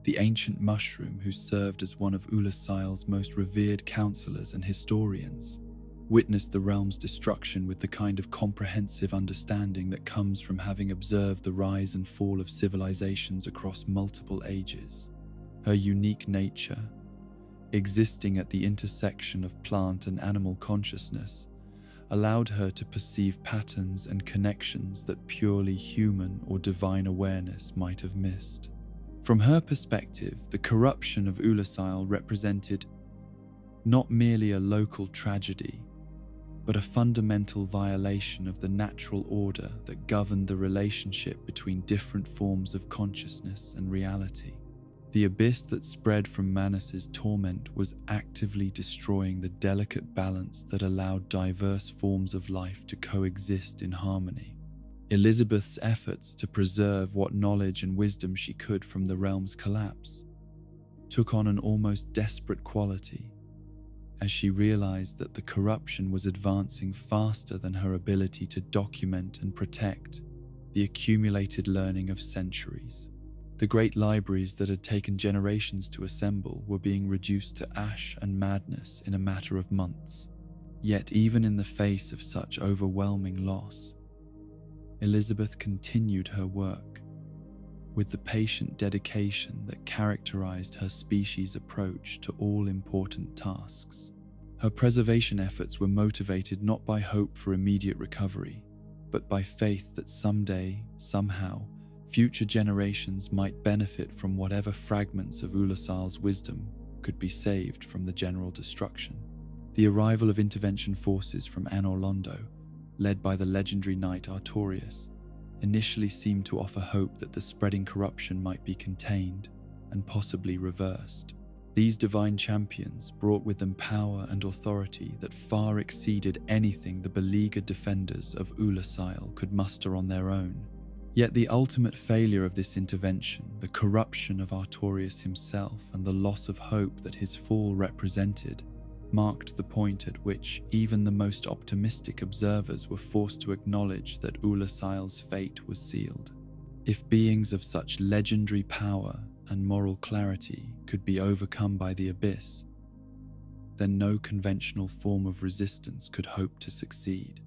Speaker 1: the ancient mushroom who served as one of Ulasail's most revered counselors and historians, witnessed the realm's destruction with the kind of comprehensive understanding that comes from having observed the rise and fall of civilizations across multiple ages. Her unique nature, existing at the intersection of plant and animal consciousness, allowed her to perceive patterns and connections that purely human or divine awareness might have missed. From her perspective, the corruption of Ulasail represented not merely a local tragedy, but a fundamental violation of the natural order that governed the relationship between different forms of consciousness and reality. The abyss that spread from Manas's torment was actively destroying the delicate balance that allowed diverse forms of life to coexist in harmony. Elizabeth's efforts to preserve what knowledge and wisdom she could from the realm's collapse took on an almost desperate quality, as she realized that the corruption was advancing faster than her ability to document and protect the accumulated learning of centuries. The great libraries that had taken generations to assemble were being reduced to ash and madness in a matter of months. Yet even in the face of such overwhelming loss, Elizabeth continued her work with the patient dedication that characterized her species' approach to all important tasks. Her preservation efforts were motivated not by hope for immediate recovery, but by faith that someday, somehow, future generations might benefit from whatever fragments of Ulasail's wisdom could be saved from the general destruction. The arrival of intervention forces from Anor Londo, led by the legendary knight Artorias, initially seemed to offer hope that the spreading corruption might be contained and possibly reversed. These divine champions brought with them power and authority that far exceeded anything the beleaguered defenders of Ulasail could muster on their own. Yet the ultimate failure of this intervention, the corruption of Artorias himself and the loss of hope that his fall represented, marked the point at which even the most optimistic observers were forced to acknowledge that Ulasail's fate was sealed. If beings of such legendary power and moral clarity could be overcome by the abyss, then no conventional form of resistance could hope to succeed.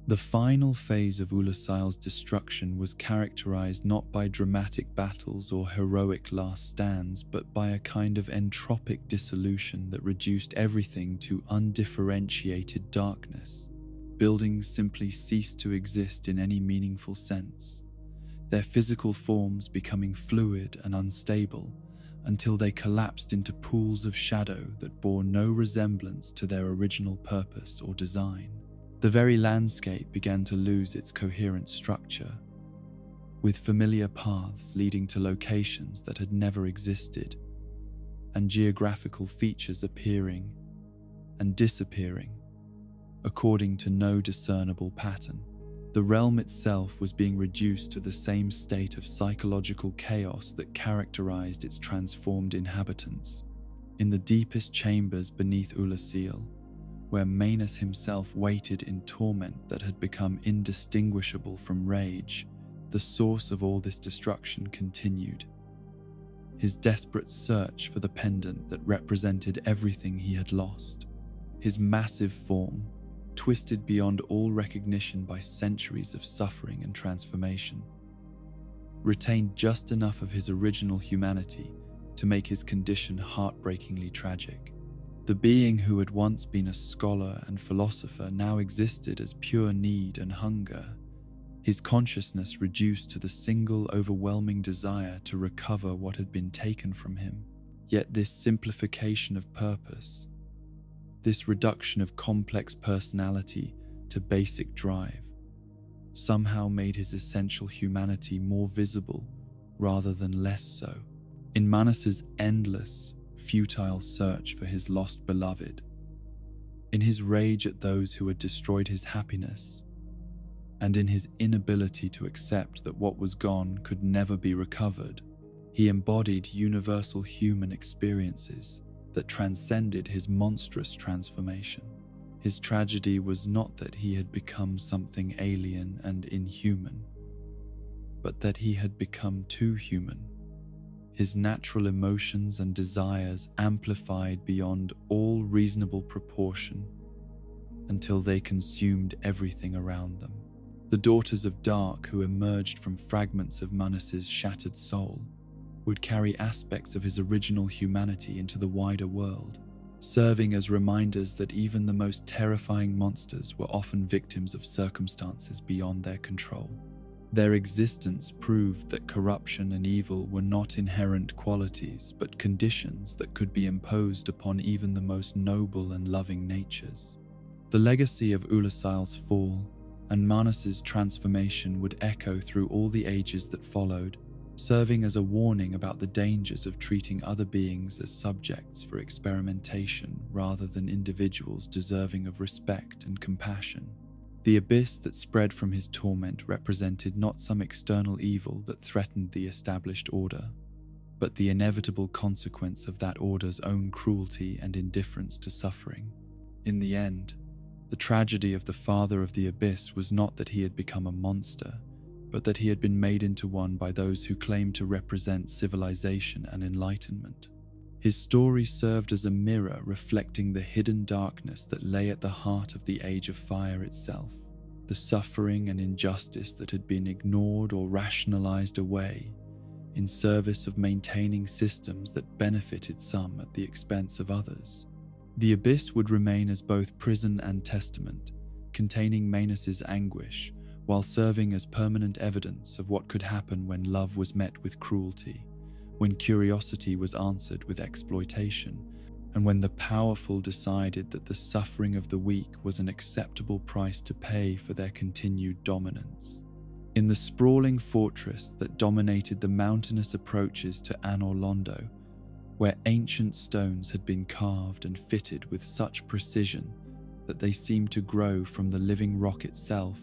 Speaker 1: The final phase of Ulasail's destruction was characterized not by dramatic battles or heroic last stands, but by a kind of entropic dissolution that reduced everything to undifferentiated darkness. Buildings simply ceased to exist in any meaningful sense, their physical forms becoming fluid and unstable until they collapsed into pools of shadow that bore no resemblance to their original purpose or design. The very landscape began to lose its coherent structure, with familiar paths leading to locations that had never existed, and geographical features appearing and disappearing according to no discernible pattern. The realm itself was being reduced to the same state of psychological chaos that characterized its transformed inhabitants. In the deepest chambers beneath Ulasil, where Manus himself waited in torment that had become indistinguishable from rage, the source of all this destruction continued. His desperate search for the pendant that represented everything he had lost. His massive form, twisted beyond all recognition by centuries of suffering and transformation, retained just enough of his original humanity to make his condition heartbreakingly tragic. The being who had once been a scholar and philosopher now existed as pure need and hunger, his consciousness reduced to the single overwhelming desire to recover what had been taken from him. Yet this simplification of purpose, this reduction of complex personality to basic drive, somehow made his essential humanity more visible rather than less so. In Manus's endless, futile search for his lost beloved, in his rage at those who had destroyed his happiness, and in his inability to accept that what was gone could never be recovered, he embodied universal human experiences that transcended his monstrous transformation. His tragedy was not that he had become something alien and inhuman, but that he had become too human. His natural emotions and desires amplified beyond all reasonable proportion until they consumed everything around them. The daughters of Dark who emerged from fragments of Manus's shattered soul would carry aspects of his original humanity into the wider world, serving as reminders that even the most terrifying monsters were often victims of circumstances beyond their control. Their existence proved that corruption and evil were not inherent qualities, but conditions that could be imposed upon even the most noble and loving natures. The legacy of Ulasil's fall and Manus's transformation would echo through all the ages that followed, serving as a warning about the dangers of treating other beings as subjects for experimentation rather than individuals deserving of respect and compassion. The abyss that spread from his torment represented not some external evil that threatened the established order, but the inevitable consequence of that order's own cruelty and indifference to suffering. In the end, the tragedy of the Father of the Abyss was not that he had become a monster, but that he had been made into one by those who claimed to represent civilization and enlightenment. His story served as a mirror reflecting the hidden darkness that lay at the heart of the Age of Fire itself, the suffering and injustice that had been ignored or rationalized away in service of maintaining systems that benefited some at the expense of others. The Abyss would remain as both prison and testament, containing Manus's anguish, while serving as permanent evidence of what could happen when love was met with cruelty, when curiosity was answered with exploitation, and when the powerful decided that the suffering of the weak was an acceptable price to pay for their continued dominance. In the sprawling fortress that dominated the mountainous approaches to Anor Londo, where ancient stones had been carved and fitted with such precision that they seemed to grow from the living rock itself,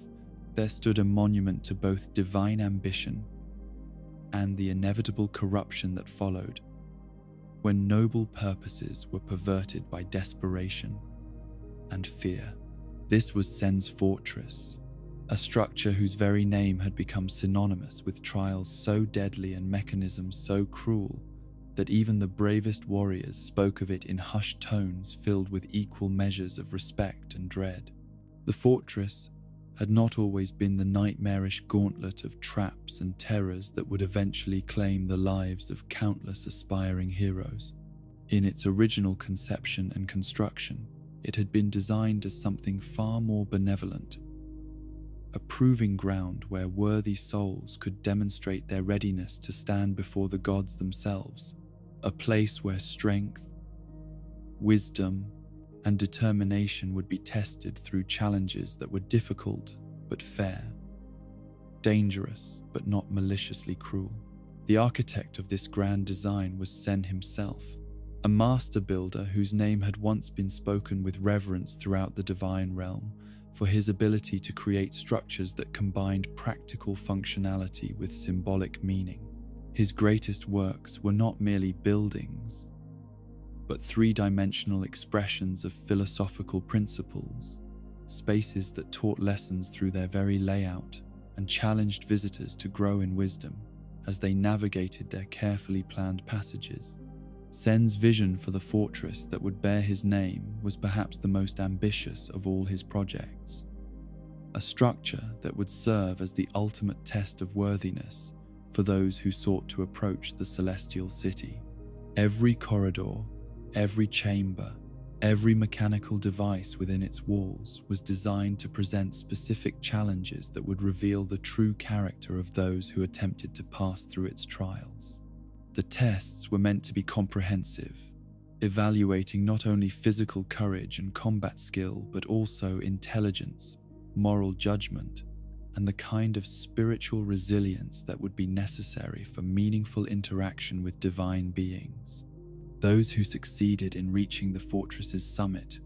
Speaker 1: there stood a monument to both divine ambition and the inevitable corruption that followed, when noble purposes were perverted by desperation and fear. This was Sen's fortress, a structure whose very name had become synonymous with trials so deadly and mechanisms so cruel that even the bravest warriors spoke of it in hushed tones filled with equal measures of respect and dread. The fortress had not always been the nightmarish gauntlet of traps and terrors that would eventually claim the lives of countless aspiring heroes. In its original conception and construction, it had been designed as something far more benevolent, a proving ground where worthy souls could demonstrate their readiness to stand before the gods themselves, a place where strength, wisdom, and determination would be tested through challenges that were difficult but fair, dangerous but not maliciously cruel. The architect of this grand design was Sen himself, a master builder whose name had once been spoken with reverence throughout the divine realm for his ability to create structures that combined practical functionality with symbolic meaning. His greatest works were not merely buildings, but three-dimensional expressions of philosophical principles, spaces that taught lessons through their very layout and challenged visitors to grow in wisdom as they navigated their carefully planned passages. Sen's vision for the fortress that would bear his name was perhaps the most ambitious of all his projects, a structure that would serve as the ultimate test of worthiness for those who sought to approach the celestial city. Every corridor, every chamber, every mechanical device within its walls was designed to present specific challenges that would reveal the true character of those who attempted to pass through its trials. The tests were meant to be comprehensive, evaluating not only physical courage and combat skill, but also intelligence, moral judgment, and the kind of spiritual resilience that would be necessary for meaningful interaction with divine beings. Those who succeeded in reaching the fortress's summit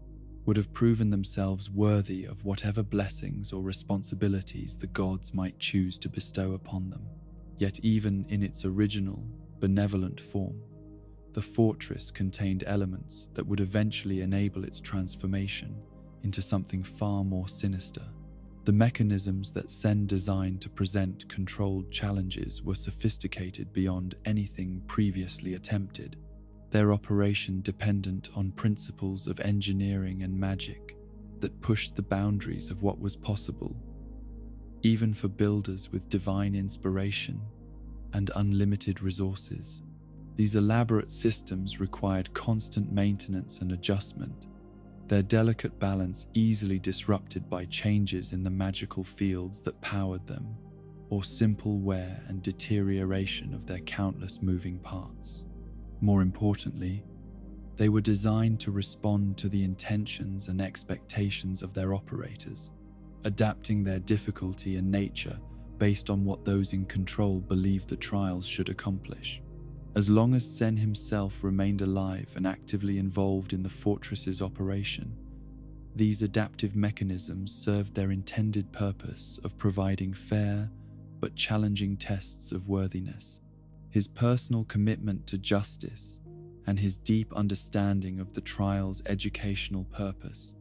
Speaker 1: would have proven themselves worthy of whatever blessings or responsibilities the gods might choose to bestow upon them. Yet even in its original, benevolent form, the fortress contained elements that would eventually enable its transformation into something far more sinister. The mechanisms that Sen designed to present controlled challenges were sophisticated beyond anything previously attempted, their operation dependent on principles of engineering and magic that pushed the boundaries of what was possible, even for builders with divine inspiration and unlimited resources. These elaborate systems required constant maintenance and adjustment, their delicate balance easily disrupted by changes in the magical fields that powered them, or simple wear and deterioration of their countless moving parts. More importantly, they were designed to respond to the intentions and expectations of their operators, adapting their difficulty and nature based on what those in control believed the trials should accomplish. As long as Sen himself remained alive and actively involved in the fortress's operation, these adaptive mechanisms served their intended purpose of providing fair but challenging tests of worthiness. His personal commitment to justice and his deep understanding of the trial's educational purpose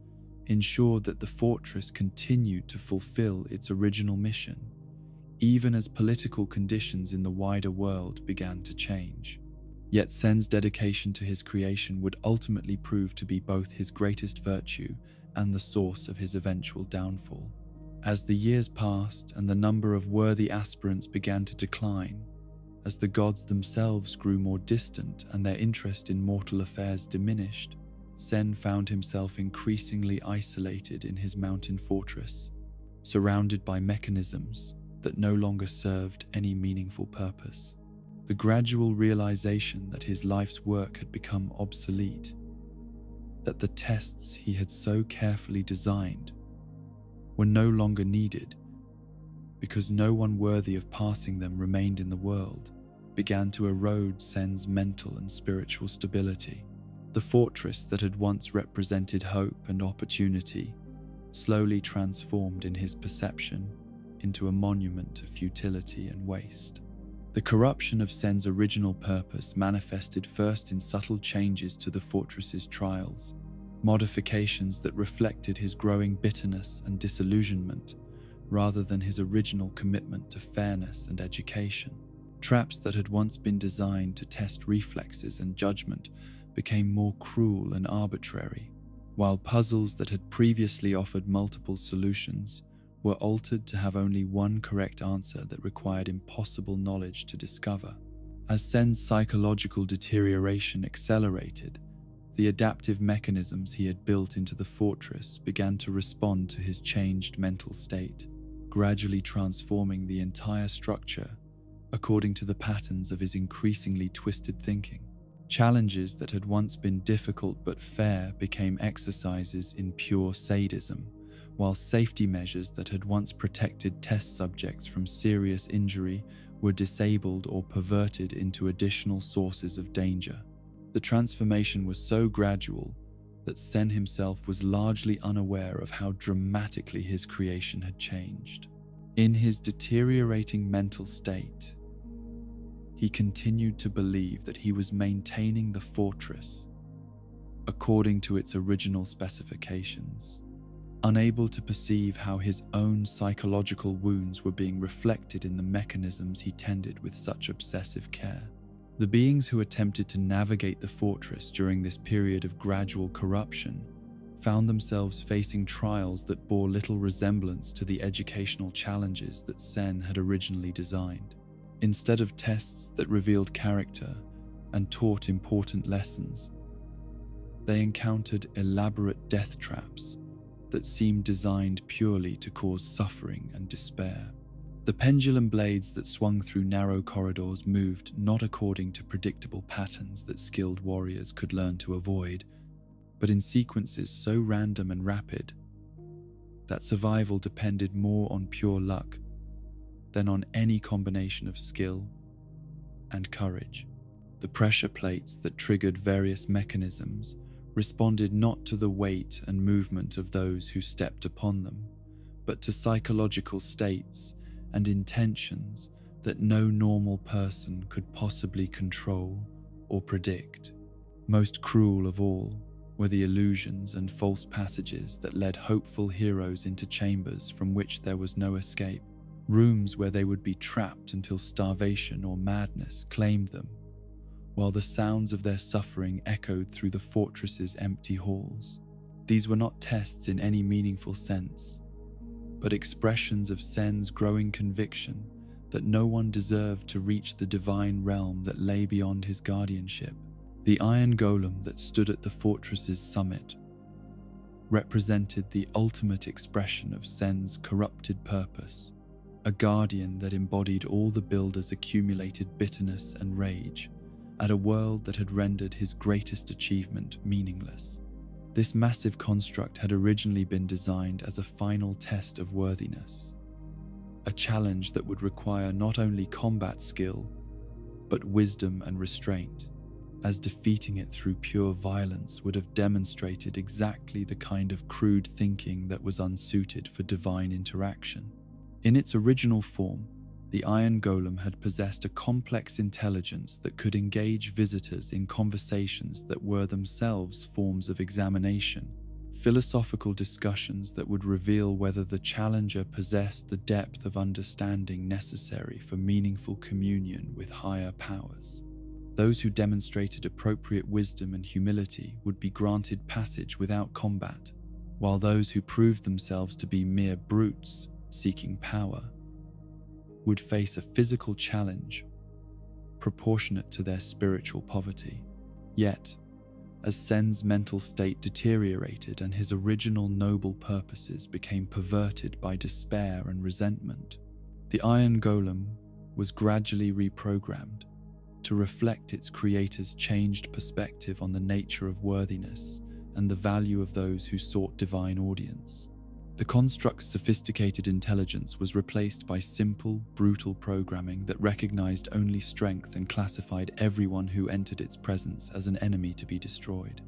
Speaker 1: ensured that the fortress continued to fulfill its original mission, even as political conditions in the wider world began to change. Yet Sen's dedication to his creation would ultimately prove to be both his greatest virtue and the source of his eventual downfall. As the years passed and the number of worthy aspirants began to decline, as the gods themselves grew more distant and their interest in mortal affairs diminished, Sen found himself increasingly isolated in his mountain fortress, surrounded by mechanisms that no longer served any meaningful purpose. The gradual realization that his life's work had become obsolete, that the tests he had so carefully designed were no longer needed because no one worthy of passing them remained in the world, began to erode Sen's mental and spiritual stability. The fortress that had once represented hope and opportunity slowly transformed in his perception into a monument of futility and waste. The corruption of Sen's original purpose manifested first in subtle changes to the fortress's trials, modifications that reflected his growing bitterness and disillusionment rather than his original commitment to fairness and education. Traps that had once been designed to test reflexes and judgment became more cruel and arbitrary, while puzzles that had previously offered multiple solutions were altered to have only one correct answer that required impossible knowledge to discover. As Sen's psychological deterioration accelerated, the adaptive mechanisms he had built into the fortress began to respond to his changed mental state, gradually transforming the entire structure according to the patterns of his increasingly twisted thinking. Challenges that had once been difficult but fair became exercises in pure sadism, while safety measures that had once protected test subjects from serious injury were disabled or perverted into additional sources of danger. The transformation was so gradual that Sen himself was largely unaware of how dramatically his creation had changed. In his deteriorating mental state, he continued to believe that he was maintaining the fortress according to its original specifications, unable to perceive how his own psychological wounds were being reflected in the mechanisms he tended with such obsessive care. The beings who attempted to navigate the fortress during this period of gradual corruption found themselves facing trials that bore little resemblance to the educational challenges that Sen had originally designed. Instead of tests that revealed character and taught important lessons, they encountered elaborate death traps that seemed designed purely to cause suffering and despair. The pendulum blades that swung through narrow corridors moved not according to predictable patterns that skilled warriors could learn to avoid, but in sequences so random and rapid that survival depended more on pure luck than on any combination of skill and courage. The pressure plates that triggered various mechanisms responded not to the weight and movement of those who stepped upon them, but to psychological states and intentions that no normal person could possibly control or predict. Most cruel of all were the illusions and false passages that led hopeful heroes into chambers from which there was no escape, rooms where they would be trapped until starvation or madness claimed them, while the sounds of their suffering echoed through the fortress's empty halls. These were not tests in any meaningful sense, but expressions of Sen's growing conviction that no one deserved to reach the divine realm that lay beyond his guardianship. The iron golem that stood at the fortress's summit represented the ultimate expression of Sen's corrupted purpose, a guardian that embodied all the builder's accumulated bitterness and rage at a world that had rendered his greatest achievement meaningless. This massive construct had originally been designed as a final test of worthiness, a challenge that would require not only combat skill, but wisdom and restraint, as defeating it through pure violence would have demonstrated exactly the kind of crude thinking that was unsuited for divine interaction. In its original form, the Iron Golem had possessed a complex intelligence that could engage visitors in conversations that were themselves forms of examination, philosophical discussions that would reveal whether the challenger possessed the depth of understanding necessary for meaningful communion with higher powers. Those who demonstrated appropriate wisdom and humility would be granted passage without combat, while those who proved themselves to be mere brutes seeking power would face a physical challenge proportionate to their spiritual poverty. Yet, as Sen's mental state deteriorated and his original noble purposes became perverted by despair and resentment, the Iron Golem was gradually reprogrammed to reflect its creator's changed perspective on the nature of worthiness and the value of those who sought divine audience. The construct's sophisticated intelligence was replaced by simple, brutal programming that recognized only strength and classified everyone who entered its presence as an enemy to be destroyed.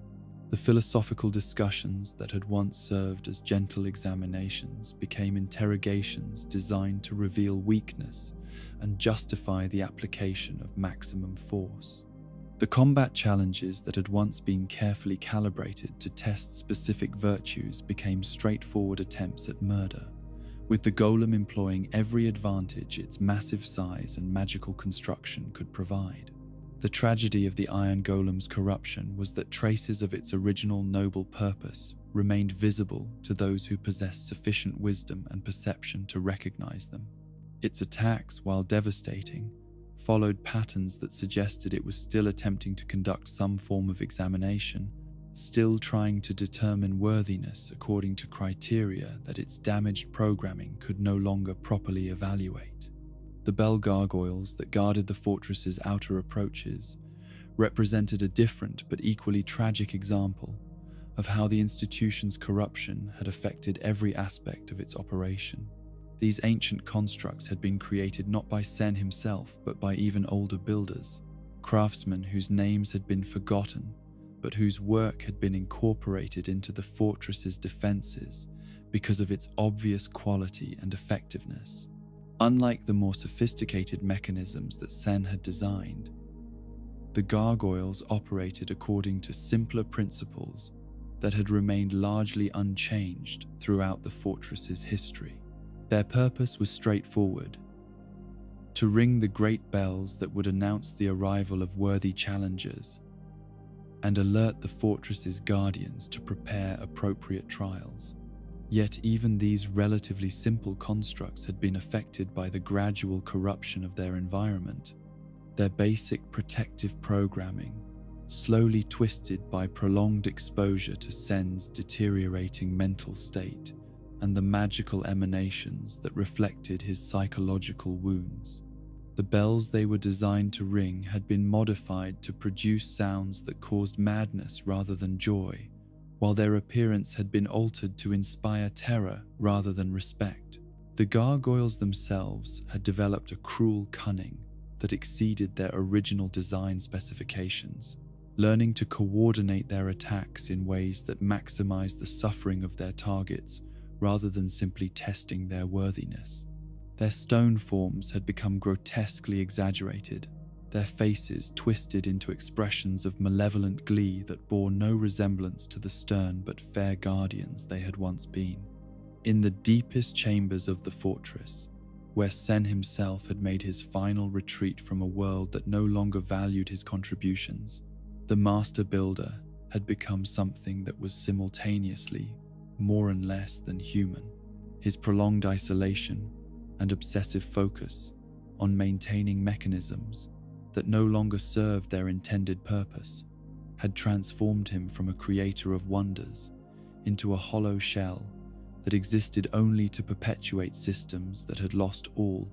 Speaker 1: The philosophical discussions that had once served as gentle examinations became interrogations designed to reveal weakness and justify the application of maximum force. The combat challenges that had once been carefully calibrated to test specific virtues became straightforward attempts at murder, with the golem employing every advantage its massive size and magical construction could provide. The tragedy of the Iron Golem's corruption was that traces of its original noble purpose remained visible to those who possessed sufficient wisdom and perception to recognize them. Its attacks, while devastating, followed patterns that suggested it was still attempting to conduct some form of examination, still trying to determine worthiness according to criteria that its damaged programming could no longer properly evaluate. The bell gargoyles that guarded the fortress's outer approaches represented a different but equally tragic example of how the institution's corruption had affected every aspect of its operation. These ancient constructs had been created not by Sen himself, but by even older builders, craftsmen whose names had been forgotten, but whose work had been incorporated into the fortress's defenses because of its obvious quality and effectiveness. Unlike the more sophisticated mechanisms that Sen had designed, the gargoyles operated according to simpler principles that had remained largely unchanged throughout the fortress's history. Their purpose was straightforward: to ring the great bells that would announce the arrival of worthy challengers and alert the fortress's guardians to prepare appropriate trials. Yet even these relatively simple constructs had been affected by the gradual corruption of their environment, their basic protective programming slowly twisted by prolonged exposure to Sen's deteriorating mental state and the magical emanations that reflected his psychological wounds. The bells they were designed to ring had been modified to produce sounds that caused madness rather than joy, while their appearance had been altered to inspire terror rather than respect. The gargoyles themselves had developed a cruel cunning that exceeded their original design specifications, learning to coordinate their attacks in ways that maximized the suffering of their targets rather than simply testing their worthiness. Their stone forms had become grotesquely exaggerated, their faces twisted into expressions of malevolent glee that bore no resemblance to the stern but fair guardians they had once been. In the deepest chambers of the fortress, where Sen himself had made his final retreat from a world that no longer valued his contributions, the master builder had become something that was simultaneously more and less than human. His prolonged isolation and obsessive focus on maintaining mechanisms that no longer served their intended purpose had transformed him from a creator of wonders into a hollow shell that existed only to perpetuate systems that had lost all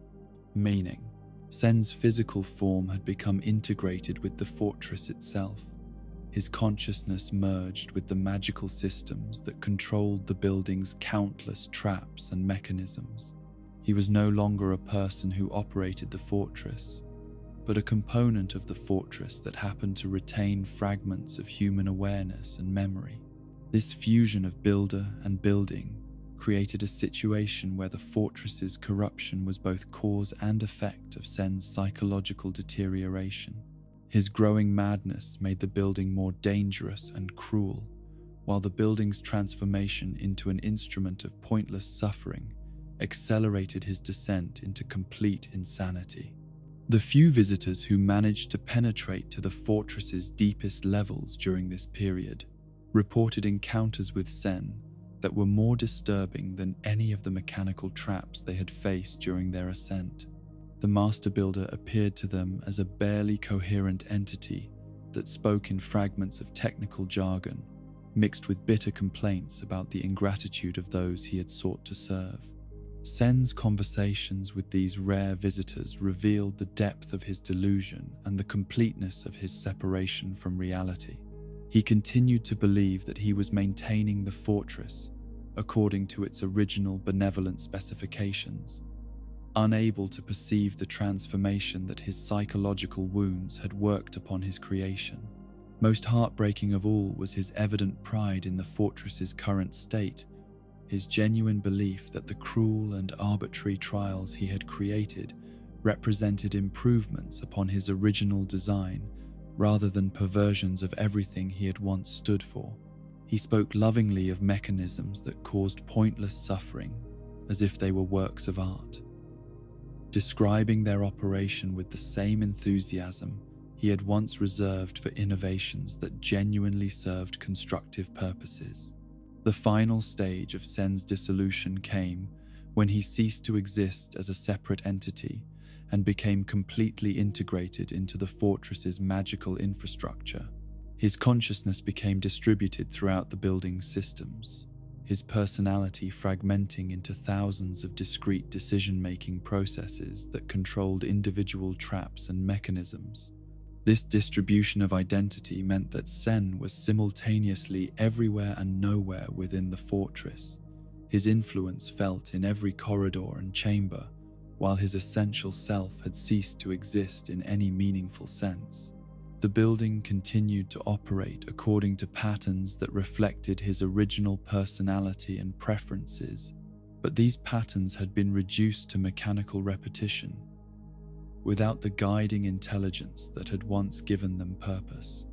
Speaker 1: meaning. Sen's physical form had become integrated with the fortress itself. His consciousness merged with the magical systems that controlled the building's countless traps and mechanisms. He was no longer a person who operated the fortress, but a component of the fortress that happened to retain fragments of human awareness and memory. This fusion of builder and building created a situation where the fortress's corruption was both cause and effect of Sen's psychological deterioration. His growing madness made the building more dangerous and cruel, while the building's transformation into an instrument of pointless suffering accelerated his descent into complete insanity. The few visitors who managed to penetrate to the fortress's deepest levels during this period reported encounters with Sen that were more disturbing than any of the mechanical traps they had faced during their ascent. The master builder appeared to them as a barely coherent entity that spoke in fragments of technical jargon, mixed with bitter complaints about the ingratitude of those he had sought to serve. Sen's conversations with these rare visitors revealed the depth of his delusion and the completeness of his separation from reality. He continued to believe that he was maintaining the fortress according to its original benevolent specifications, unable to perceive the transformation that his psychological wounds had worked upon his creation. Most heartbreaking of all was his evident pride in the fortress's current state, his genuine belief that the cruel and arbitrary trials he had created represented improvements upon his original design rather than perversions of everything he had once stood for. He spoke lovingly of mechanisms that caused pointless suffering as if they were works of art, describing their operation with the same enthusiasm he had once reserved for innovations that genuinely served constructive purposes. The final stage of Sen's dissolution came when he ceased to exist as a separate entity and became completely integrated into the fortress's magical infrastructure. His consciousness became distributed throughout the building's systems, his personality fragmenting into thousands of discrete decision-making processes that controlled individual traps and mechanisms. This distribution of identity meant that Sen was simultaneously everywhere and nowhere within the fortress, his influence felt in every corridor and chamber, while his essential self had ceased to exist in any meaningful sense. The building continued to operate according to patterns that reflected his original personality and preferences, but these patterns had been reduced to mechanical repetition, without the guiding intelligence that had once given them purpose.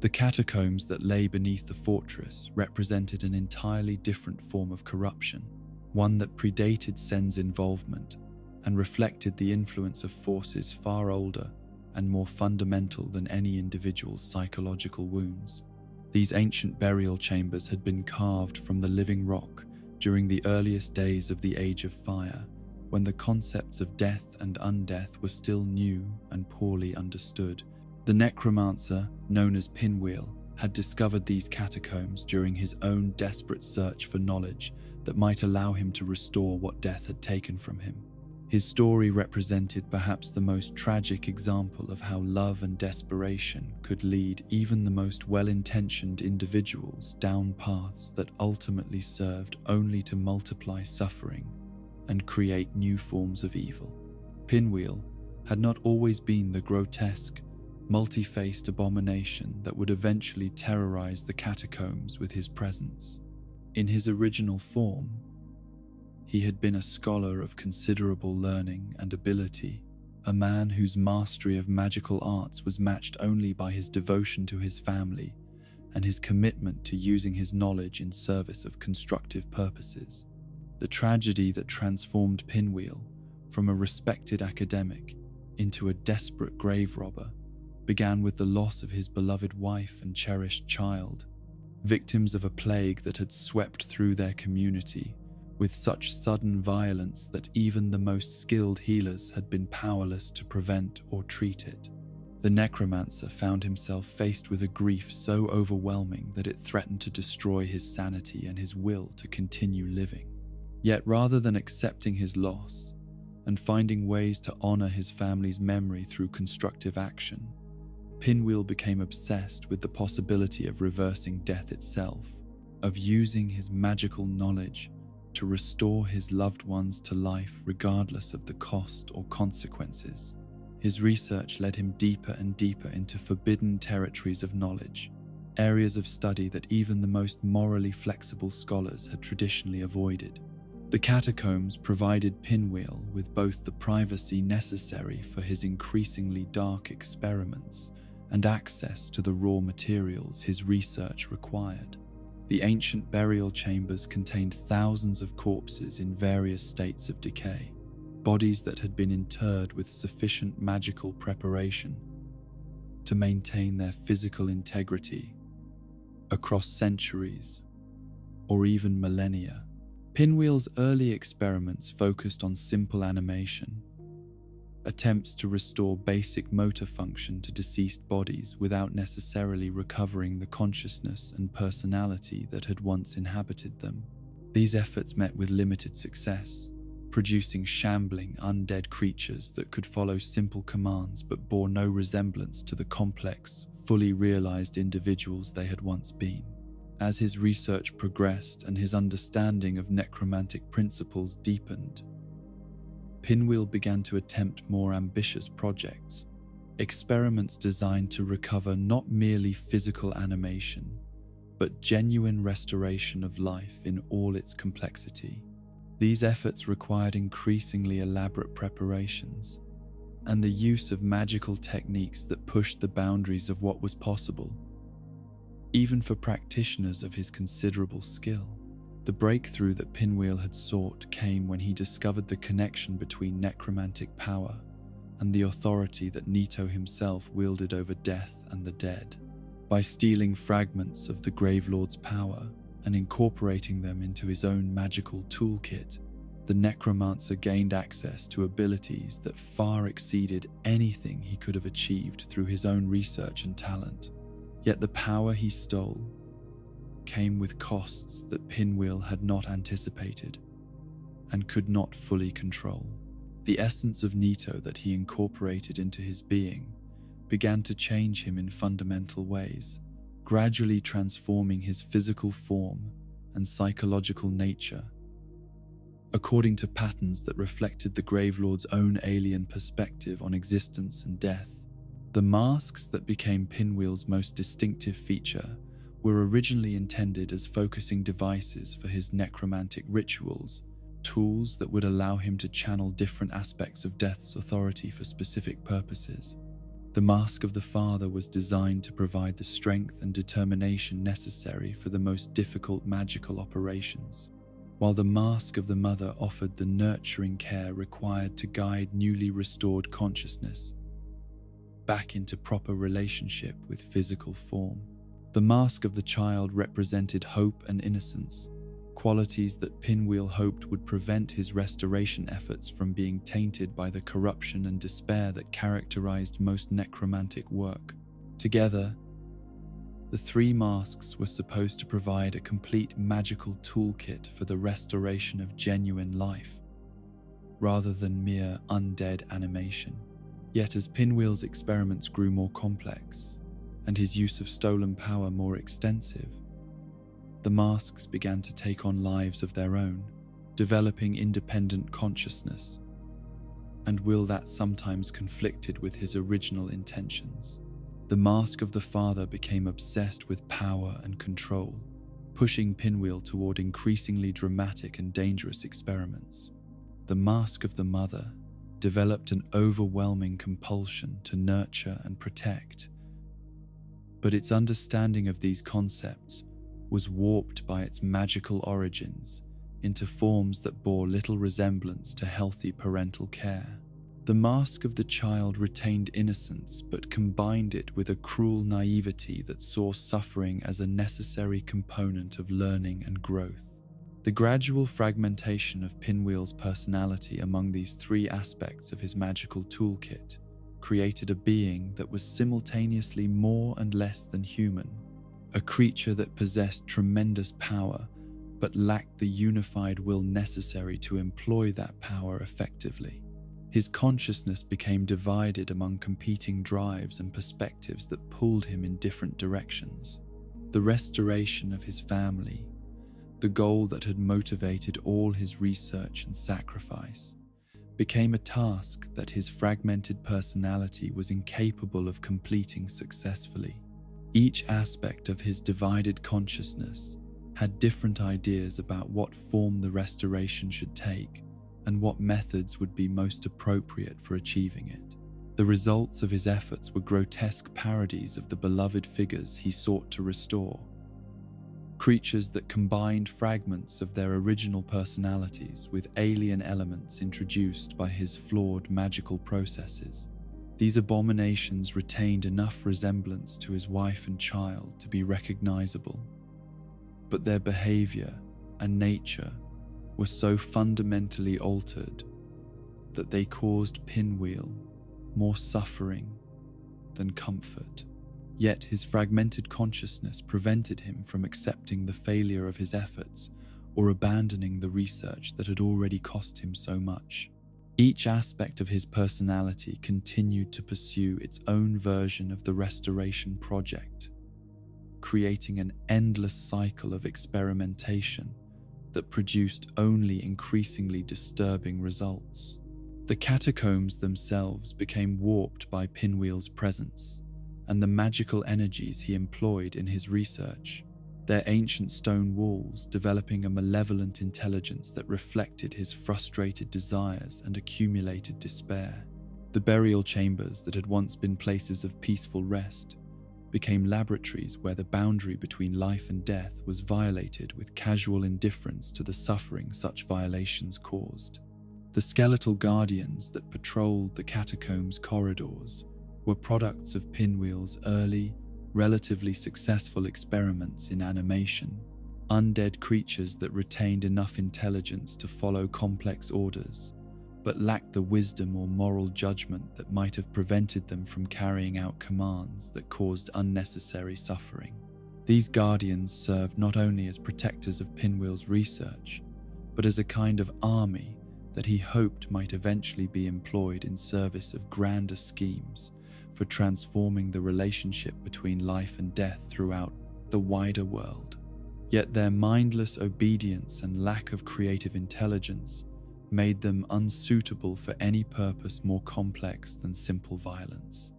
Speaker 1: The catacombs that lay beneath the fortress represented an entirely different form of corruption, one that predated Sen's involvement and reflected the influence of forces far older and more fundamental than any individual's psychological wounds. These ancient burial chambers had been carved from the living rock during the earliest days of the Age of Fire, when the concepts of death and undeath were still new and poorly understood. The necromancer, known as Pinwheel, had discovered these catacombs during his own desperate search for knowledge that might allow him to restore what death had taken from him. His story represented perhaps the most tragic example of how love and desperation could lead even the most well-intentioned individuals down paths that ultimately served only to multiply suffering and create new forms of evil. Pinwheel had not always been the grotesque, multi-faced abomination that would eventually terrorize the catacombs with his presence. In his original form, he had been a scholar of considerable learning and ability, a man whose mastery of magical arts was matched only by his devotion to his family and his commitment to using his knowledge in service of constructive purposes. The tragedy that transformed Pinwheel from a respected academic into a desperate grave robber began with the loss of his beloved wife and cherished child, victims of a plague that had swept through their community with such sudden violence that even the most skilled healers had been powerless to prevent or treat it. The necromancer found himself faced with a grief so overwhelming that it threatened to destroy his sanity and his will to continue living. Yet rather than accepting his loss and finding ways to honor his family's memory through constructive action, Pinwheel became obsessed with the possibility of reversing death itself, of using his magical knowledge to restore his loved ones to life regardless of the cost or consequences. His research led him deeper and deeper into forbidden territories of knowledge, areas of study that even the most morally flexible scholars had traditionally avoided. The catacombs provided Pinwheel with both the privacy necessary for his increasingly dark experiments and access to the raw materials his research required. The ancient burial chambers contained thousands of corpses in various states of decay, bodies that had been interred with sufficient magical preparation to maintain their physical integrity across centuries or even millennia. Pinwheel's early experiments focused on simple animation, attempts to restore basic motor function to deceased bodies without necessarily recovering the consciousness and personality that had once inhabited them. These efforts met with limited success, producing shambling, undead creatures that could follow simple commands but bore no resemblance to the complex, fully realized individuals they had once been. As his research progressed and his understanding of necromantic principles deepened, Pinwheel began to attempt more ambitious projects, experiments designed to recover not merely physical animation, but genuine restoration of life in all its complexity. These efforts required increasingly elaborate preparations and the use of magical techniques that pushed the boundaries of what was possible, even for practitioners of his considerable skill. The breakthrough that Pinwheel had sought came when he discovered the connection between necromantic power and the authority that Nito himself wielded over death and the dead. By stealing fragments of the Gravelord's power and incorporating them into his own magical toolkit, the necromancer gained access to abilities that far exceeded anything he could have achieved through his own research and talent. Yet the power he stole came with costs that Pinwheel had not anticipated and could not fully control. The essence of Nito that he incorporated into his being began to change him in fundamental ways, gradually transforming his physical form and psychological nature, according to patterns that reflected the Gravelord's own alien perspective on existence and death. The masks that became Pinwheel's most distinctive feature were originally intended as focusing devices for his necromantic rituals, tools that would allow him to channel different aspects of Death's authority for specific purposes. The Mask of the Father was designed to provide the strength and determination necessary for the most difficult magical operations, while the Mask of the Mother offered the nurturing care required to guide newly restored consciousness back into proper relationship with physical form. The Mask of the Child represented hope and innocence, qualities that Pinwheel hoped would prevent his restoration efforts from being tainted by the corruption and despair that characterized most necromantic work. Together, the three masks were supposed to provide a complete magical toolkit for the restoration of genuine life, rather than mere undead animation. Yet as Pinwheel's experiments grew more complex, and his use of stolen power more extensive, the masks began to take on lives of their own, developing independent consciousness, and will that sometimes conflicted with his original intentions. The Mask of the Father became obsessed with power and control, pushing Pinwheel toward increasingly dramatic and dangerous experiments. The Mask of the Mother developed an overwhelming compulsion to nurture and protect, but its understanding of these concepts was warped by its magical origins into forms that bore little resemblance to healthy parental care. The Mask of the Child retained innocence but combined it with a cruel naivety that saw suffering as a necessary component of learning and growth. The gradual fragmentation of Pinwheel's personality among these three aspects of his magical toolkit created a being that was simultaneously more and less than human, a creature that possessed tremendous power but lacked the unified will necessary to employ that power effectively. His consciousness became divided among competing drives and perspectives that pulled him in different directions. The restoration of his family, the goal that had motivated all his research and sacrifice, became a task that his fragmented personality was incapable of completing successfully. Each aspect of his divided consciousness had different ideas about what form the restoration should take and what methods would be most appropriate for achieving it. The results of his efforts were grotesque parodies of the beloved figures he sought to restore, creatures that combined fragments of their original personalities with alien elements introduced by his flawed magical processes. These abominations retained enough resemblance to his wife and child to be recognizable, but their behavior and nature were so fundamentally altered that they caused Pinwheel more suffering than comfort. Yet his fragmented consciousness prevented him from accepting the failure of his efforts or abandoning the research that had already cost him so much. Each aspect of his personality continued to pursue its own version of the restoration project, creating an endless cycle of experimentation that produced only increasingly disturbing results. The catacombs themselves became warped by Pinwheel's presence and the magical energies he employed in his research, their ancient stone walls developing a malevolent intelligence that reflected his frustrated desires and accumulated despair. The burial chambers that had once been places of peaceful rest became laboratories where the boundary between life and death was violated with casual indifference to the suffering such violations caused. The skeletal guardians that patrolled the catacombs' corridors were products of Pinwheel's early, relatively successful experiments in animation, undead creatures that retained enough intelligence to follow complex orders, but lacked the wisdom or moral judgment that might have prevented them from carrying out commands that caused unnecessary suffering. These guardians served not only as protectors of Pinwheel's research, but as a kind of army that he hoped might eventually be employed in service of grander schemes for transforming the relationship between life and death throughout the wider world. Yet their mindless obedience and lack of creative intelligence made them unsuitable for any purpose more complex than simple violence.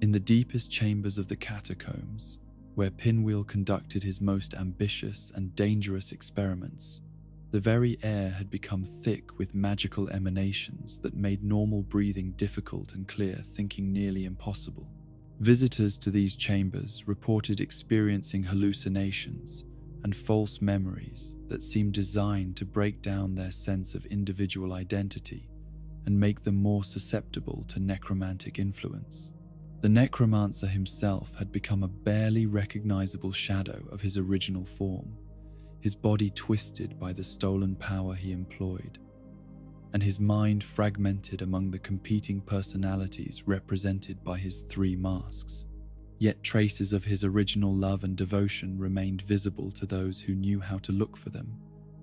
Speaker 1: In the deepest chambers of the catacombs, where Pinwheel conducted his most ambitious and dangerous experiments, the very air had become thick with magical emanations that made normal breathing difficult and clear thinking nearly impossible. Visitors to these chambers reported experiencing hallucinations and false memories that seemed designed to break down their sense of individual identity and make them more susceptible to necromantic influence. The necromancer himself had become a barely recognizable shadow of his original form, his body twisted by the stolen power he employed, and his mind fragmented among the competing personalities represented by his 3 masks. Yet traces of his original love and devotion remained visible to those who knew how to look for them,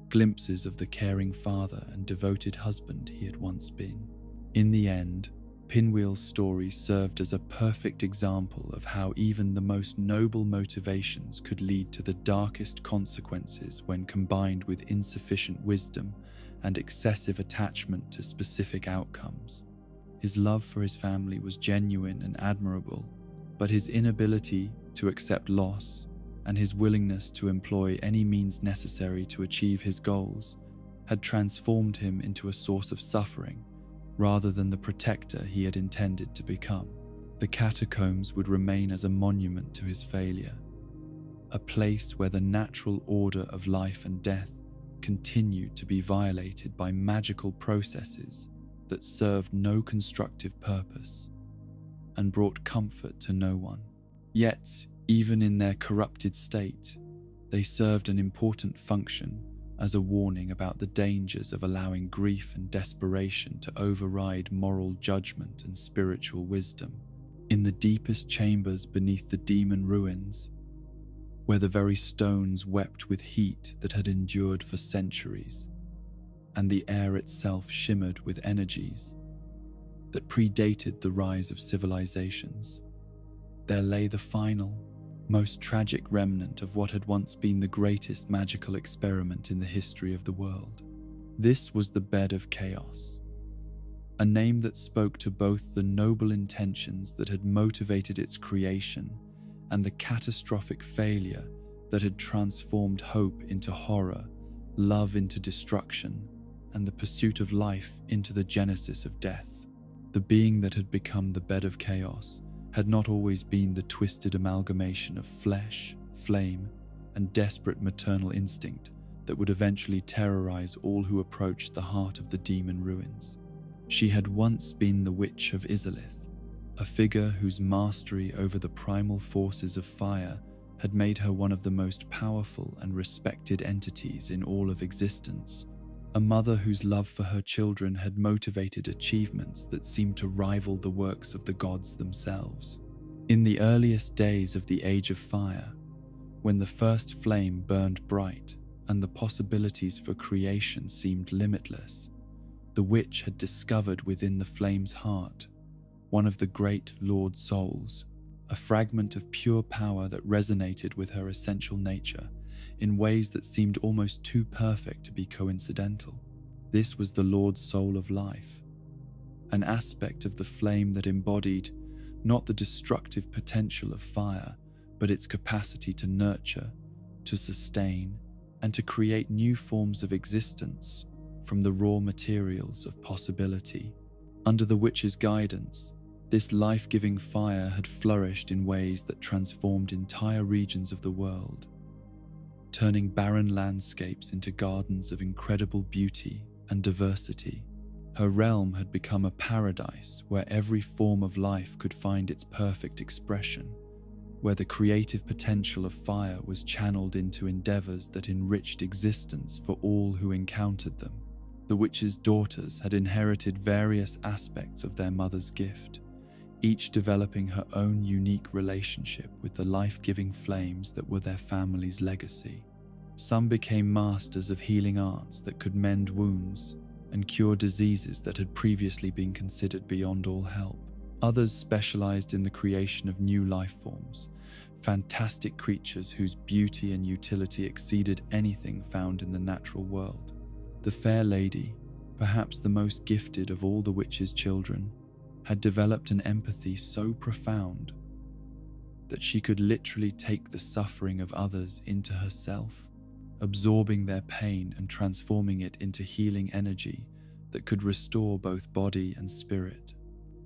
Speaker 1: glimpses of the caring father and devoted husband he had once been. In the end, Pinwheel's story served as a perfect example of how even the most noble motivations could lead to the darkest consequences when combined with insufficient wisdom and excessive attachment to specific outcomes. His love for his family was genuine and admirable, but his inability to accept loss and his willingness to employ any means necessary to achieve his goals had transformed him into a source of suffering rather than the protector he had intended to become. The catacombs would remain as a monument to his failure, a place where the natural order of life and death continued to be violated by magical processes that served no constructive purpose and brought comfort to no one. Yet, even in their corrupted state, they served an important function as a warning about the dangers of allowing grief and desperation to override moral judgment and spiritual wisdom. In the deepest chambers beneath the demon ruins, where the very stones wept with heat that had endured for centuries, and the air itself shimmered with energies that predated the rise of civilizations, there lay the final, most tragic remnant of what had once been the greatest magical experiment in the history of the world. This was the Bed of Chaos, a name that spoke to both the noble intentions that had motivated its creation and the catastrophic failure that had transformed hope into horror, love into destruction, and the pursuit of life into the genesis of death. The being that had become the Bed of Chaos had not always been the twisted amalgamation of flesh, flame, and desperate maternal instinct that would eventually terrorize all who approached the heart of the demon ruins. She had once been the Witch of Izalith, a figure whose mastery over the primal forces of fire had made her one of the most powerful and respected entities in all of existence, a mother whose love for her children had motivated achievements that seemed to rival the works of the gods themselves. In the earliest days of the Age of Fire, when the first flame burned bright and the possibilities for creation seemed limitless, the witch had discovered within the flame's heart one of the great Lord Souls, a fragment of pure power that resonated with her essential nature in ways that seemed almost too perfect to be coincidental. This was the Lord Soul of life, an aspect of the flame that embodied not the destructive potential of fire, but its capacity to nurture, to sustain, and to create new forms of existence from the raw materials of possibility. Under the witch's guidance, this life-giving fire had flourished in ways that transformed entire regions of the world, turning barren landscapes into gardens of incredible beauty and diversity. Her realm had become a paradise where every form of life could find its perfect expression, where the creative potential of fire was channeled into endeavors that enriched existence for all who encountered them. The witch's daughters had inherited various aspects of their mother's gift, each developing her own unique relationship with the life-giving flames that were their family's legacy. Some became masters of healing arts that could mend wounds and cure diseases that had previously been considered beyond all help. Others specialized in the creation of new life forms, fantastic creatures whose beauty and utility exceeded anything found in the natural world. The fair lady, perhaps the most gifted of all the witch's children, had developed an empathy so profound that she could literally take the suffering of others into herself, absorbing their pain and transforming it into healing energy that could restore both body and spirit.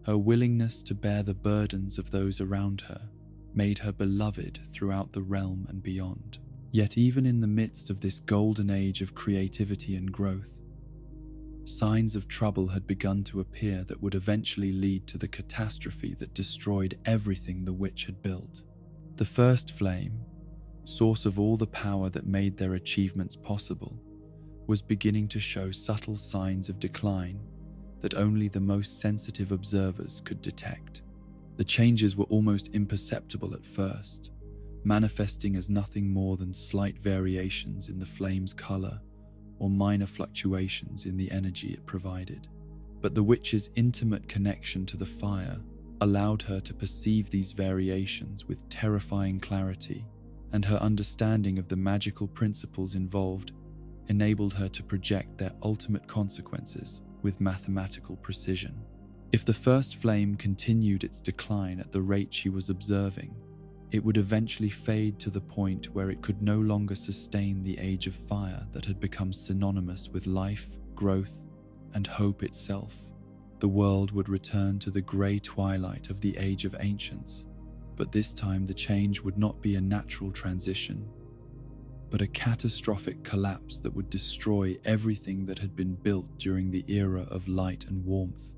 Speaker 1: Her willingness to bear the burdens of those around her made her beloved throughout the realm and beyond. Yet even in the midst of this golden age of creativity and growth, signs of trouble had begun to appear that would eventually lead to the catastrophe that destroyed everything the witch had built. The first flame, source of all the power that made their achievements possible, was beginning to show subtle signs of decline that only the most sensitive observers could detect. The changes were almost imperceptible at first, manifesting as nothing more than slight variations in the flame's color or minor fluctuations in the energy it provided. But the witch's intimate connection to the fire allowed her to perceive these variations with terrifying clarity, and her understanding of the magical principles involved enabled her to project their ultimate consequences with mathematical precision. If the first flame continued its decline at the rate she was observing, it would eventually fade to the point where it could no longer sustain the age of fire that had become synonymous with life, growth, and hope itself. The world would return to the grey twilight of the Age of Ancients, but this time the change would not be a natural transition, but a catastrophic collapse that would destroy everything that had been built during the era of light and warmth.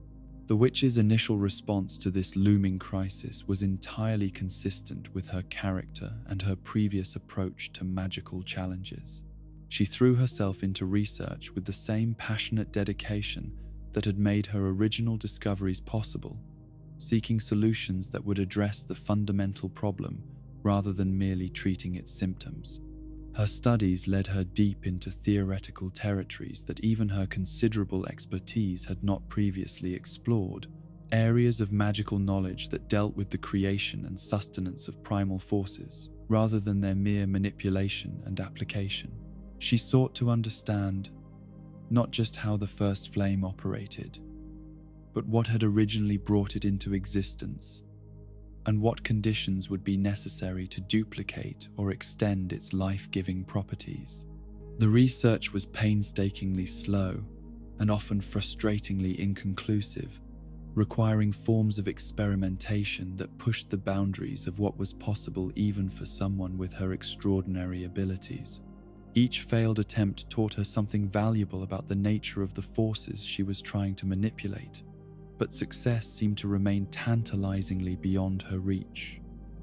Speaker 1: The witch's initial response to this looming crisis was entirely consistent with her character and her previous approach to magical challenges. She threw herself into research with the same passionate dedication that had made her original discoveries possible, seeking solutions that would address the fundamental problem rather than merely treating its symptoms. Her studies led her deep into theoretical territories that even her considerable expertise had not previously explored, areas of magical knowledge that dealt with the creation and sustenance of primal forces, rather than their mere manipulation and application. She sought to understand not just how the first flame operated, but what had originally brought it into existence, and what conditions would be necessary to duplicate or extend its life-giving properties. The research was painstakingly slow and often frustratingly inconclusive, requiring forms of experimentation that pushed the boundaries of what was possible even for someone with her extraordinary abilities. Each failed attempt taught her something valuable about the nature of the forces she was trying to manipulate, but success seemed to remain tantalizingly beyond her reach.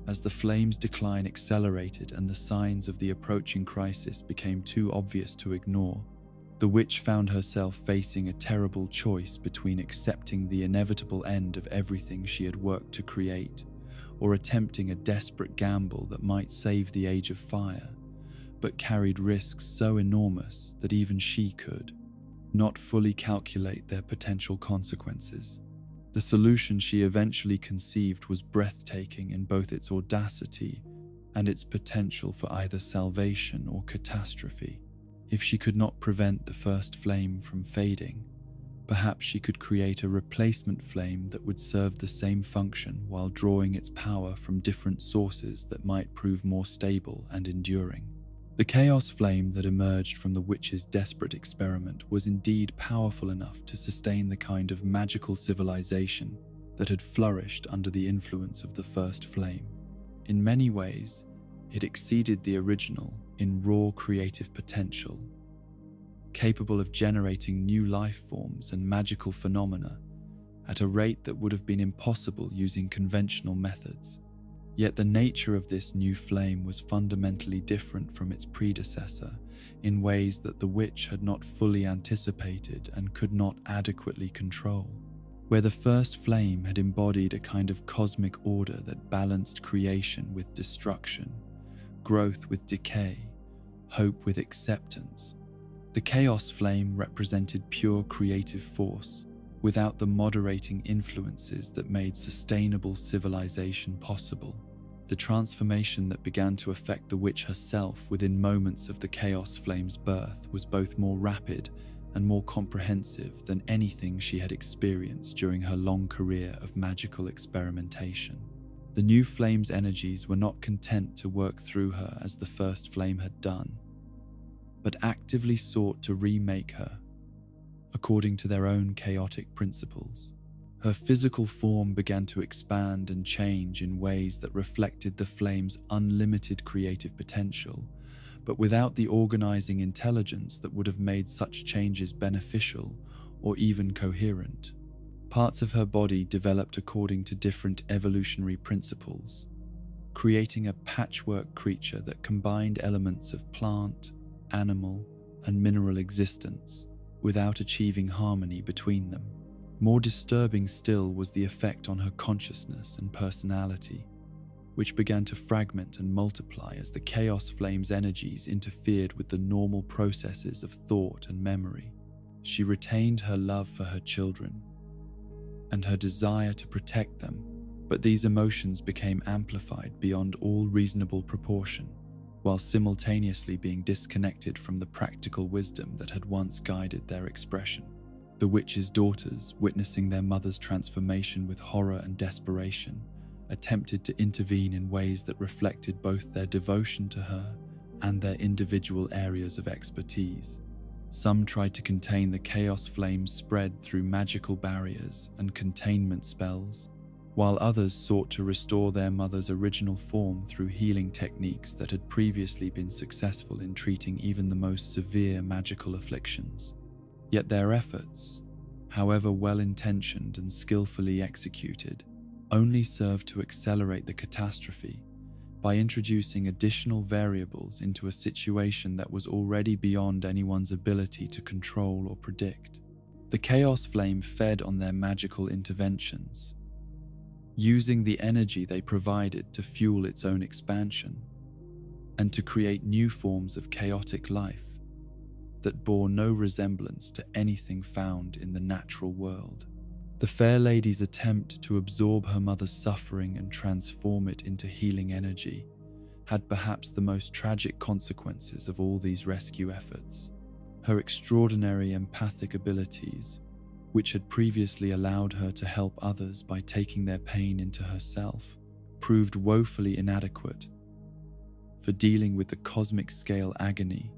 Speaker 1: As the flame's decline accelerated and the signs of the approaching crisis became too obvious to ignore, the witch found herself facing a terrible choice between accepting the inevitable end of everything she had worked to create, or attempting a desperate gamble that might save the Age of Fire, but carried risks so enormous that even she could not fully calculate their potential consequences. The solution she eventually conceived was breathtaking in both its audacity and its potential for either salvation or catastrophe. If she could not prevent the first flame from fading, perhaps she could create a replacement flame that would serve the same function while drawing its power from different sources that might prove more stable and enduring. The chaos flame that emerged from the witch's desperate experiment was indeed powerful enough to sustain the kind of magical civilization that had flourished under the influence of the first flame. In many ways, it exceeded the original in raw creative potential, capable of generating new life forms and magical phenomena at a rate that would have been impossible using conventional methods. Yet the nature of this new flame was fundamentally different from its predecessor in ways that the witch had not fully anticipated and could not adequately control. Where the first flame had embodied a kind of cosmic order that balanced creation with destruction, growth with decay, hope with acceptance, the chaos flame represented pure creative force, without the moderating influences that made sustainable civilization possible. The transformation that began to affect the witch herself within moments of the Chaos Flame's birth was both more rapid and more comprehensive than anything she had experienced during her long career of magical experimentation. The new flame's energies were not content to work through her as the first flame had done, but actively sought to remake her according to their own chaotic principles. Her physical form began to expand and change in ways that reflected the flame's unlimited creative potential, but without the organizing intelligence that would have made such changes beneficial or even coherent. Parts of her body developed according to different evolutionary principles, creating a patchwork creature that combined elements of plant, animal, and mineral existence without achieving harmony between them. More disturbing still was the effect on her consciousness and personality, which began to fragment and multiply as the Chaos Flame's energies interfered with the normal processes of thought and memory. She retained her love for her children and her desire to protect them, but these emotions became amplified beyond all reasonable proportion, while simultaneously being disconnected from the practical wisdom that had once guided their expression. The witch's daughters, witnessing their mother's transformation with horror and desperation, attempted to intervene in ways that reflected both their devotion to her and their individual areas of expertise. Some tried to contain the chaos flames spread through magical barriers and containment spells, while others sought to restore their mother's original form through healing techniques that had previously been successful in treating even the most severe magical afflictions. Yet their efforts, however well-intentioned and skillfully executed, only served to accelerate the catastrophe by introducing additional variables into a situation that was already beyond anyone's ability to control or predict. The Chaos Flame fed on their magical interventions, using the energy they provided to fuel its own expansion and to create new forms of chaotic life that bore no resemblance to anything found in the natural world. The fair lady's attempt to absorb her mother's suffering and transform it into healing energy had perhaps the most tragic consequences of all these rescue efforts. Her extraordinary empathic abilities, which had previously allowed her to help others by taking their pain into herself, proved woefully inadequate for dealing with the cosmic scale agony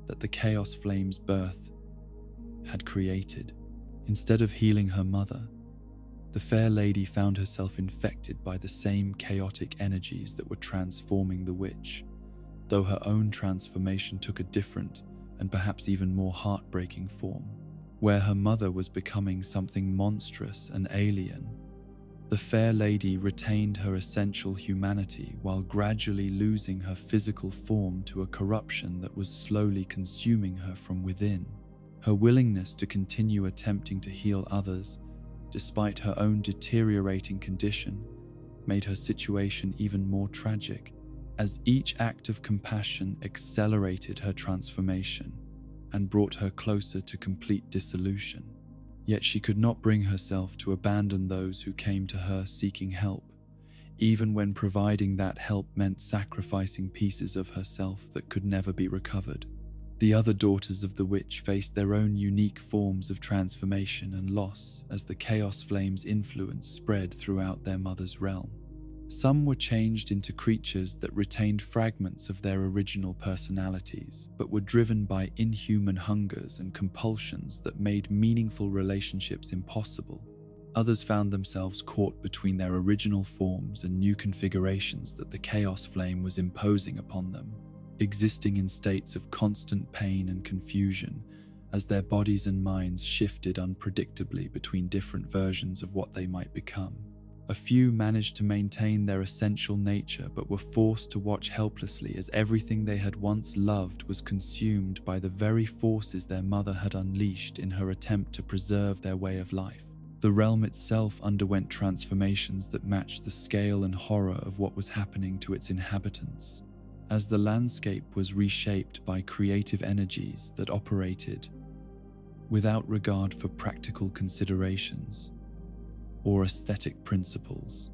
Speaker 1: that the Chaos Flame's birth had created. Instead of healing her mother, the fair lady found herself infected by the same chaotic energies that were transforming the witch, though her own transformation took a different and perhaps even more heartbreaking form. Where her mother was becoming something monstrous and alien, the fair lady retained her essential humanity while gradually losing her physical form to a corruption that was slowly consuming her from within. Her willingness to continue attempting to heal others, despite her own deteriorating condition, made her situation even more tragic, as each act of compassion accelerated her transformation and brought her closer to complete dissolution. Yet she could not bring herself to abandon those who came to her seeking help, even when providing that help meant sacrificing pieces of herself that could never be recovered. The other daughters of the witch faced their own unique forms of transformation and loss as the Chaos Flame's influence spread throughout their mother's realm. Some were changed into creatures that retained fragments of their original personalities, but were driven by inhuman hungers and compulsions that made meaningful relationships impossible. Others found themselves caught between their original forms and new configurations that the Chaos Flame was imposing upon them, existing in states of constant pain and confusion as their bodies and minds shifted unpredictably between different versions of what they might become. A few managed to maintain their essential nature but were forced to watch helplessly as everything they had once loved was consumed by the very forces their mother had unleashed in her attempt to preserve their way of life. The realm itself underwent transformations that matched the scale and horror of what was happening to its inhabitants, as the landscape was reshaped by creative energies that operated without regard for practical considerations or aesthetic principles.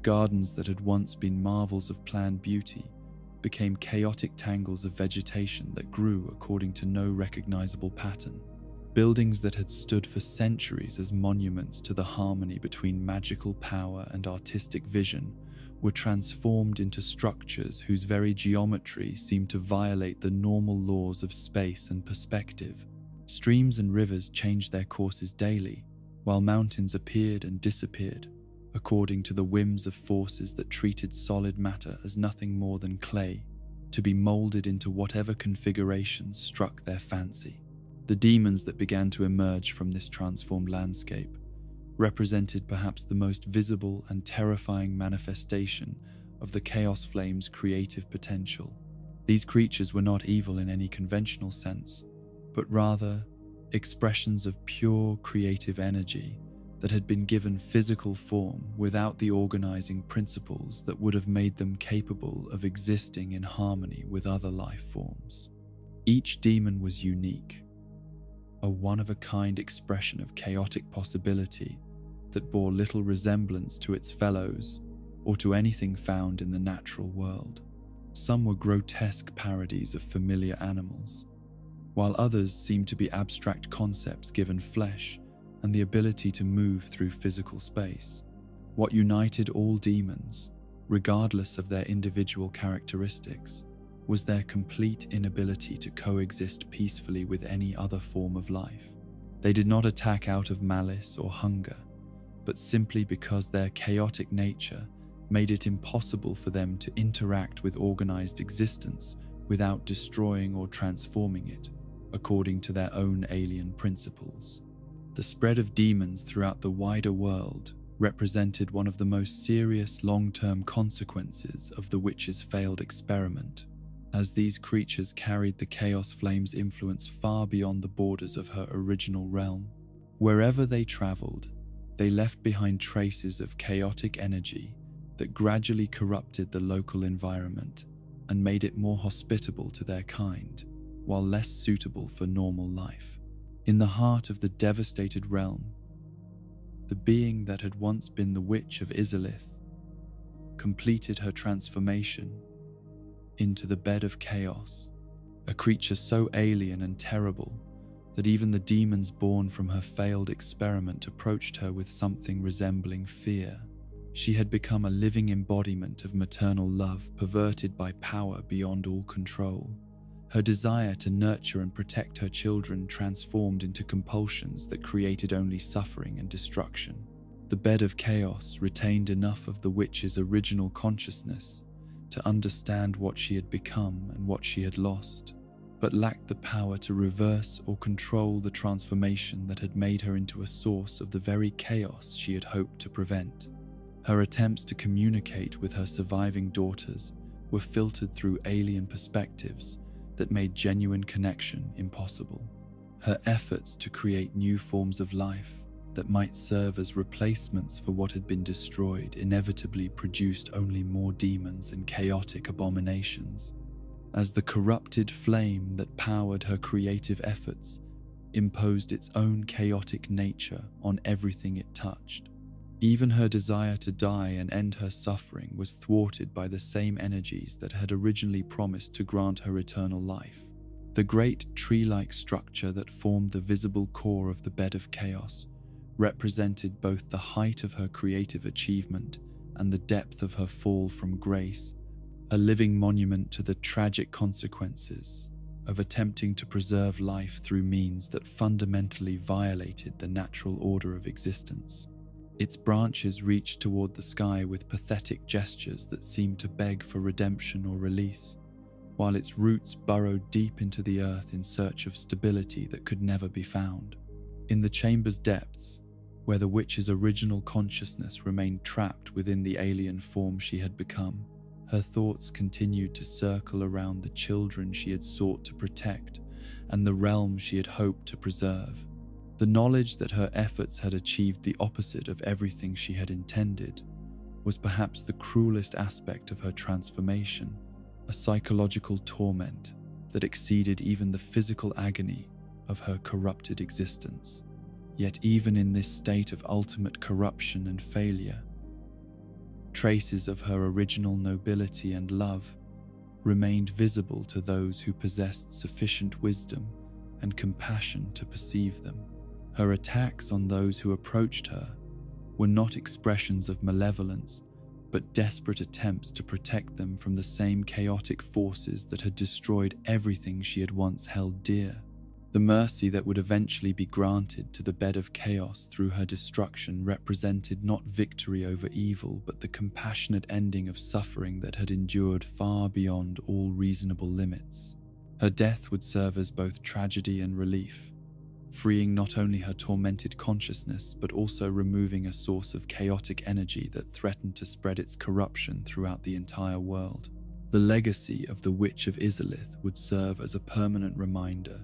Speaker 1: Gardens that had once been marvels of planned beauty became chaotic tangles of vegetation that grew according to no recognizable pattern. Buildings that had stood for centuries as monuments to the harmony between magical power and artistic vision were transformed into structures whose very geometry seemed to violate the normal laws of space and perspective. Streams and rivers changed their courses daily, while mountains appeared and disappeared, according to the whims of forces that treated solid matter as nothing more than clay, to be molded into whatever configuration struck their fancy. The demons that began to emerge from this transformed landscape represented perhaps the most visible and terrifying manifestation of the Chaos Flame's creative potential. These creatures were not evil in any conventional sense, but rather expressions of pure creative energy that had been given physical form without the organizing principles that would have made them capable of existing in harmony with other life forms. Each demon was unique, a one-of-a-kind expression of chaotic possibility that bore little resemblance to its fellows or to anything found in the natural world. Some were grotesque parodies of familiar animals, while others seemed to be abstract concepts given flesh and the ability to move through physical space. What united all demons, regardless of their individual characteristics, was their complete inability to coexist peacefully with any other form of life. They did not attack out of malice or hunger, but simply because their chaotic nature made it impossible for them to interact with organized existence without destroying or transforming it according to their own alien principles. The spread of demons throughout the wider world represented one of the most serious long-term consequences of the witch's failed experiment, as these creatures carried the Chaos Flame's influence far beyond the borders of her original realm. Wherever they traveled, they left behind traces of chaotic energy that gradually corrupted the local environment and made it more hospitable to their kind, while less suitable for normal life. In the heart of the devastated realm, the being that had once been the Witch of Izalith completed her transformation into the Bed of Chaos, a creature so alien and terrible that even the demons born from her failed experiment approached her with something resembling fear. She had become a living embodiment of maternal love perverted by power beyond all control. Her desire to nurture and protect her children transformed into compulsions that created only suffering and destruction. The Bed of Chaos retained enough of the witch's original consciousness to understand what she had become and what she had lost, but lacked the power to reverse or control the transformation that had made her into a source of the very chaos she had hoped to prevent. Her attempts to communicate with her surviving daughters were filtered through alien perspectives that made genuine connection impossible. Her efforts to create new forms of life that might serve as replacements for what had been destroyed inevitably produced only more demons and chaotic abominations, as the corrupted flame that powered her creative efforts imposed its own chaotic nature on everything it touched. Even her desire to die and end her suffering was thwarted by the same energies that had originally promised to grant her eternal life. The great tree-like structure that formed the visible core of the Bed of Chaos represented both the height of her creative achievement and the depth of her fall from grace, a living monument to the tragic consequences of attempting to preserve life through means that fundamentally violated the natural order of existence. Its branches reached toward the sky with pathetic gestures that seemed to beg for redemption or release, while its roots burrowed deep into the earth in search of stability that could never be found. In the chamber's depths, where the witch's original consciousness remained trapped within the alien form she had become, her thoughts continued to circle around the children she had sought to protect and the realm she had hoped to preserve. The knowledge that her efforts had achieved the opposite of everything she had intended was perhaps the cruelest aspect of her transformation, a psychological torment that exceeded even the physical agony of her corrupted existence. Yet even in this state of ultimate corruption and failure, traces of her original nobility and love remained visible to those who possessed sufficient wisdom and compassion to perceive them. Her attacks on those who approached her were not expressions of malevolence, but desperate attempts to protect them from the same chaotic forces that had destroyed everything she had once held dear. The mercy that would eventually be granted to the bed of chaos through her destruction represented not victory over evil, but the compassionate ending of suffering that had endured far beyond all reasonable limits. Her death would serve as both tragedy and relief, freeing not only her tormented consciousness, but also removing a source of chaotic energy that threatened to spread its corruption throughout the entire world. The legacy of the Witch of Izalith would serve as a permanent reminder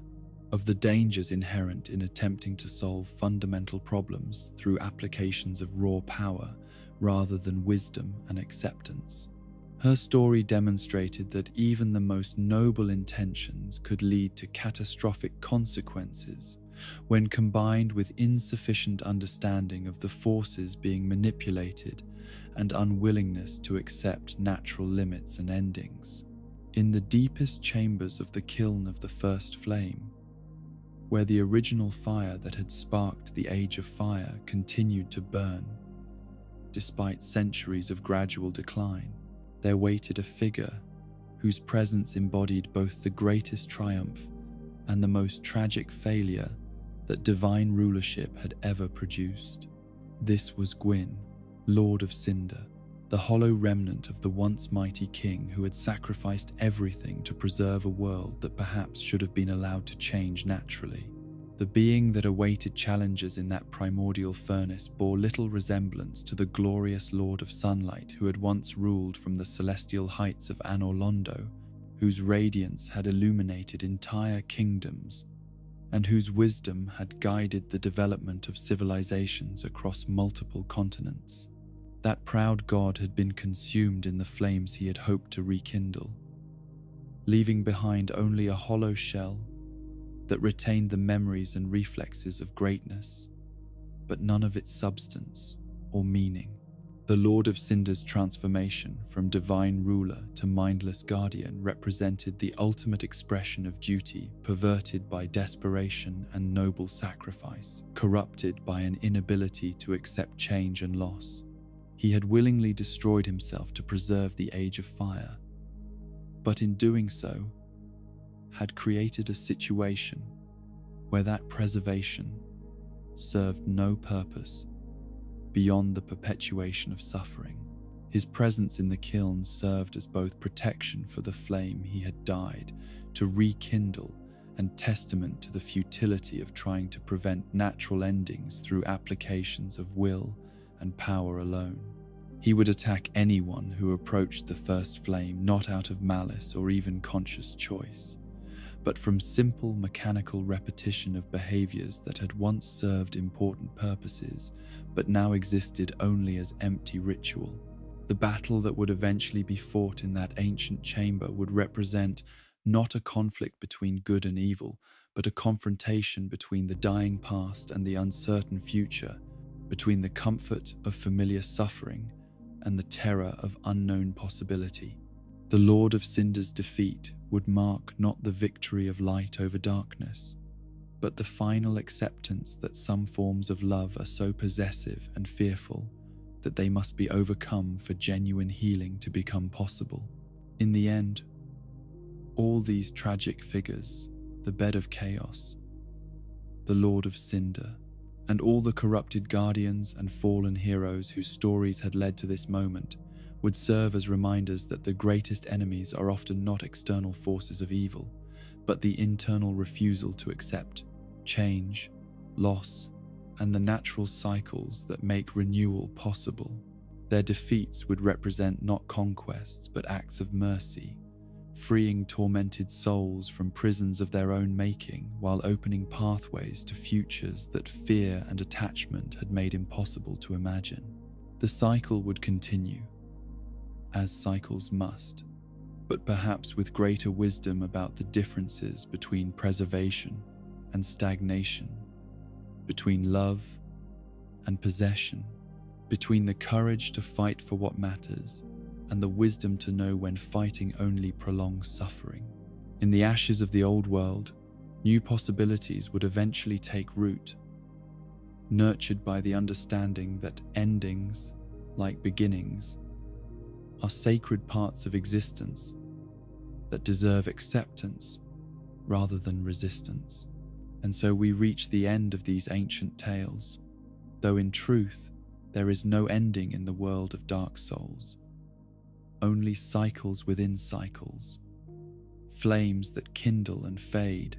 Speaker 1: of the dangers inherent in attempting to solve fundamental problems through applications of raw power rather than wisdom and acceptance. Her story demonstrated that even the most noble intentions could lead to catastrophic consequences when combined with insufficient understanding of the forces being manipulated and unwillingness to accept natural limits and endings. In the deepest chambers of the kiln of the first flame, where the original fire that had sparked the Age of Fire continued to burn, despite centuries of gradual decline, there waited a figure whose presence embodied both the greatest triumph and the most tragic failure that divine rulership had ever produced. This was Gwyn, Lord of Cinder, the hollow remnant of the once mighty king who had sacrificed everything to preserve a world that perhaps should have been allowed to change naturally. The being that awaited challenges in that primordial furnace bore little resemblance to the glorious Lord of Sunlight who had once ruled from the celestial heights of Anor Londo, whose radiance had illuminated entire kingdoms, and whose wisdom had guided the development of civilizations across multiple continents. That proud god had been consumed in the flames he had hoped to rekindle, leaving behind only a hollow shell that retained the memories and reflexes of greatness, but none of its substance or meaning. The Lord of Cinder's transformation from divine ruler to mindless guardian represented the ultimate expression of duty perverted by desperation and noble sacrifice, corrupted by an inability to accept change and loss. He had willingly destroyed himself to preserve the Age of Fire, but in doing so, had created a situation where that preservation served no purpose beyond the perpetuation of suffering. His presence in the kiln served as both protection for the flame he had died to rekindle and testament to the futility of trying to prevent natural endings through applications of will and power alone. He would attack anyone who approached the first flame not out of malice or even conscious choice, but from simple mechanical repetition of behaviors that had once served important purposes, but now existed only as empty ritual. The battle that would eventually be fought in that ancient chamber would represent not a conflict between good and evil, but a confrontation between the dying past and the uncertain future, between the comfort of familiar suffering and the terror of unknown possibility. The Lord of Cinder's defeat would mark not the victory of light over darkness, but the final acceptance that some forms of love are so possessive and fearful that they must be overcome for genuine healing to become possible. In the end, all these tragic figures, the bed of chaos, the Lord of Cinder, and all the corrupted guardians and fallen heroes whose stories had led to this moment, would serve as reminders that the greatest enemies are often not external forces of evil, but the internal refusal to accept change, loss, and the natural cycles that make renewal possible. Their defeats would represent not conquests, but acts of mercy, freeing tormented souls from prisons of their own making while opening pathways to futures that fear and attachment had made impossible to imagine. The cycle would continue, as cycles must, but perhaps with greater wisdom about the differences between preservation and stagnation, between love and possession, between the courage to fight for what matters and the wisdom to know when fighting only prolongs suffering. In the ashes of the old world, new possibilities would eventually take root, nurtured by the understanding that endings, like beginnings, are sacred parts of existence that deserve acceptance rather than resistance. And so we reach the end of these ancient tales, though in truth there is no ending in the world of Dark Souls, only cycles within cycles, flames that kindle and fade,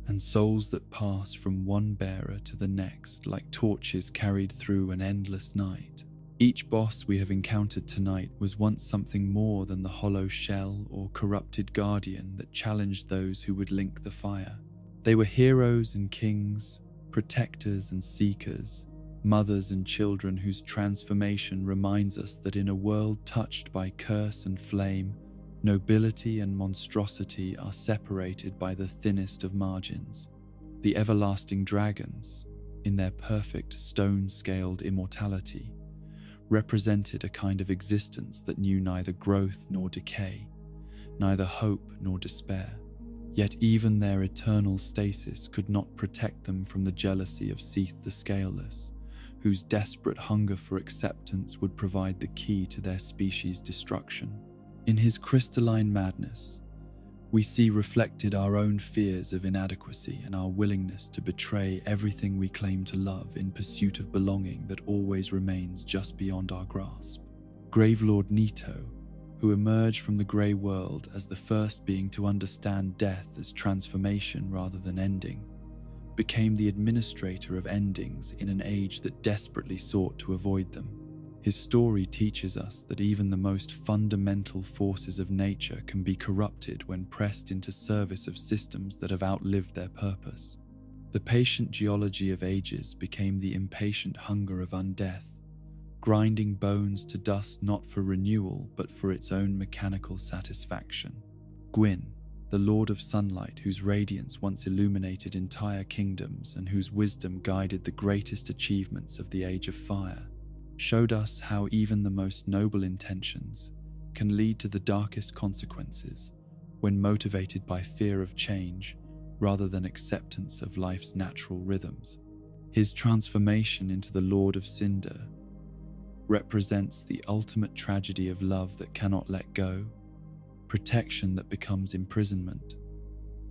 Speaker 1: and souls that pass from one bearer to the next like torches carried through an endless night. Each boss we have encountered tonight was once something more than the hollow shell or corrupted guardian that challenged those who would link the fire. They were heroes and kings, protectors and seekers, mothers and children whose transformation reminds us that in a world touched by curse and flame, nobility and monstrosity are separated by the thinnest of margins. The everlasting dragons, in their perfect stone-scaled immortality, represented a kind of existence that knew neither growth nor decay, neither hope nor despair. Yet even their eternal stasis could not protect them from the jealousy of Seath the Scaleless, whose desperate hunger for acceptance would provide the key to their species' destruction. In his crystalline madness, we see reflected our own fears of inadequacy and our willingness to betray everything we claim to love in pursuit of belonging that always remains just beyond our grasp. Gravelord Nito, who emerged from the grey world as the first being to understand death as transformation rather than ending, became the administrator of endings in an age that desperately sought to avoid them. His story teaches us that even the most fundamental forces of nature can be corrupted when pressed into service of systems that have outlived their purpose. The patient geology of ages became the impatient hunger of undeath, grinding bones to dust not for renewal but for its own mechanical satisfaction. Gwyn, the Lord of Sunlight, whose radiance once illuminated entire kingdoms and whose wisdom guided the greatest achievements of the Age of Fire, showed us how even the most noble intentions can lead to the darkest consequences when motivated by fear of change rather than acceptance of life's natural rhythms. His transformation into the Lord of Cinder represents the ultimate tragedy of love that cannot let go, protection that becomes imprisonment,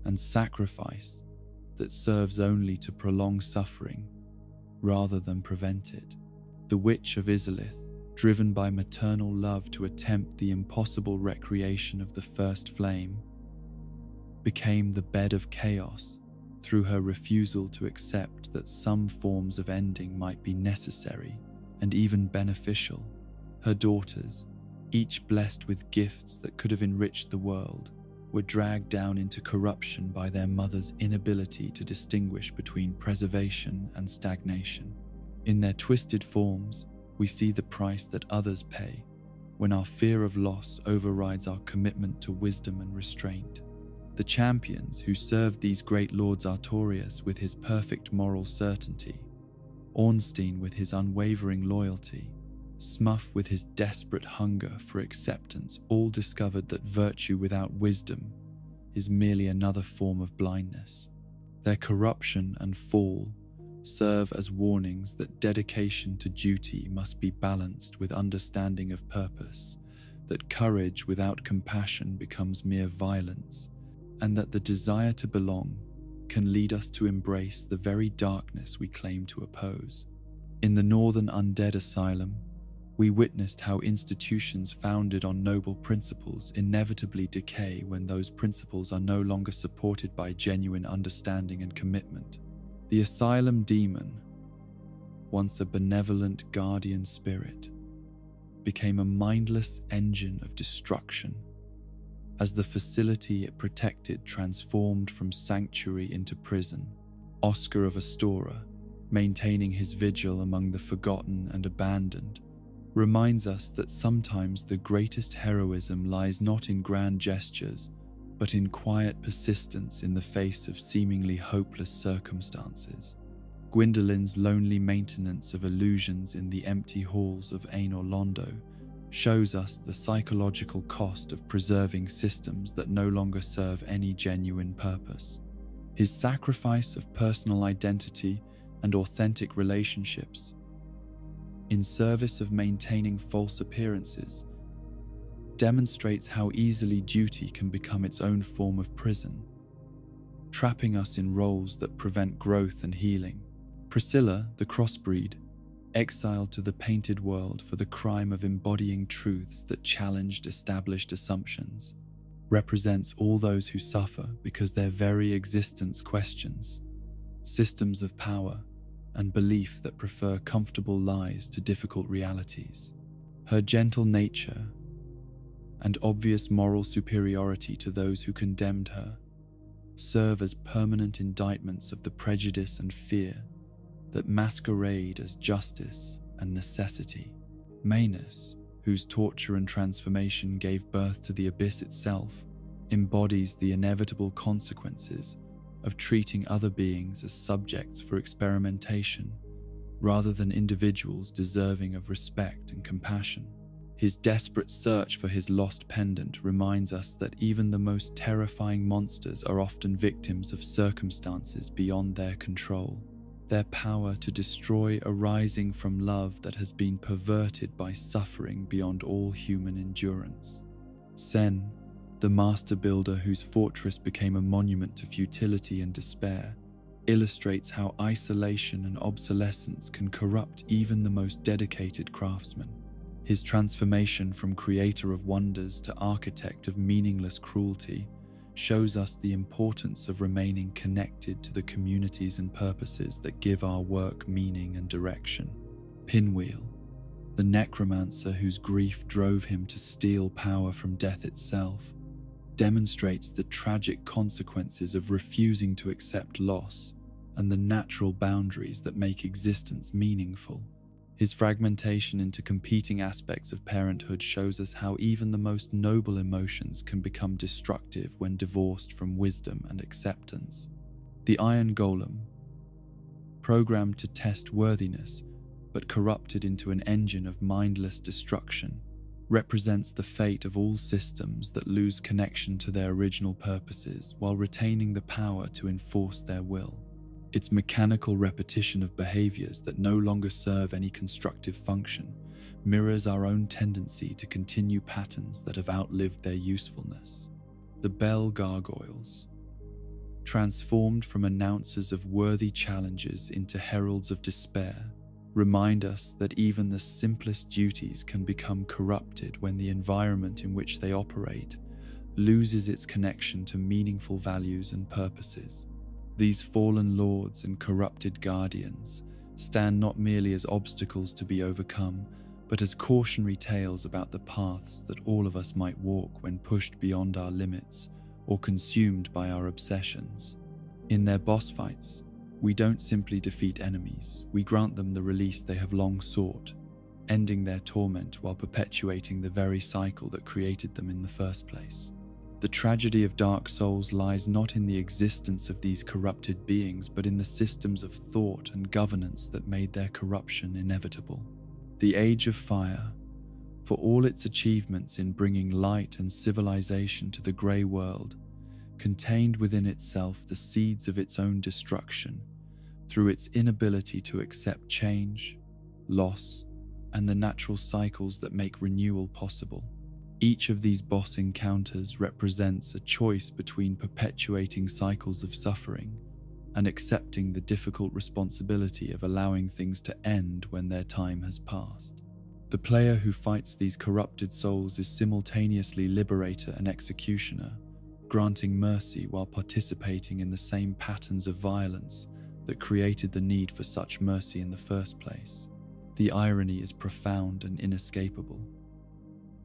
Speaker 1: and sacrifice that serves only to prolong suffering rather than prevent it. The Witch of Izalith, driven by maternal love to attempt the impossible recreation of the first flame, became the bed of chaos through her refusal to accept that some forms of ending might be necessary and even beneficial. Her daughters, each blessed with gifts that could have enriched the world, were dragged down into corruption by their mother's inability to distinguish between preservation and stagnation. In their twisted forms, we see the price that others pay when our fear of loss overrides our commitment to wisdom and restraint. The champions who served these great lords Artorias with his perfect moral certainty, Ornstein with his unwavering loyalty, Smuff with his desperate hunger for acceptance, all discovered that virtue without wisdom is merely another form of blindness. Their corruption and fall serve as warnings that dedication to duty must be balanced with understanding of purpose, that courage without compassion becomes mere violence, and that the desire to belong can lead us to embrace the very darkness we claim to oppose. In the Northern Undead Asylum, we witnessed how institutions founded on noble principles inevitably decay when those principles are no longer supported by genuine understanding and commitment. The asylum demon, once a benevolent guardian spirit, became a mindless engine of destruction as the facility it protected transformed from sanctuary into prison. Oscar of Astora, maintaining his vigil among the forgotten and abandoned, reminds us that sometimes the greatest heroism lies not in grand gestures, but in quiet persistence in the face of seemingly hopeless circumstances. Gwendolyn's lonely maintenance of illusions in the empty halls of Ain Londo shows us the psychological cost of preserving systems that no longer serve any genuine purpose. His sacrifice of personal identity and authentic relationships in service of maintaining false appearances demonstrates how easily duty can become its own form of prison, trapping us in roles that prevent growth and healing. Priscilla, the crossbreed, exiled to the painted world for the crime of embodying truths that challenged established assumptions, represents all those who suffer because their very existence questions systems of power and belief that prefer comfortable lies to difficult realities. Her gentle nature and obvious moral superiority to those who condemned her serve as permanent indictments of the prejudice and fear that masquerade as justice and necessity. Manus, whose torture and transformation gave birth to the abyss itself, embodies the inevitable consequences of treating other beings as subjects for experimentation rather than individuals deserving of respect and compassion. His desperate search for his lost pendant reminds us that even the most terrifying monsters are often victims of circumstances beyond their control, their power to destroy arising from love that has been perverted by suffering beyond all human endurance. Sen, the master builder whose fortress became a monument to futility and despair, illustrates how isolation and obsolescence can corrupt even the most dedicated craftsman. His transformation from creator of wonders to architect of meaningless cruelty shows us the importance of remaining connected to the communities and purposes that give our work meaning and direction. Pinwheel, the necromancer whose grief drove him to steal power from death itself, demonstrates the tragic consequences of refusing to accept loss and the natural boundaries that make existence meaningful. His fragmentation into competing aspects of parenthood shows us how even the most noble emotions can become destructive when divorced from wisdom and acceptance. The Iron Golem, programmed to test worthiness but corrupted into an engine of mindless destruction, represents the fate of all systems that lose connection to their original purposes while retaining the power to enforce their will. Its mechanical repetition of behaviors that no longer serve any constructive function mirrors our own tendency to continue patterns that have outlived their usefulness. The Bell Gargoyles, transformed from announcers of worthy challenges into heralds of despair, remind us that even the simplest duties can become corrupted when the environment in which they operate loses its connection to meaningful values and purposes. These fallen lords and corrupted guardians stand not merely as obstacles to be overcome, but as cautionary tales about the paths that all of us might walk when pushed beyond our limits or consumed by our obsessions. In their boss fights, we don't simply defeat enemies, we grant them the release they have long sought, ending their torment while perpetuating the very cycle that created them in the first place. The tragedy of Dark Souls lies not in the existence of these corrupted beings, but in the systems of thought and governance that made their corruption inevitable. The Age of Fire, for all its achievements in bringing light and civilization to the grey world, contained within itself the seeds of its own destruction through its inability to accept change, loss, and the natural cycles that make renewal possible. Each of these boss encounters represents a choice between perpetuating cycles of suffering and accepting the difficult responsibility of allowing things to end when their time has passed. The player who fights these corrupted souls is simultaneously liberator and executioner, granting mercy while participating in the same patterns of violence that created the need for such mercy in the first place. The irony is profound and inescapable.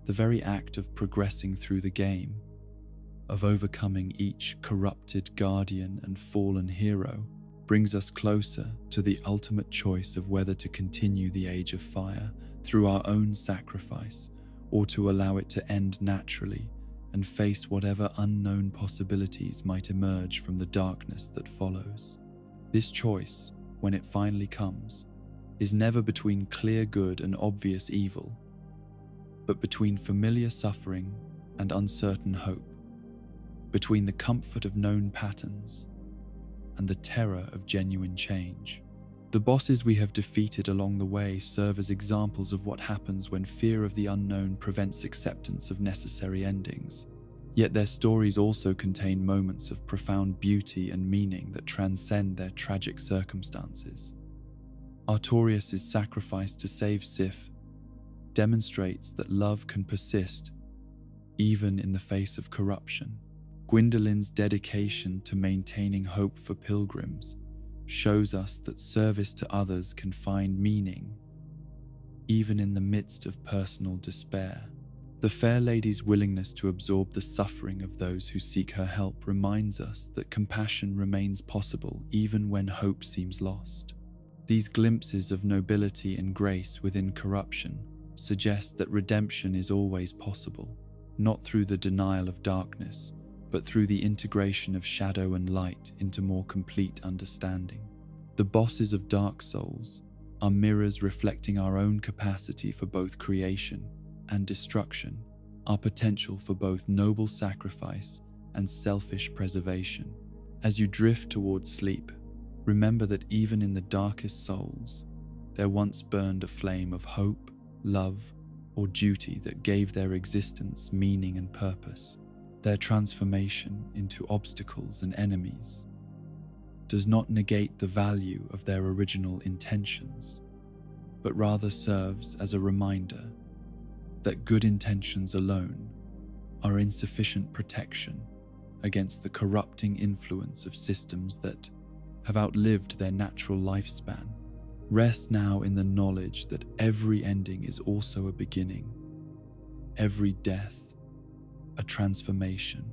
Speaker 1: The very act of progressing through the game, of overcoming each corrupted guardian and fallen hero, brings us closer to the ultimate choice of whether to continue the Age of Fire through our own sacrifice or to allow it to end naturally and face whatever unknown possibilities might emerge from the darkness that follows. This choice, when it finally comes, is never between clear good and obvious evil, but between familiar suffering and uncertain hope, between the comfort of known patterns and the terror of genuine change. The bosses we have defeated along the way serve as examples of what happens when fear of the unknown prevents acceptance of necessary endings. Yet their stories also contain moments of profound beauty and meaning that transcend their tragic circumstances. Artorias' sacrifice to save Sif demonstrates that love can persist even in the face of corruption. Gwendolyn's dedication to maintaining hope for pilgrims shows us that service to others can find meaning even in the midst of personal despair. The fair lady's willingness to absorb the suffering of those who seek her help reminds us that compassion remains possible even when hope seems lost. These glimpses of nobility and grace within corruption suggest that redemption is always possible, not through the denial of darkness, but through the integration of shadow and light into more complete understanding. The bosses of Dark Souls are mirrors reflecting our own capacity for both creation and destruction, our potential for both noble sacrifice and selfish preservation. As you drift towards sleep, remember that even in the darkest souls, there once burned a flame of hope, love, or duty that gave their existence meaning and purpose. Their transformation into obstacles and enemies does not negate the value of their original intentions, but rather serves as a reminder that good intentions alone are insufficient protection against the corrupting influence of systems that have outlived their natural lifespan. Rest now in the knowledge that every ending is also a beginning, every death a transformation,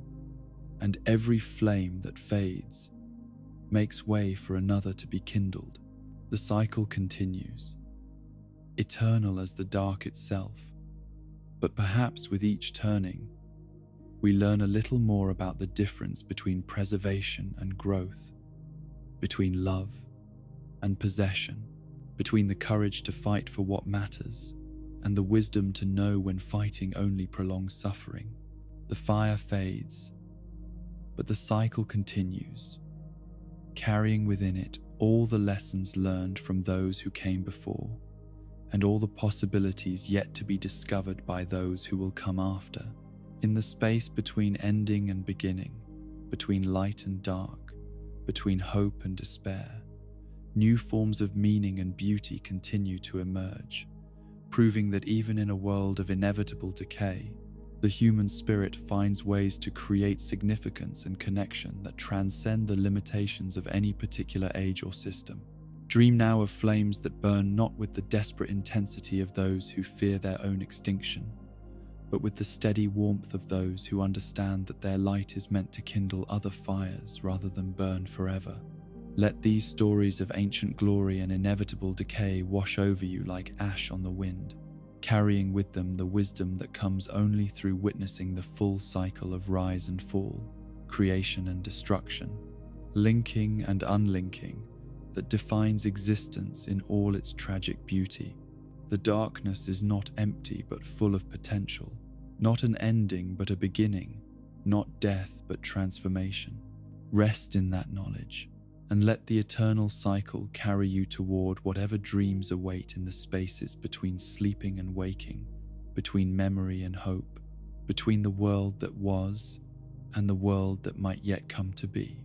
Speaker 1: and every flame that fades makes way for another to be kindled. The cycle continues, eternal as the dark itself, but perhaps with each turning, we learn a little more about the difference between preservation and growth, between love and possession, between the courage to fight for what matters and the wisdom to know when fighting only prolongs suffering. The fire fades, but the cycle continues, carrying within it all the lessons learned from those who came before, and all the possibilities yet to be discovered by those who will come after. In the space between ending and beginning, between light and dark, between hope and despair, new forms of meaning and beauty continue to emerge, proving that even in a world of inevitable decay, the human spirit finds ways to create significance and connection that transcend the limitations of any particular age or system. Dream now of flames that burn not with the desperate intensity of those who fear their own extinction, but with the steady warmth of those who understand that their light is meant to kindle other fires rather than burn forever. Let these stories of ancient glory and inevitable decay wash over you like ash on the wind, carrying with them the wisdom that comes only through witnessing the full cycle of rise and fall, creation and destruction, linking and unlinking, that defines existence in all its tragic beauty. The darkness is not empty but full of potential, not an ending but a beginning, not death but transformation. Rest in that knowledge, and let the eternal cycle carry you toward whatever dreams await in the spaces between sleeping and waking, between memory and hope, between the world that was and the world that might yet come to be.